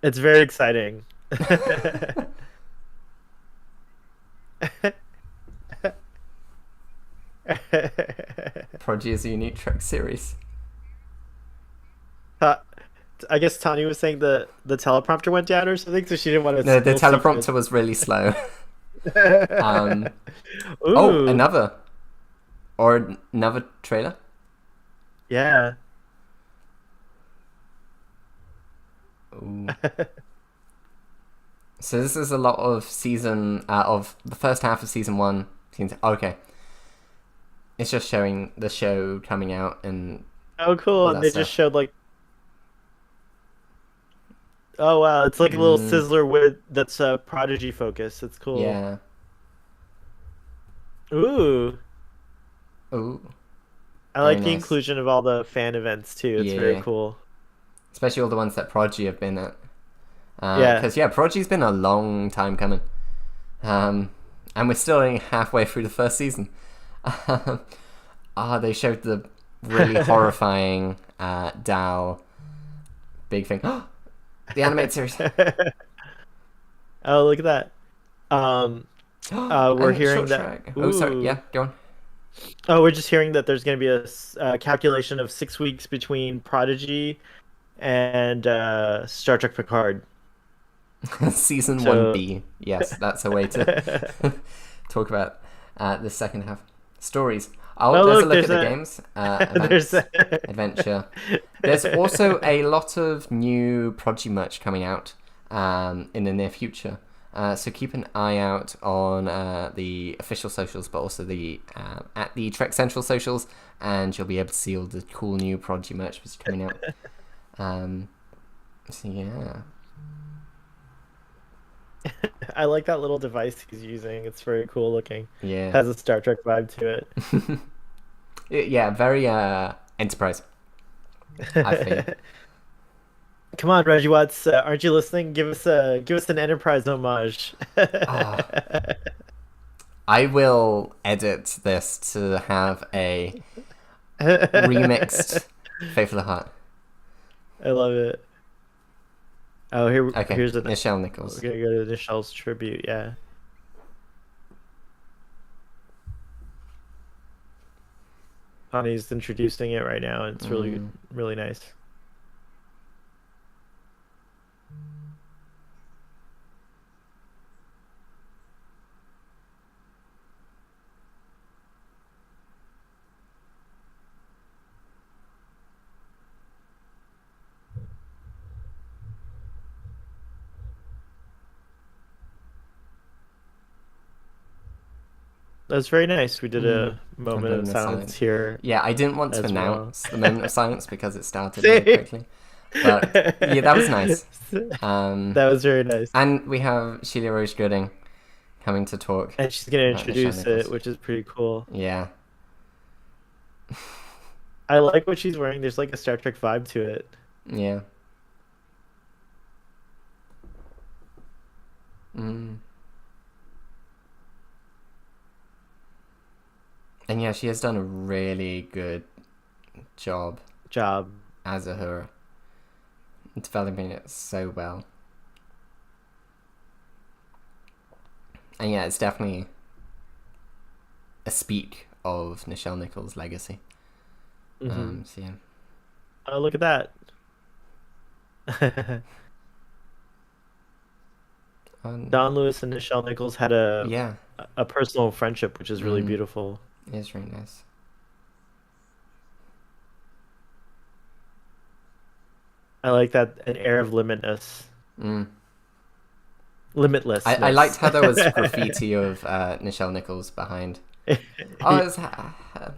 It's very exciting. Prodigy is a unique Trek series. I guess Tanya was saying the teleprompter went down or something, so she didn't want to. No, the teleprompter was really slow. Oh, another trailer. Yeah. Ooh. So this is a lot of season of the first half of season 1. Okay, it's just showing the show coming out and. Oh, cool! And they just showed like. Oh wow! It's like a little sizzler that's Prodigy focus. It's cool. Yeah. Ooh. I like the inclusion of all the fan events too. It's very cool. Especially all the ones that Prodigy have been at. Because Prodigy's been a long time coming. And we're still only halfway through the first season. They showed the really horrifying Dal big thing. The animated series. Oh, look at that. We're hearing that. Oh, sorry. Yeah, go on. Oh, we're just hearing that there's going to be a calculation of 6 weeks between Prodigy and Star Trek Picard. Season 1B. Yes, that's a way to talk about the second half. Stories. There's a look at the games. Adventure. There's also a lot of new Prodigy merch coming out in the near future. So keep an eye out on the official socials, but also at the Trek Central socials, and you'll be able to see all the cool new Prodigy merch that's coming out. So yeah. I like that little device he's using. It's very cool looking. Yeah. It has a Star Trek vibe to it. Yeah, very Enterprise. I think. Come on, Reggie Watts, aren't you listening? Give us an Enterprise homage. I will edit this to have a remixed Faith of the Heart. I love it. Oh, here's Nichelle Nichols. We're gonna go to Nichelle's tribute. Yeah. Honey's introducing it right now, and it's really, really nice. was very nice. We did a A moment of silence here Yeah, I didn't want to as well. announce the moment of silence because it started really quickly. But yeah, that was nice. That was very nice. And we have Sheila Rose Gooding coming to talk. And she's gonna about Nichelle introduce Nichols. it, which is pretty cool. Yeah. I like what she's wearing. There's like a Star Trek vibe to it. Yeah. Mm. And yeah, she has done a really good job as Uhura, developing it so well. And yeah, it's definitely a speak of Nichelle Nichols' legacy. So yeah. Oh, look at that. Don Lewis and Nichelle Nichols had a personal friendship, which is really beautiful. It is really nice. I like that, an air of limitlessness. I liked how there was graffiti of Nichelle Nichols behind. Oh, it's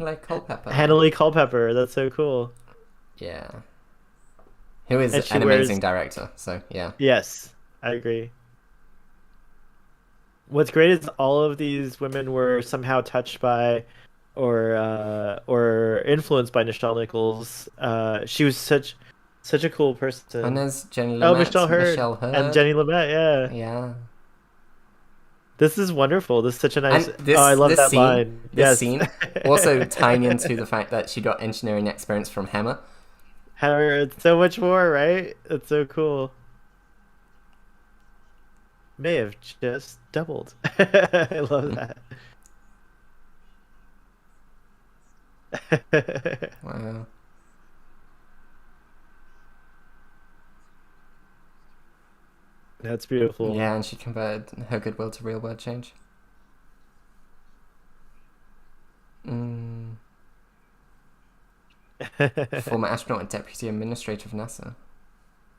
like Culpepper. Hanley Culpepper. That's so cool. Yeah. Who is an amazing director, so yeah. Yes, I agree. What's great is all of these women were somehow touched by or influenced by Nichelle Nichols. She was such a cool person. And there's Jenny Lumet, Michelle Hurd, and Jenny Lumet, yeah. Yeah. This is wonderful. This is such a nice. And I love that scene, line. This scene also tying into the fact that she got engineering experience from Hammer. Hammer, it's so much more, right? It's so cool. May have just doubled. I love that. Wow. That's beautiful. Yeah, and she converted her goodwill to real world change. Former astronaut and deputy administrator of NASA.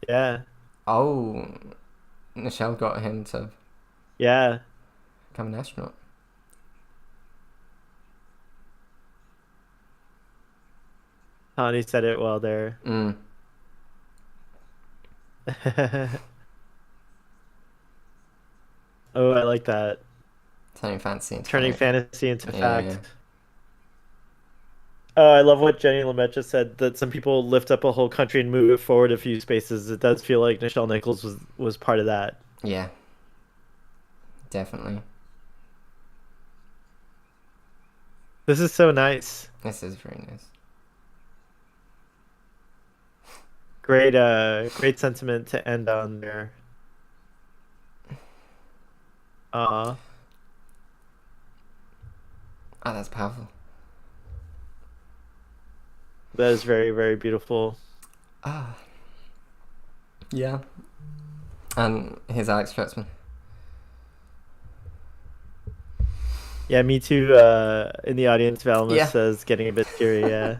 Yeah. Oh, Nichelle got him to become an astronaut. Tani said it well there. Oh, I like that. Turning fantasy into fact. Yeah. Oh, I love what Jenny Lumet just said, that some people lift up a whole country and move it forward a few spaces. It does feel like Nichelle Nichols was part of that. Yeah. Definitely. This is so nice. This is very nice. Great sentiment to end on there. Oh, that's powerful. That is very, very beautiful. Yeah. And here's Alex Kurtzman. Yeah, me too. In the audience, Valmus says getting a bit teary. Yeah.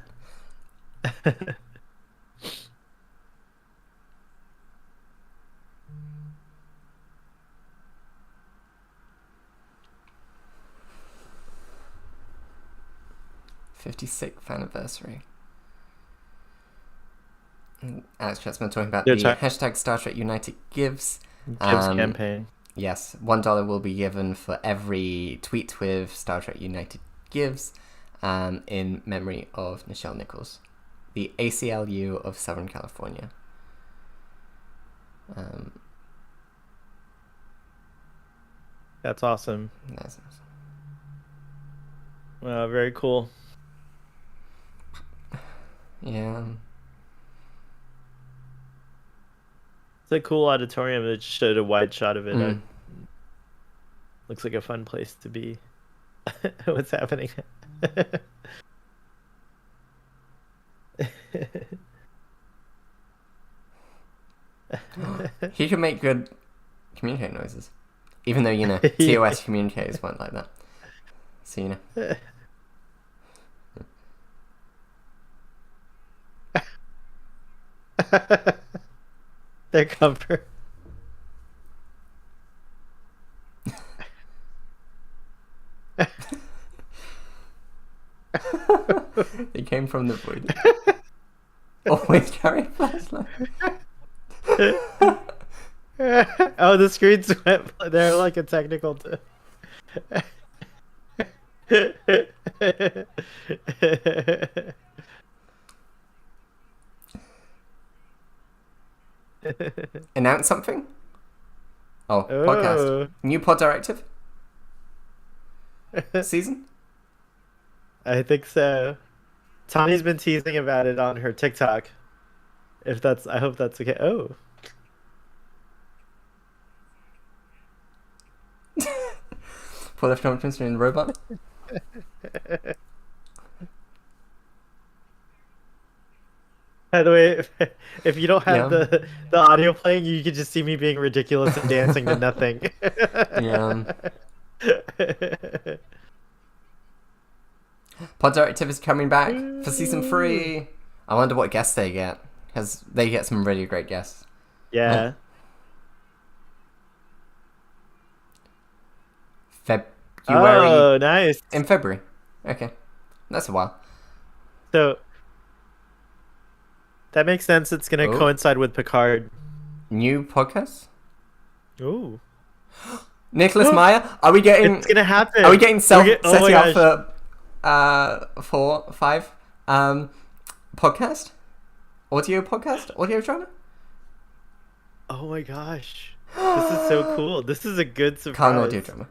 '56th anniversary. Alex Kurtzman talking about the hashtag Star Trek United Gives campaign. Yes, $1 will be given for every tweet with Star Trek United Gives in memory of Nichelle Nichols, the ACLU of Southern California. That's awesome. That's awesome. Very cool. Yeah. It's a cool auditorium. It just showed a wide shot of it. Looks like a fun place to be. What's happening? He can make good communicate noises. Even though, you know, TOS communicators weren't like that. So, you know. Their comfort. They came from the void. Always carry a flashlight. Oh, the screens went. They're like a technical. Announce something? Oh, Oh. podcast. New pod directive? Season? I think so. Tani's been teasing about it on her TikTok. I hope that's okay. Oh. Full left conference in robot? By the way, if you don't have the audio playing, you can just see me being ridiculous and dancing to nothing. Yeah. Pod Directive is coming back for season 3. I wonder what guests they get, because they get some really great guests. Yeah. February. Oh, nice. In February. Okay. That's a while. So that makes sense. It's going to coincide with Picard. New podcast? Ooh. Nicholas Meyer? Are we getting... It's going to happen. Are we getting setting up gosh. for 5 podcast? Audio podcast? Audio drama? Oh my gosh. This is so cool. This is a good surprise. Can't audio drama.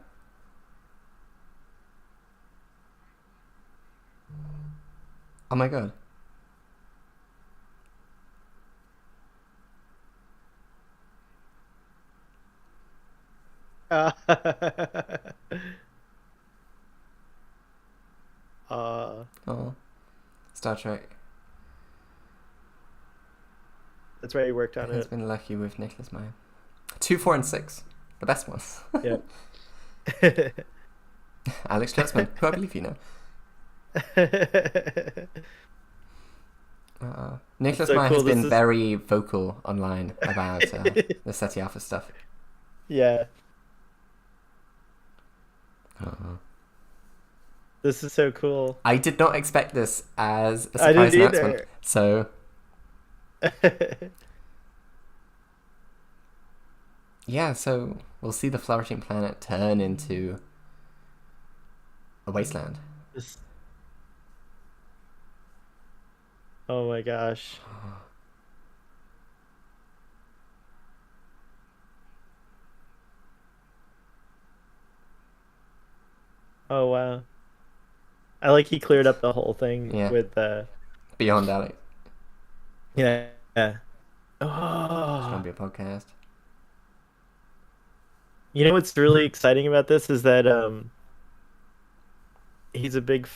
Oh my god. Oh, Star Trek. That's right, he worked on He's it. been lucky with Nicholas Meyer. 2, 4, and 6. The best ones. Yeah. Alex Kurtzman, who I believe you know. Nicholas Meyer has been very vocal online about the SETI Alpha stuff. Yeah. This is so cool. I did not expect this as a surprise announcement. Either. So yeah, so we'll see the flourishing planet turn into a wasteland. Oh my gosh. Oh wow. I like he cleared up the whole thing with Beyond Alex. Yeah. It's gonna be a podcast. You know what's really exciting about this is that he's a big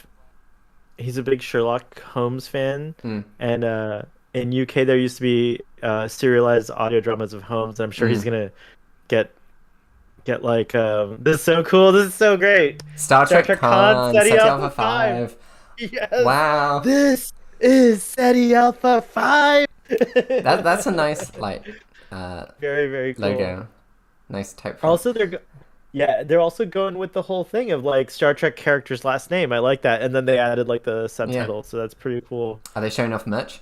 Sherlock Holmes fan, and in UK there used to be serialized audio dramas of Holmes, and I'm sure he's gonna get like this is so cool, this is so great. Star Trek Con, SETI Alpha 5. Yes. Wow. This is SETI Alpha 5. That's a nice very, very cool logo. Nice type. Also they're also going with the whole thing of like Star Trek character's last name. I like that. And then they added like the subtitle, so that's pretty cool. Are they showing off merch?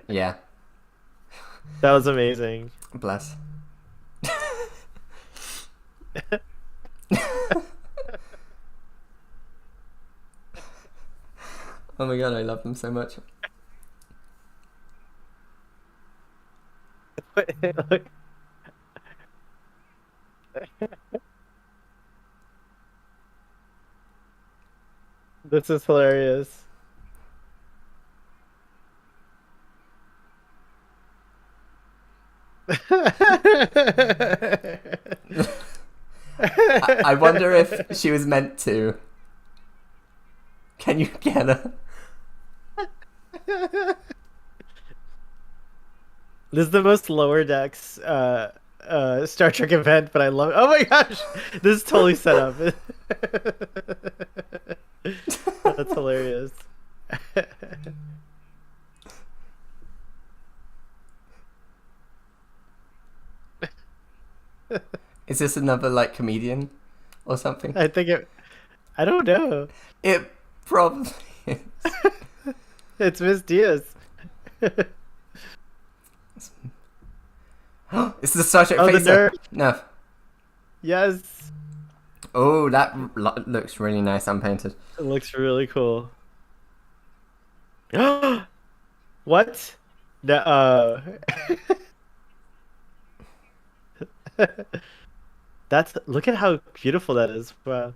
Yeah. That was amazing. Bless. Oh my god, I love them so much. This is hilarious. I wonder if she was meant to. Can you get her? This is the most Lower Decks Star Trek event, but I love it. Oh my gosh, this is totally set up. That's hilarious. Is this another like comedian or something? I don't know. Probably. It's Miss Diaz. It's the Star Trek Oh, the phaser. nerd. No. Yes. Oh, that looks really nice unpainted. It looks really cool. What? No, that's, look at how beautiful that is. Wow.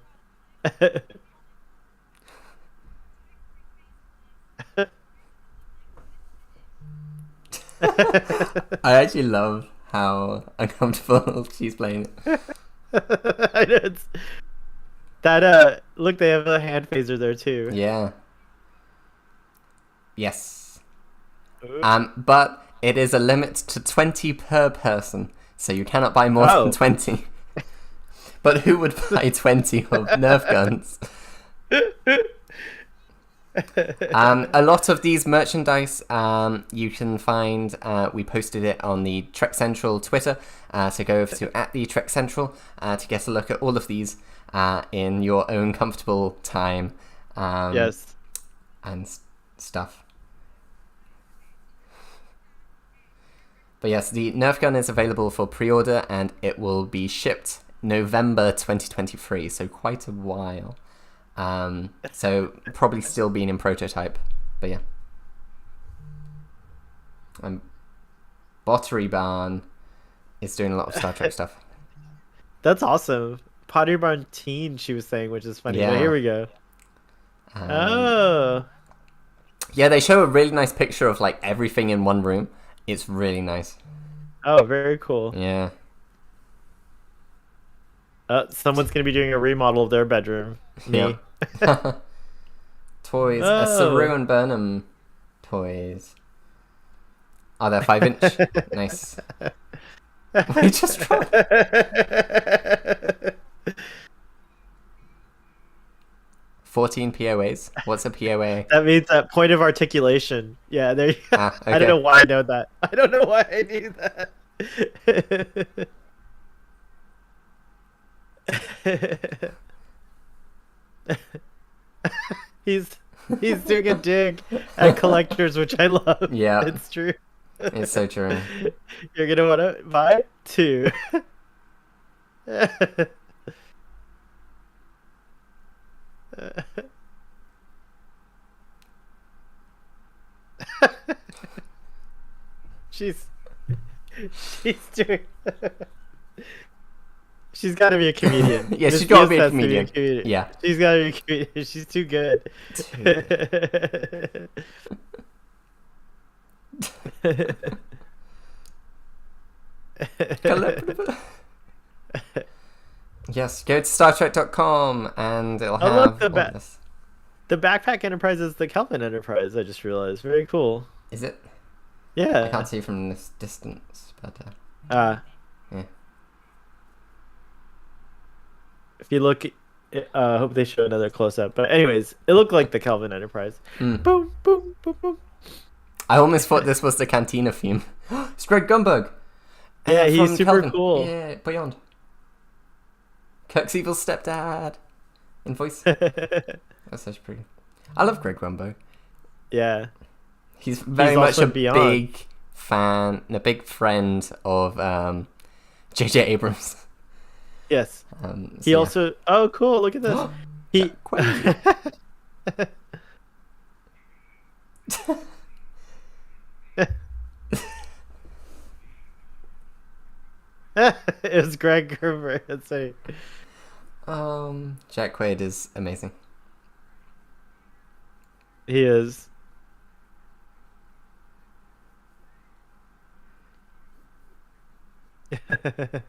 I actually love how uncomfortable she's playing it. I know, look, they have a hand phaser there too. Yeah. Yes. Ooh. But it is a limit to 20 per person, so you cannot buy more than 20. But who would buy 20 of Nerf guns? A lot of these merchandise you can find, we posted it on the Trek Central Twitter, so go over to @the Trek Central to get a look at all of these in your own comfortable time. Yes. And stuff. But yes, the Nerf gun is available for pre-order and it will be shipped November 2023, so quite a while. So probably still being in prototype, but yeah. Pottery Barn is doing a lot of Star Trek stuff. That's awesome. Pottery Barn Teen, she was saying, which is funny. Yeah. But here we go. Oh. Yeah, they show a really nice picture of like everything in one room. It's really nice. Oh, very cool. Yeah. Someone's gonna be doing a remodel of their bedroom. Me. Yeah. Toys. Saru and Burnham toys. Oh, they're 5-inch. Nice. We just 14 POAs. What's a POA? That means that point of articulation. Yeah, there. Okay. I don't know why I know that. I don't know why I knew that. He's doing a dig at collectors, which I love. Yeah, it's true. It's so true. You're gonna want to buy 2. she's doing. She's got to be a comedian. Yeah, she's got to be a comedian. Yeah, she's got to be a comedian. She's too good. Yes, go to StarTrek.com and it'll have look, all this. The Backpack Enterprise is the Kelvin Enterprise. I just realized. Very cool. Is it? Yeah. I can't see from this distance, but yeah. If you look, I hope they show another close up. But anyways, it looked like the Kelvin Enterprise. Boom, boom, boom, boom. I almost thought this was the Cantina theme. It's Greg Gumbug. Yeah, he's super Kelvin. cool. Yeah, Beyond. Kirk's evil stepdad in voice. That's such pretty. I love Greg Gumbug. Yeah. He's very much a Beyond. big fan, a big friend of J.J. Abrams. Yes. So he also. Oh, cool! Look at this. He. It was Greg Gerber. That's funny. Jack Quaid is amazing. He is.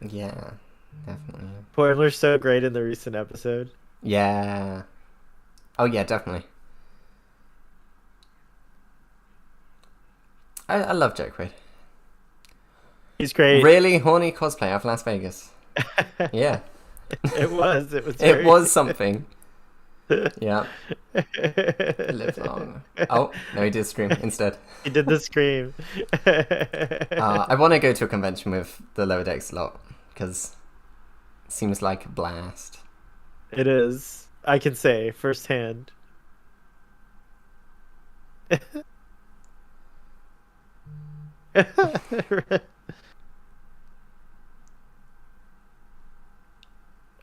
Yeah, definitely. Poindler's so great in the recent episode. Yeah. Oh yeah, definitely. I love Jack Quaid. He's great. Really horny cosplay of Las Vegas. Yeah. It was. It was. It was something. Yeah. Live long. Oh, no, he did scream instead. He did the scream. I want to go to a convention with the Lower Decks lot because it seems like a blast. It is. I can say firsthand.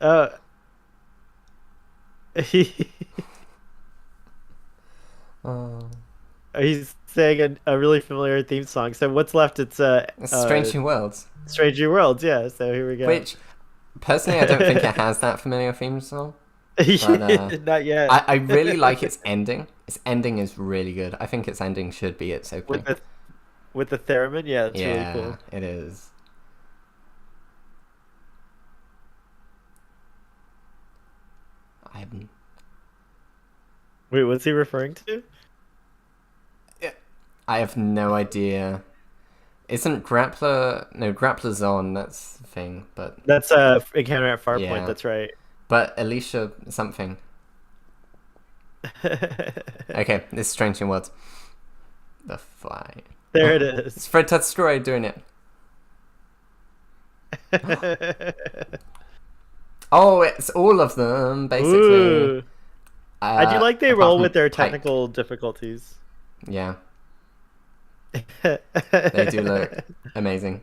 uh, Oh. he's saying a really familiar theme song. So what's left? It's It's Strange New Worlds, Strange New Worlds. Yeah. So here we go. which personally I don't think it has that familiar theme song. But Not yet. I really like its ending. Its ending is really good. I think its ending should be its opening. With the theremin, yeah, that's really cool. It is. Wait, what's he referring to? I have no idea. Isn't Grappler... No, Grappler's on, that's the thing, but... That's Encounter at Farpoint, Yeah. that's right. But Alicia something. Okay, this is Strange New Worlds. The Fly. There it is. It's Fred Tetzroy doing it. Oh, it's all of them, basically. Ooh. I do like they apart roll from with their Pike. technical difficulties. Yeah, they do look amazing.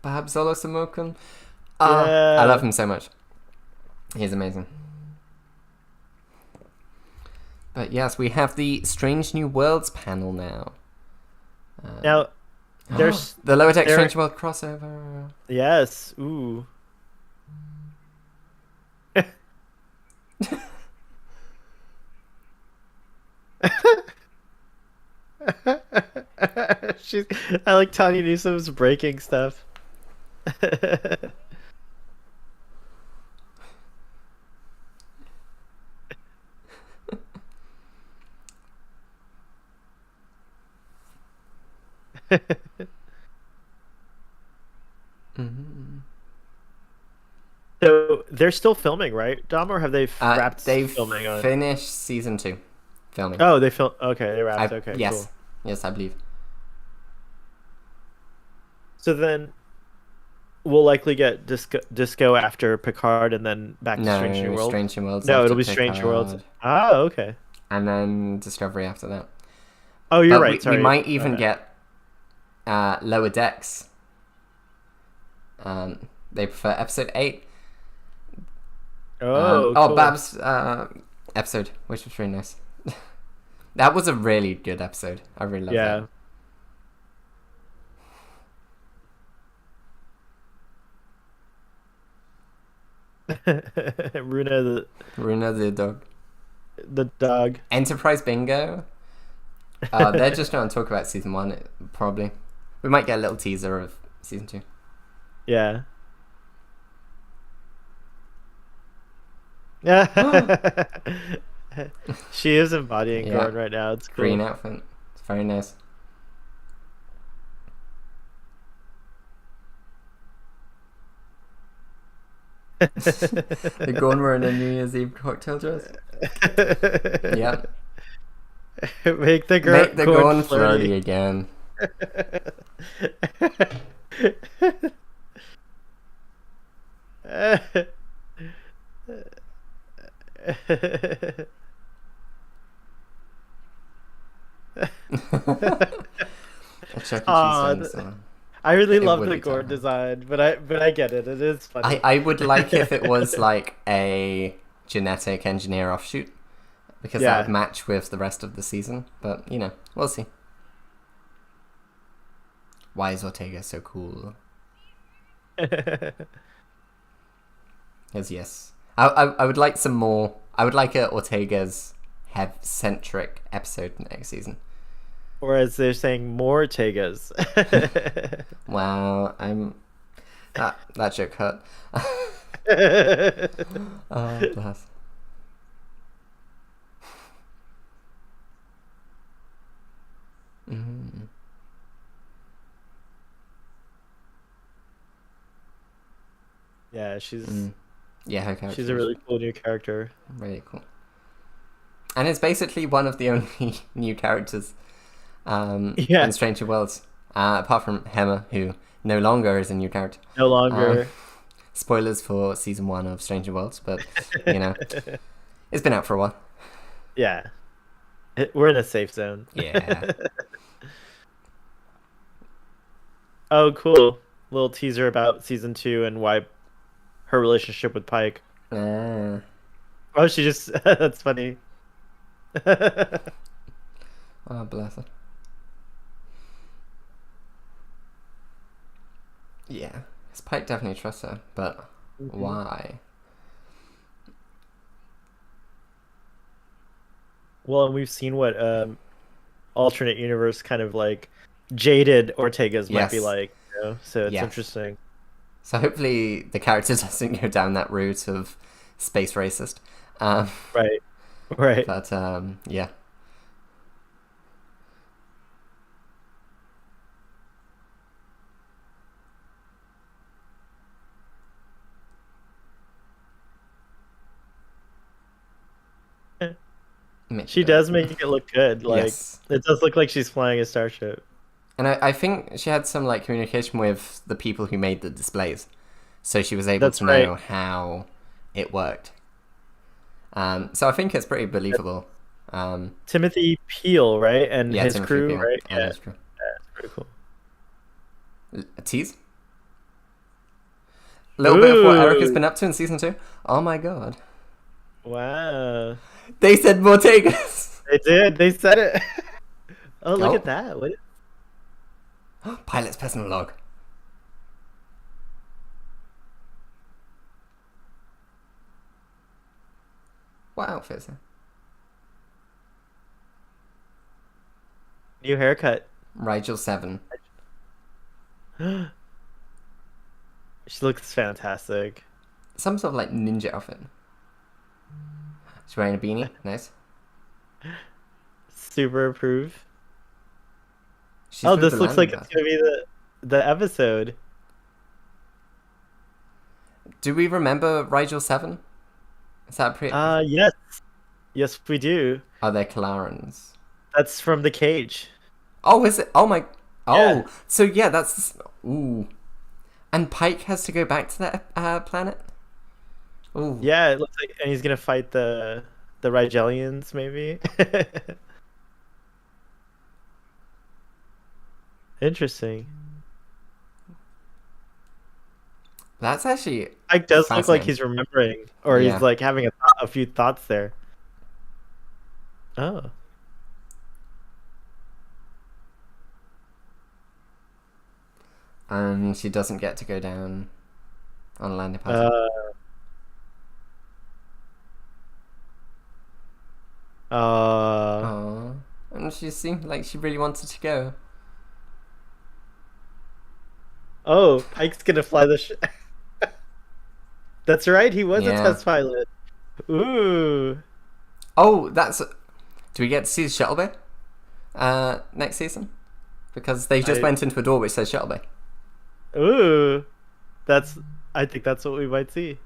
Babs Olosamokan. I love him so much. He's amazing. But yes, we have the Strange New Worlds panel now. Now, there's the Lower Deck Strange World crossover. Yes. Ooh. I like Tanya Newsom's breaking stuff. Mm-hmm. So they're still filming, right, Dom, or have they wrapped They've filming on? finished season 2 filming. Oh, they film. Okay, they wrapped. Okay, yes, cool. yes, I believe. So then, we'll likely get Disco after Picard, and then back to Strange New World. Strange New Worlds. No, after it'll be Strange New Worlds. Picard, Ah, okay. and then Discovery after that. Oh, you're But right. Sorry. We might even get Lower Decks. They prefer episode 8. Oh, cool. Babs episode, which was really nice. That was a really good episode. I really loved Yeah. Runa the dog. the dog. Enterprise Bingo. They're just going to talk about season 1, probably. We might get a little teaser of season 2. Yeah. Yeah. She is embodying Gorn right now. It's cool. Green outfit. It's very nice. The Gorn were in a New Year's Eve cocktail dress. Yeah. Make the Gorn flirty again. I really love the Gorn design, but I get it. It is funny. I would like if it was like a genetic engineer offshoot, because that would match with the rest of the season. But we'll see. Why is Ortega so cool? Because yes, I would like some more. I would like a Ortega's head-centric episode next season. Or as they're saying, more Ortegas. Wow, that joke hurt. Oh, bless. Mm. Yeah, she's her character. She's a really cool new character. Really cool. And it's basically one of the only new characters in Stranger Worlds, apart from Hemmer, who no longer is a new character. No longer. Spoilers for season 1 of Stranger Worlds, but it's been out for a while. Yeah. We're in a safe zone. Yeah. Oh, cool. Little teaser about season 2 and why her relationship with Pike. Oh, she just... That's funny. Oh, bless her. Yeah. Pike definitely trusts her, but why? Well, and we've seen what alternate universe kind of like jaded Ortega's might be like, so it's interesting. So hopefully the character doesn't go down that route of space racist. Right. But yeah. She does make it look good. Like it does look like she's flying a starship. And I think she had some like communication with the people who made the displays, so she was able to know how it worked. So I think it's pretty believable. Timothy Peel, right, and his Timothy crew, Peel, right? Yeah, that's true. That's pretty cool. A tease. A little bit of what Eric has been up to in season 2. Oh my god! Wow. They said Mortegas. They did. They said it. Oh, look at that! What? Pilot's personal log. What outfit is it? New haircut. Rigel 7. She looks fantastic. Some sort of like ninja outfit. She's wearing a beanie. Nice. Super approve. This looks like it's gonna be the episode. Do we remember Rigel 7? Is that pretty? Yes. Yes, we do. Are they Kalarans? That's from the cage. Oh, is it? Oh my. Oh, yeah. So yeah, that's. Ooh. And Pike has to go back to that planet? Ooh. Yeah, it looks like, and he's gonna fight the Rigelians, maybe. Interesting. That's actually. Pike does look like he's remembering, or he's like having a few thoughts there. Oh. And she doesn't get to go down on a landing pad. And she seemed like she really wanted to go. Oh, Pike's gonna fly the ship. That's right, he was a test pilot. Ooh. Oh, that's... Do we get to see the shuttle bay next season? Because they just went into a door which says shuttle bay. Ooh. I think that's what we might see.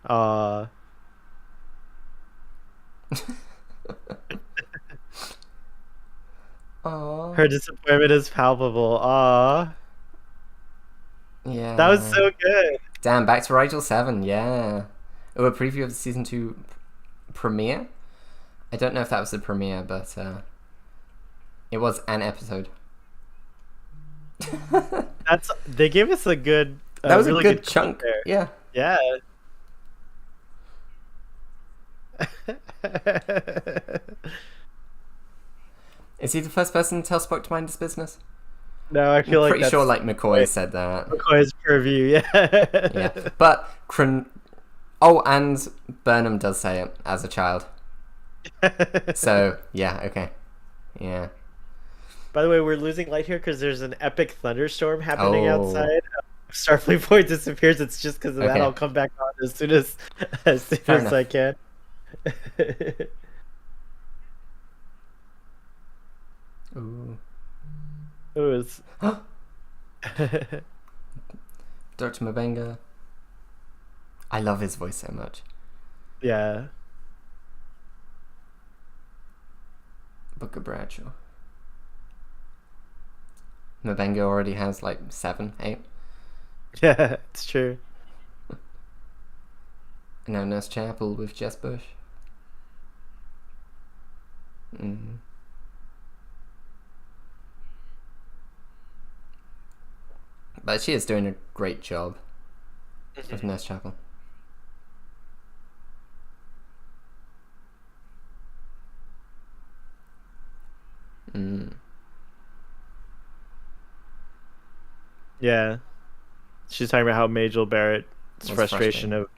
Her disappointment is palpable. Yeah. That was so good. Damn, back to Rigel 7, yeah. Oh, a preview of the season 2 premiere? I don't know if that was the premiere, but it was an episode. They gave us a good that was really a good chunk there. Yeah. Is he the first person to tell Spock to mind his business? No, I feel I'm pretty sure like McCoy said that. McCoy's purview, yeah. But and Burnham does say it as a child. So yeah, okay. Yeah. By the way, we're losing light here because there's an epic thunderstorm happening outside. Starfleet Point disappears. It's just because of that. I'll come back on as soon as I can. Ooh. Ooh, it's... Dr. Mabenga. I love his voice so much. Yeah. Booker Bradshaw. Mabenga already has like 7, 8. Yeah, it's true. And now Nurse Chapel with Jess Bush. Mm. But she is doing a great job with Nurse Chapel. Yeah. She's talking about how Majel Barrett's Was frustration of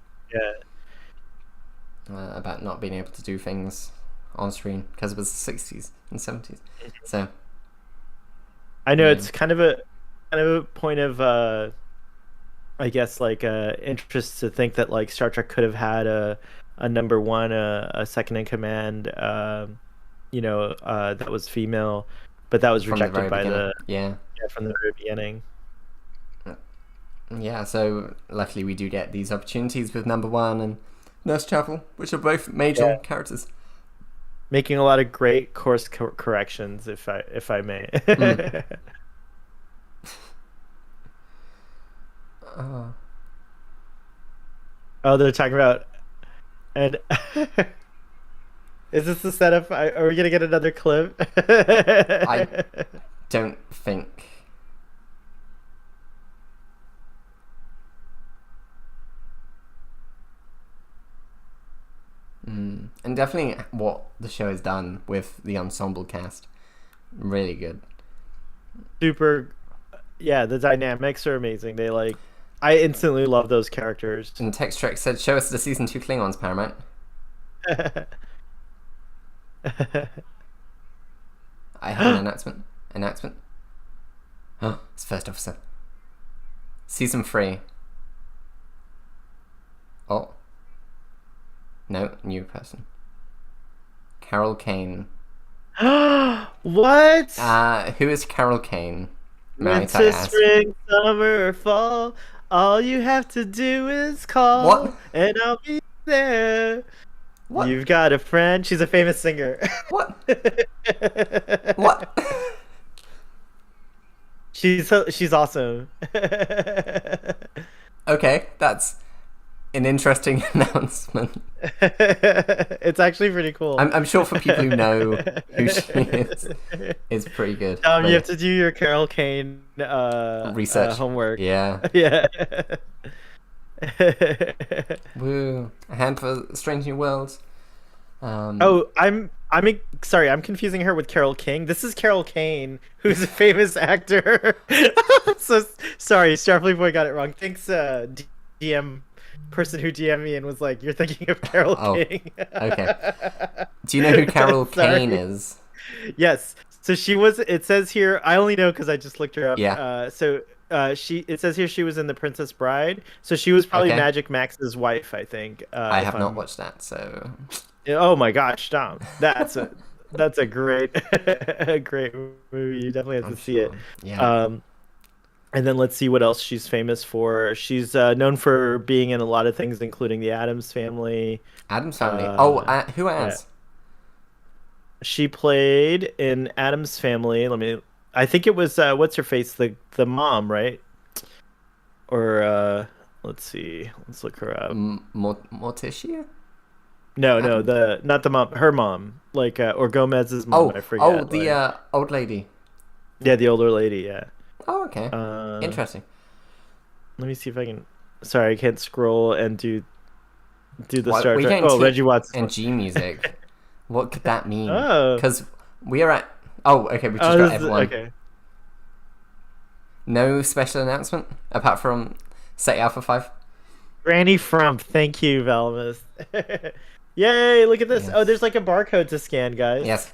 about not being able to do things on screen because it was the 60s and 70s. So I know it's kind of a point of I guess like interest to think that like Star Trek could have had a number one, a second in command, that was female, but that was from the rejected very by beginning. from the very beginning. Yeah, so luckily we do get these opportunities with number one and Nurse Chapel, which are both major characters. Making a lot of great course corrections, if I may. Oh, they're talking about, and is this the setup? Are we gonna get another clip? I don't think. And definitely what the show has done with the ensemble cast, really good. Super, yeah. The dynamics are amazing. They I instantly love those characters. And Text Trek said, "Show us the season 2 Klingons, Paramount." I have an announcement. Oh, it's First Officer. Season 3. Oh. No, new person. Carol Kane. What? Who is Carol Kane? Winter, spring, summer, or fall. All you have to do is call. What? And I'll be there. What? You've got a friend. She's a famous singer. What? What? She's awesome. Okay, that's an interesting announcement. It's actually pretty cool. I'm sure for people who know who she is, it's pretty good. You have to do your Carol Kane research homework. Yeah. Yeah. Woo! A hand for Strange New Worlds. I'm sorry, I'm confusing her with Carol King. This is Carol Kane, who's a famous actor. So sorry, Starfleet Boy got it wrong. Thanks, DM person who DM'd me and was like, "You're thinking of Carol King." Okay. Do you know who Carol Kane is? Yes. So she was. It says here. I only know because I just looked her up. Yeah. It says here she was in The Princess Bride. So she was probably Magic Max's wife, I think. I have not watched that, so. Oh my gosh, Tom! That's a great great movie. You definitely have to see it. Yeah. And then let's see what else she's famous for. She's known for being in a lot of things, including The Addams Family. Addams Family. Who else? She played in Addams Family. I think it was what's her face, the mom, right? Or let's see. Let's look her up. Morticia? No, not the mom. Her mom, or Gomez's mom. I forget. The old lady. Yeah, the older lady. Yeah. Oh, okay. Interesting. Let me see if I can. Sorry, I can't scroll and do the Star Trek. Reggie Watson and G music. What could that mean? Oh, because we are at. Oh, okay. We just got everyone. Okay. No special announcement apart from SETI Alpha 5. Granny Frump. Thank you, Valmus. Yay! Look at this. Yes. Oh, there's a barcode to scan, guys. Yes.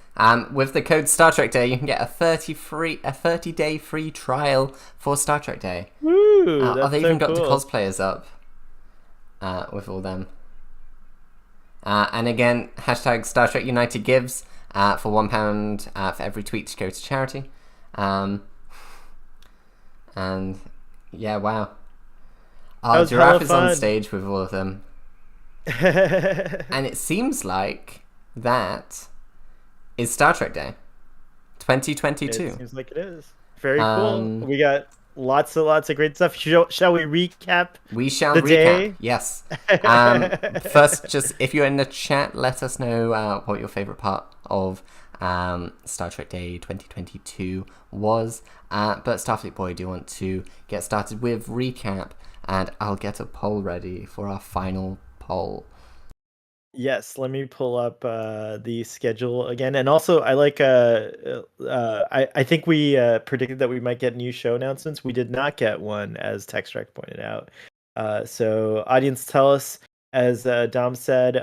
With the code Star Trek Day, you can get a 30-day free trial for Star Trek Day. Woo! They even got the cosplayers up with all them. And again, hashtag Star Trek United gives for £1 for every tweet to go to charity. And yeah, wow. Giraffe is on stage with all of them. And it seems like that is Star Trek Day 2022. It seems like it is. Very cool. Um, We got lots of great stuff. Shall we recap we shall the recap. day? Yes. First, just if you're in the chat, let us know what your favorite part of Star Trek Day 2022 was. But Starfleet Boy, do you want to get started with recap? And I'll get a poll ready for our final poll. Yes, let me pull up the schedule again. And also, I like I think we predicted that we might get new show announcements. We did not get one, as Textrack pointed out. So audience, tell us, as Dom said,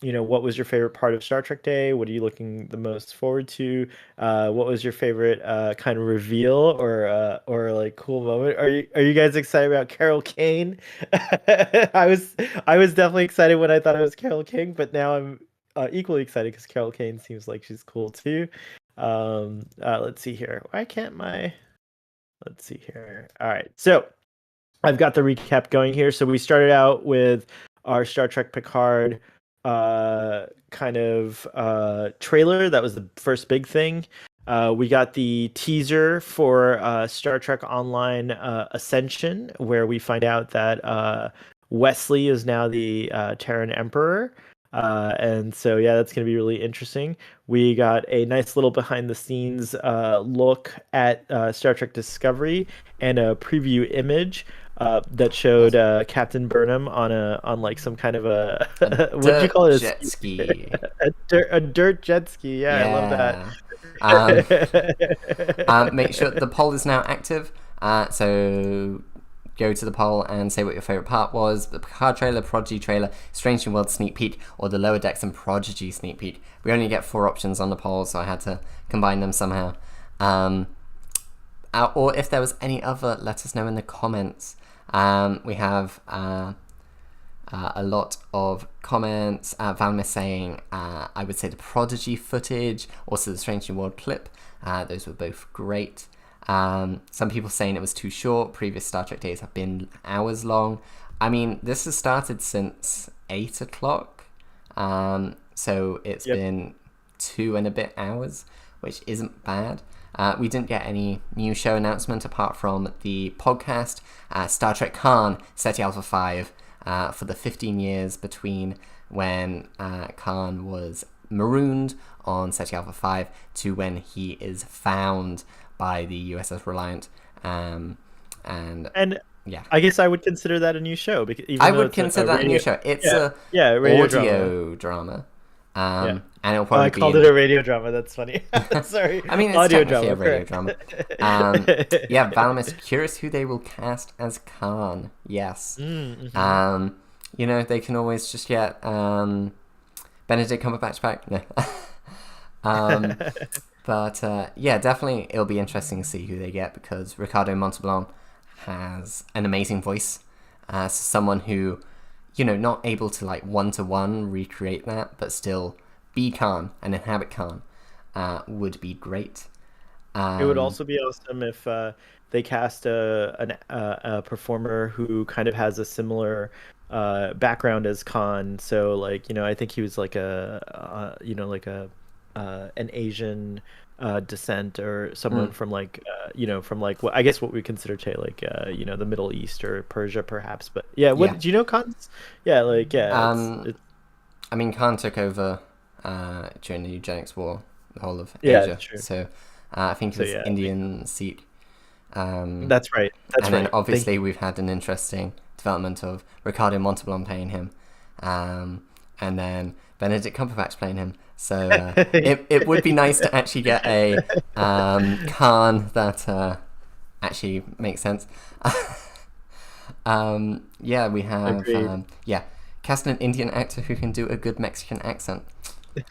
what was your favorite part of Star Trek Day? What are you looking the most forward to? What was your favorite kind of reveal or like cool moment? Are you guys excited about Carol Kane? I was definitely excited when I thought it was Carol King, but now I'm equally excited because Carol Kane seems like she's cool too. Let's see here. Why can't my Let's see here. All right. So I've got the recap going here. So we started out with our Star Trek Picard kind of trailer. That was the first big thing. We got the teaser for Star Trek Online Ascension, where we find out that Wesley is now the Terran Emperor. And so, yeah, that's going to be really interesting. We got a nice little behind the scenes look at Star Trek Discovery and a preview image that showed Captain Burnham on like some kind of a what did you call it? Jet ski. A dirt jet ski. Yeah, I love that. Make sure that. the poll is now active. So go to the poll and say what your favorite part was: the Picard trailer, Prodigy trailer, Strange New World sneak peek, or the Lower Decks and Prodigy sneak peek. We only get 4 options on the poll, so I had to combine them somehow. Or if there was any other, let us know in the comments. We have a lot of comments. Valmir saying, I would say the Prodigy footage, also the Strange New World clip. Those were both great. Some people saying it was too short. Previous Star Trek days have been hours long. I mean, this has started since 8 o'clock. So it's been 2 and a bit hours, which isn't bad. We didn't get any new show announcement apart from the podcast Star Trek Khan SETI Alpha 5 for the 15 years between when Khan was marooned on SETI Alpha 5 to when he is found by the USS Reliant. And yeah, I guess I would consider that a new show. Because I would consider that a new show. It's a audio drama. And it'll probably I called it a radio drama. That's funny. Sorry. I mean, it's audio technically drama, a radio drama. Yeah, Valmist, curious who they will cast as Khan. Yes. Mm-hmm. They can always just get Benedict Cumberbatch back. No. But yeah, definitely it'll be interesting to see who they get, because Ricardo Montalban has an amazing voice. Someone who, not able to like one-to-one recreate that, but still be Khan and inhabit Khan would be great. It would also be awesome if they cast a performer who kind of has a similar background as Khan. So like, I think he was like an Asian descent, or someone from like from like what I guess what we consider to like the Middle East or Persia perhaps. But yeah, do you know Khan's? Yeah, like I mean, Khan took over during the Eugenics War, the whole of Asia. True. So I think it was Indian Sikh. That's right. And then obviously we've had an interesting development of Ricardo Montalban playing him, and then Benedict Cumberbatch playing him. So it would be nice to actually get a Khan that actually makes sense. Yeah, we have cast an Indian actor who can do a good Mexican accent.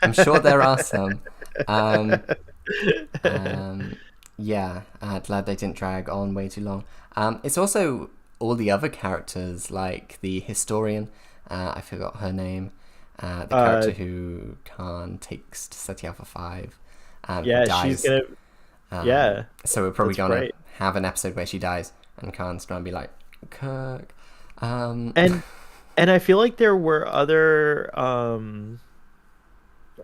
I'm sure there are some. Yeah, glad they didn't drag on way too long. It's also all the other characters, like the historian. I forgot her name. The character who Khan takes to SETI Alpha 5. Dies. She's gonna. So we're probably gonna have an episode where she dies, and Khan's gonna be like, Kirk. And I feel like there were other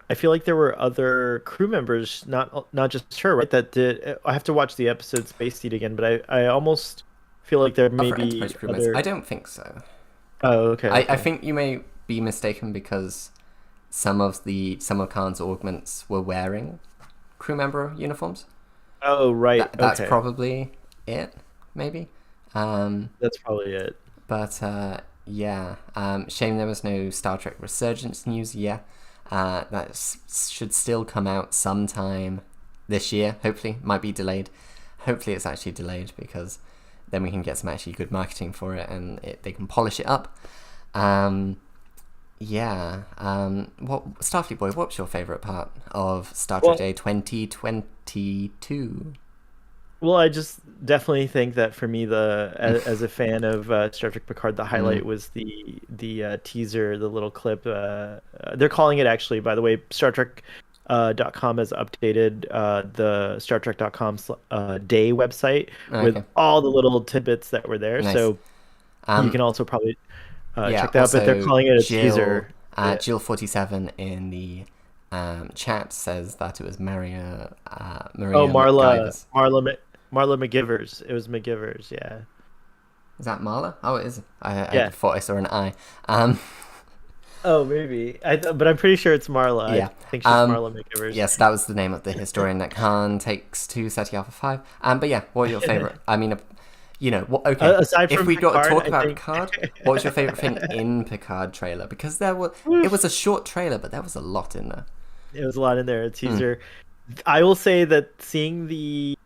I feel like there were other crew members, not just her, right? That did. I have to watch the episode Space Seed again, but I almost feel like there may For Enterprise be crew members, I other. don't think so. Oh, okay, I okay. think you may be mistaken because some of Khan's augments were wearing crew member uniforms. Oh, right. That's Okay, probably it, maybe. Um, that's probably it. but yeah, shame there was no Star Trek Resurgence news. Yeah, should still come out sometime this year. Hopefully, might be delayed. Hopefully, it's actually delayed because then we can get some actually good marketing for it and they can polish it up. Yeah. What Starfleet Boy? What's your favorite part of Star Trek Well, Day 2022? well, I just definitely think that for me, as a fan of Star Trek Picard, the highlight Mm, was the teaser, the little clip. They're calling it actually, by the way, Star Trek. .com has updated the Star Trek.com day website with okay, all the little tidbits that were there. nice. So you Um, can also probably yeah. check that out. But they're Also, calling it a teaser. Yeah. Jill 47 in the chat says that it was Oh, Maria McGivers. Marla McGivers. It was McGivers. Yeah. Is that Marla? Oh, it is. I Yeah. thought I saw an I. Um, Oh, maybe. But I'm pretty sure it's Marla. I yeah. think she's Um, Marla McGivers. yes, that was the name of the historian that Khan takes to SETI Alpha 5. But yeah, what are your favorite? I mean, what? Okay, Aside if from we got to Picard, talk I about think Picard, what was your favorite thing in Picard trailer? Because it was a short trailer, but there was a lot in there. it was a lot in there. A Mm, teaser. I will say that seeing the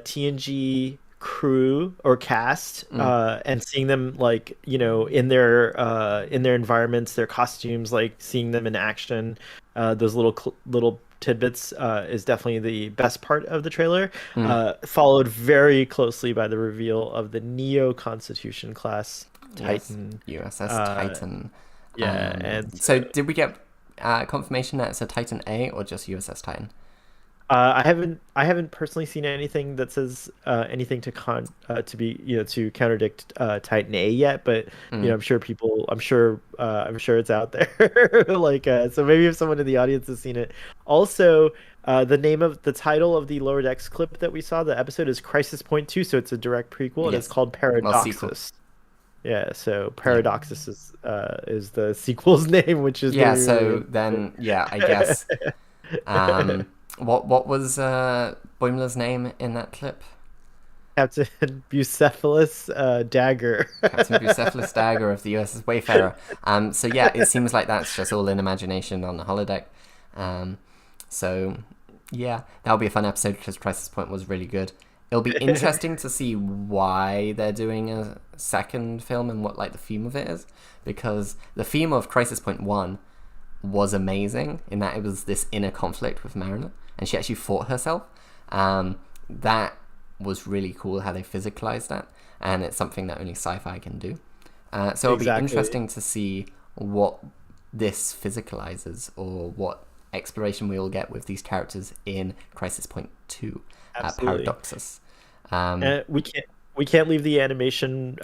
TNG crew or cast mm, and seeing them like in their environments, their costumes, like seeing them in action, those little tidbits is definitely the best part of the trailer. mm. Followed very closely by the reveal of the Neo Constitution class Yes, Titan. USS Uh, Titan. yeah, and So did we get confirmation that it's a Titan A or just USS Titan? I haven't personally seen anything that says anything to contradict Titan A yet, but Mm. I'm sure it's out there. Like so maybe if someone in the audience has seen it. Also, the title of the Lower Decks clip that we saw, the episode is Crisis Point 2, so it's a direct prequel and it's Yes. called Well, sequel. Paradoxus. Yeah, so Yeah. Paradoxus is the sequel's name, which is Yeah. gonna be really So then, yeah, I guess. Um, what was Boimler's name in that clip? Captain Bucephalus Dagger. Captain Bucephalus Dagger of the USS Wayfarer. So yeah, it seems like that's just all in imagination on the holodeck. Um, so yeah, that'll be a fun episode because Crisis Point was really good. It'll be interesting to see why they're doing a second film and what like the theme of it is, because the theme of Crisis Point 1 was amazing in that it was this inner conflict with Mariner, and she actually fought herself. That was really cool how they physicalized that, and it's something that only sci-fi can do. So it'll be Exactly. interesting to see what this physicalizes or what exploration we will get with these characters in Crisis Point 2 Absolutely. Paradoxus. Um, And we can't leave the animation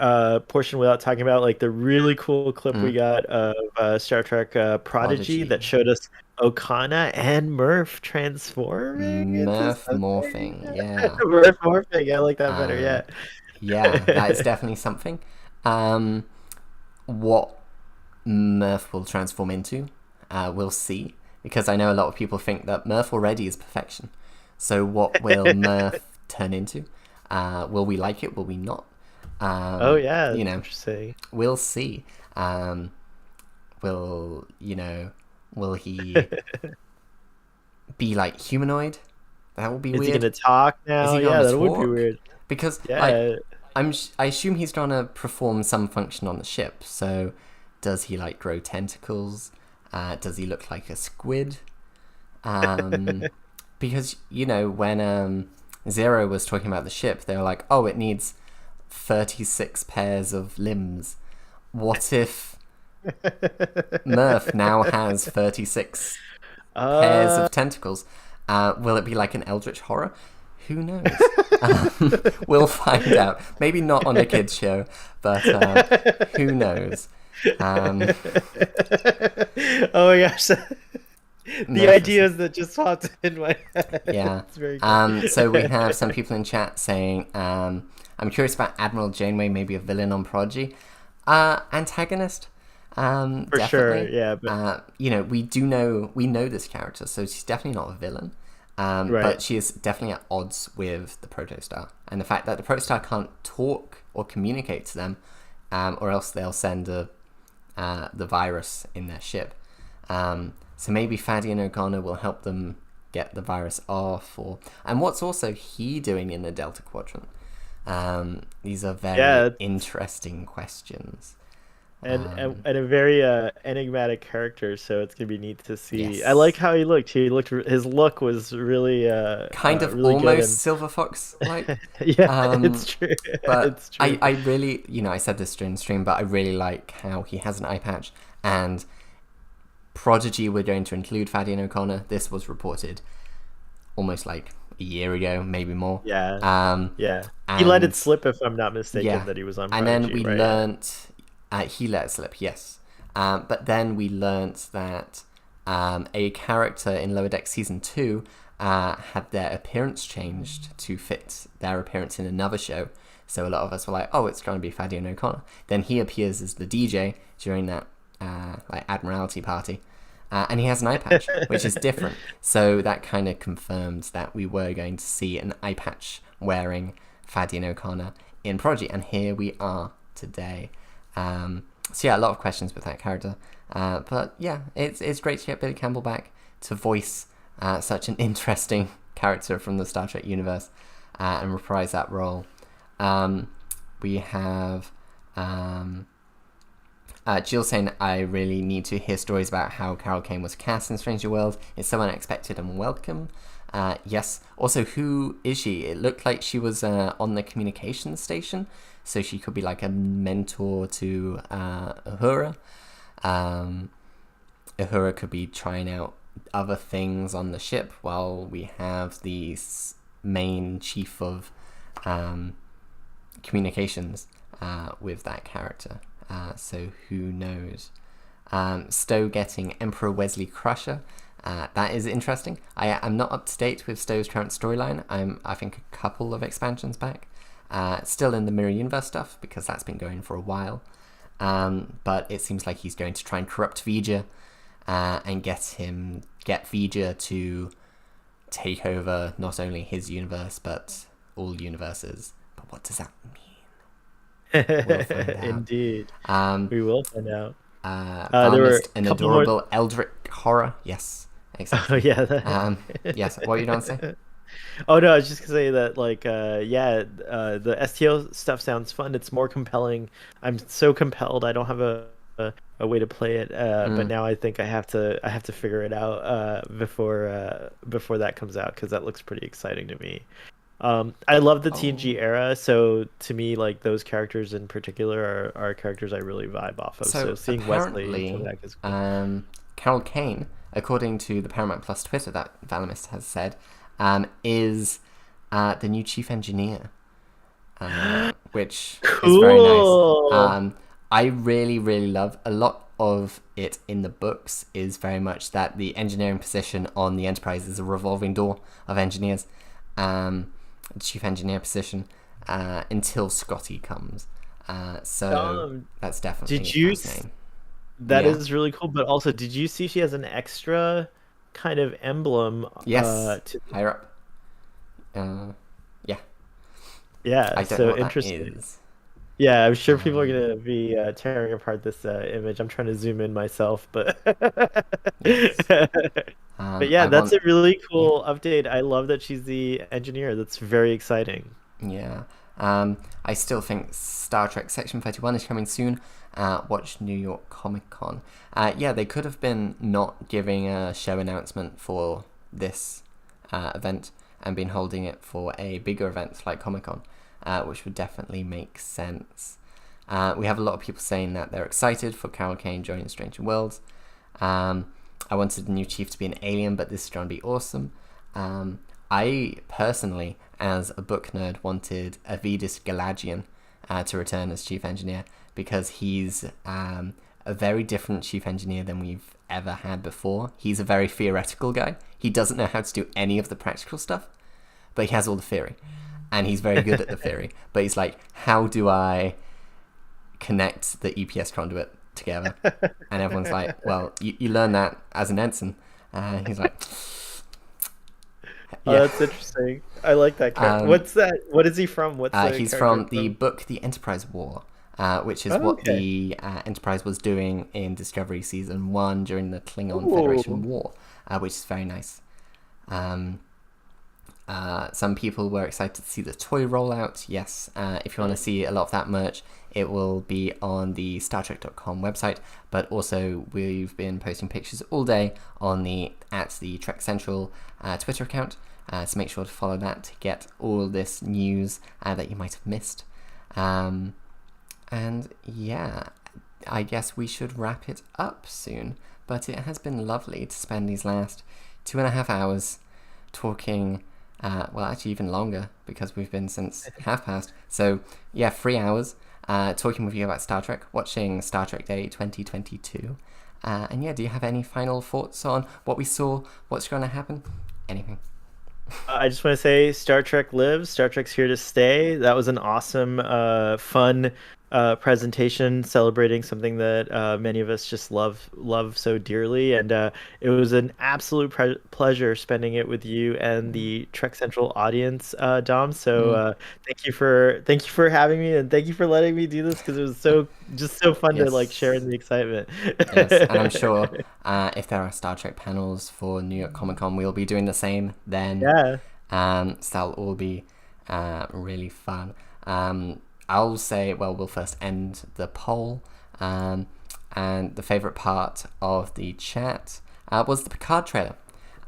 portion without talking about like the really cool clip we mm, got of Star Trek Prodigy that Prodigy. showed us Okana and Murph transforming into Murph something. morphing, yeah. Murph morphing. I like that better. Um, Yeah. yeah, that is definitely something. Um, what Murph will transform into, we'll see. Because I know a lot of people think that Murph already is perfection. So what will Murph turn into? Will we like it? Will we not? Oh yeah, You that's know, interesting. we'll see. Will, will he be like humanoid? That will be Is he weird. gonna talk Is now? he Yeah, going to that would be talk? weird. Because like Yeah. I assume he's trying to perform some function on the ship. So does he like grow tentacles? Does he look like a squid? Um, because when Zero was talking about the ship, they were like, "Oh, it needs 36 pairs of limbs." What if Murph now has 36 pairs Uh, of tentacles? Will it be like an Eldritch horror? Who knows? We'll find out. Maybe not on a kids show, but who knows? Um, oh my gosh. The Nervousness. ideas that just popped in my head. Yeah. It's very good. So we have some people in chat saying, I'm curious about Admiral Janeway, maybe a villain on Prodigy. Antagonist, For sure, definitely. yeah, but We know this character, so she's definitely not a villain. right. But she is definitely at odds with the Protostar. And the fact that the Protostar can't talk or communicate to them, or else they'll send the virus in their ship. So maybe Fadi and O'Connor will help them get the virus off. And what's also he doing in the Delta Quadrant? These are very Yeah, interesting questions. and a very enigmatic character, so it's gonna be neat to see. I like Yes. how he looked. His look was really Kind of really good, almost and Silver Fox like. yeah, Um, it's true. but It's true. I really, I said this during the stream, but I really like how he has an eye patch. And Prodigy were going to include Fadi and O'Connor. This was reported almost like a year ago, maybe more. Yeah, yeah. He let it And slip, if I'm not mistaken, yeah, that he was on and then Prodigy, we right? learnt he let it slip, yes. But then we learnt that a character in Lower Deck Season 2 had their appearance changed to fit their appearance in another show. So a lot of us were like, oh, it's going to be Fadi and O'Connor. Then he appears as the DJ during that like Admiralty party. And he has an eye patch, which is different. So that kind of confirmed that we were going to see an eye patch wearing Fadi and O'Connor in Prodigy. And here we are today. So yeah, a lot of questions with that character. But yeah, it's great to get Billy Campbell back to voice such an interesting character from the Star Trek universe and reprise that role. We have Jill saying, I really need to hear stories about how Carol Kane was cast in Stranger World. It's so unexpected and welcome. Yes. Also, who is she? It looked like she was on the communications station, so she could be like a mentor to Uhura. Uhura could be trying out other things on the ship while we have the main chief of communications with that character. So who knows? Stowe getting Emperor Wesley Crusher. That is interesting. I'm not up to date with Stowe's current storyline. I think a couple of expansions back. Still in the Mirror Universe stuff, because that's been going for a while. But it seems like he's going to try and corrupt V'Ger and get V'Ger to take over not only his universe, but all universes. But what does that mean? We'll find out. Indeed, we will find out. There were Varmist, a an couple more. adorable Eldritch horror. Yes, Oh exactly. yeah. Yes, what are you going to say? Oh no, I was just gonna say that the STO stuff sounds fun. It's more compelling. I'm so compelled. I don't have a way to play it, but now I think I have to figure it out before that comes out, because that looks pretty exciting to me. I love the TNG era, so to me, like, those characters in particular are characters I really vibe off of. So seeing Wesley come apparently, back is cool. Carol Kane, according to the Paramount Plus Twitter that Valimist has said, is the new chief engineer, which is very nice. Cool. I really, really love a lot of it in the books is very much that the engineering position on the Enterprise is a revolving door of engineers. Chief engineer position until Scotty comes. So that's definitely Did you? fascinating. That Yeah. is really cool. But also, did you see she has an extra kind of emblem? Yes. To Higher up. Yeah. Yeah. I don't know So what that interesting. is. Yeah, I'm sure people are Um, gonna be tearing apart this image. I'm trying to zoom in myself, but yes. but yeah, I that's want. a really Yeah. cool update. I love that she's the engineer. That's very exciting. Yeah. I still think Star Trek Section 31 is coming soon. Watch New York Comic Con. Yeah, they could have been not giving a show announcement for this event and been holding it for a bigger event like Comic Con, which would definitely make sense. We have a lot of people saying that they're excited for Carol Kane joining Stranger Worlds. I wanted the new chief to be an alien, but this is going to be awesome. I personally, as a book nerd, wanted Avidus Galagian to return as chief engineer, because he's a very different chief engineer than we've ever had before. He's a very theoretical guy. He doesn't know how to do any of the practical stuff, but he has all the theory. And he's very good at the theory. But he's like, how do I connect the EPS conduit together? And everyone's like, well, you learn that as an ensign. He's like... Oh, that's interesting. I like that character. What's that? What is he from? He's from the book The Enterprise War, which is what the Enterprise was doing in Discovery Season 1 during the Klingon Federation War, which is very nice. Some people were excited to see the toy rollout. Yes, if you want to see a lot of that merch, it will be on the StarTrek.com website, but also we've been posting pictures all day on the Trek Central Twitter account, so make sure to follow that to get all this news that you might have missed. And yeah, I guess we should wrap it up soon, but it has been lovely to spend these last 2.5 hours talking, well, actually even longer, because we've been since past. So yeah, 3 hours talking with you about Star Trek, watching Star Trek Day 2022. And yeah, do you have any final thoughts on what we saw, what's going to happen, anything? I just want to say Star Trek lives. Star Trek's here to stay. That was an awesome, fun presentation celebrating something that many of us just love so dearly, and it was an absolute pleasure spending it with you and the Trek Central audience, Dom. So thank you for having me, and thank you for letting me do this, because it was so fun to like share in the excitement. Yes, and I'm sure if there are Star Trek panels for New York Comic Con, we'll be doing the same then. Yeah. So that'll all be really fun. I'll say, well, we'll first end the poll, and the favourite part of the chat was the Picard trailer.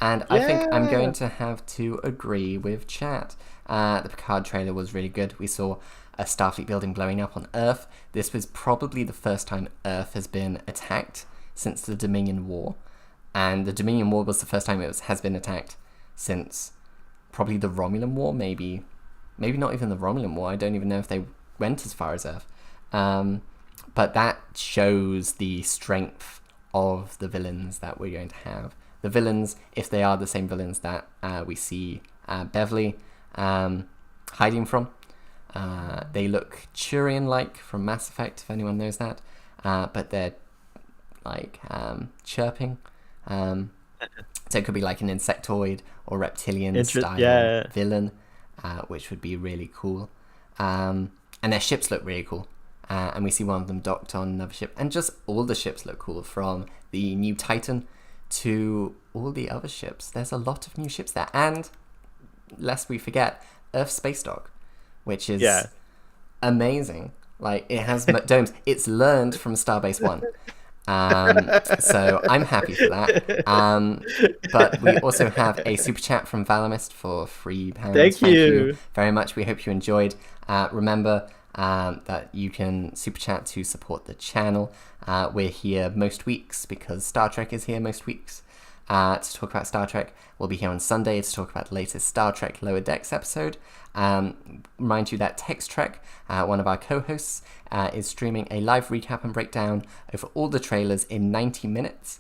And I think I'm going to have to agree with chat. The Picard trailer was really good. We saw a Starfleet building blowing up on Earth. This was probably the first time Earth has been attacked since the Dominion War. And the Dominion War was the first time it has been attacked since probably the Romulan War, maybe not even the Romulan War. I don't even know if they went as far as Earth. But that shows the strength of the villains that we're going to have. The villains, if they are the same villains that we see Beverly hiding from, they look Turian-like from Mass Effect, if anyone knows that, but they're like chirping. So it could be like an insectoid or reptilian style villain, which would be really cool. And their ships look really cool. And we see one of them docked on another ship. And just all the ships look cool, from the new Titan to all the other ships. There's a lot of new ships there. And, lest we forget, Earth Space Dock, which is amazing. Like, it has domes. It's learned from Starbase One. So I'm happy for that. But we also have a super chat from Valamist for £3. Thank you very much. We hope you enjoyed. Remember that you can super chat to support the channel. We're here most weeks because Star Trek is here most weeks to talk about Star Trek. We'll be here on Sunday to talk about the latest Star Trek Lower Decks episode. Remind you that Tex Trek, one of our co-hosts, is streaming a live recap and breakdown over all the trailers in 90 minutes.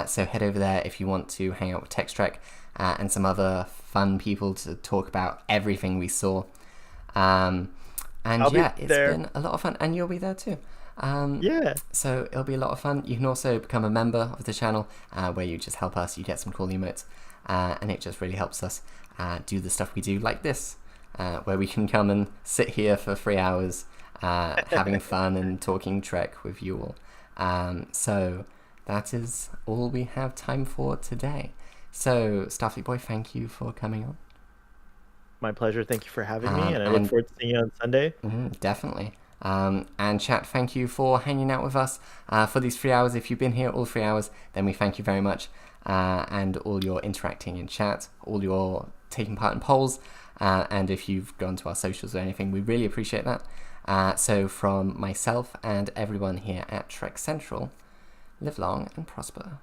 So head over there if you want to hang out with Tex Trek and some other fun people to talk about everything we saw. And yeah, it's been a lot of fun, and you'll be there too. So it'll be a lot of fun. You can also become a member of the channel, where you just help us. You get some cool emotes, and it just really helps us do the stuff we do, like this, where we can come and sit here for 3 hours, having fun and talking Trek with you all. So that is all we have time for today. So Starfleet Boy, thank you for coming on. My pleasure. Thank you for having me, and I look forward to seeing you on Sunday. Definitely. And chat, thank you for hanging out with us for these 3 hours. If you've been here all 3 hours, then we thank you very much. And all your interacting in chat, all your taking part in polls, and if you've gone to our socials or anything, we really appreciate that. So from myself and everyone here at Trek Central, live long and prosper.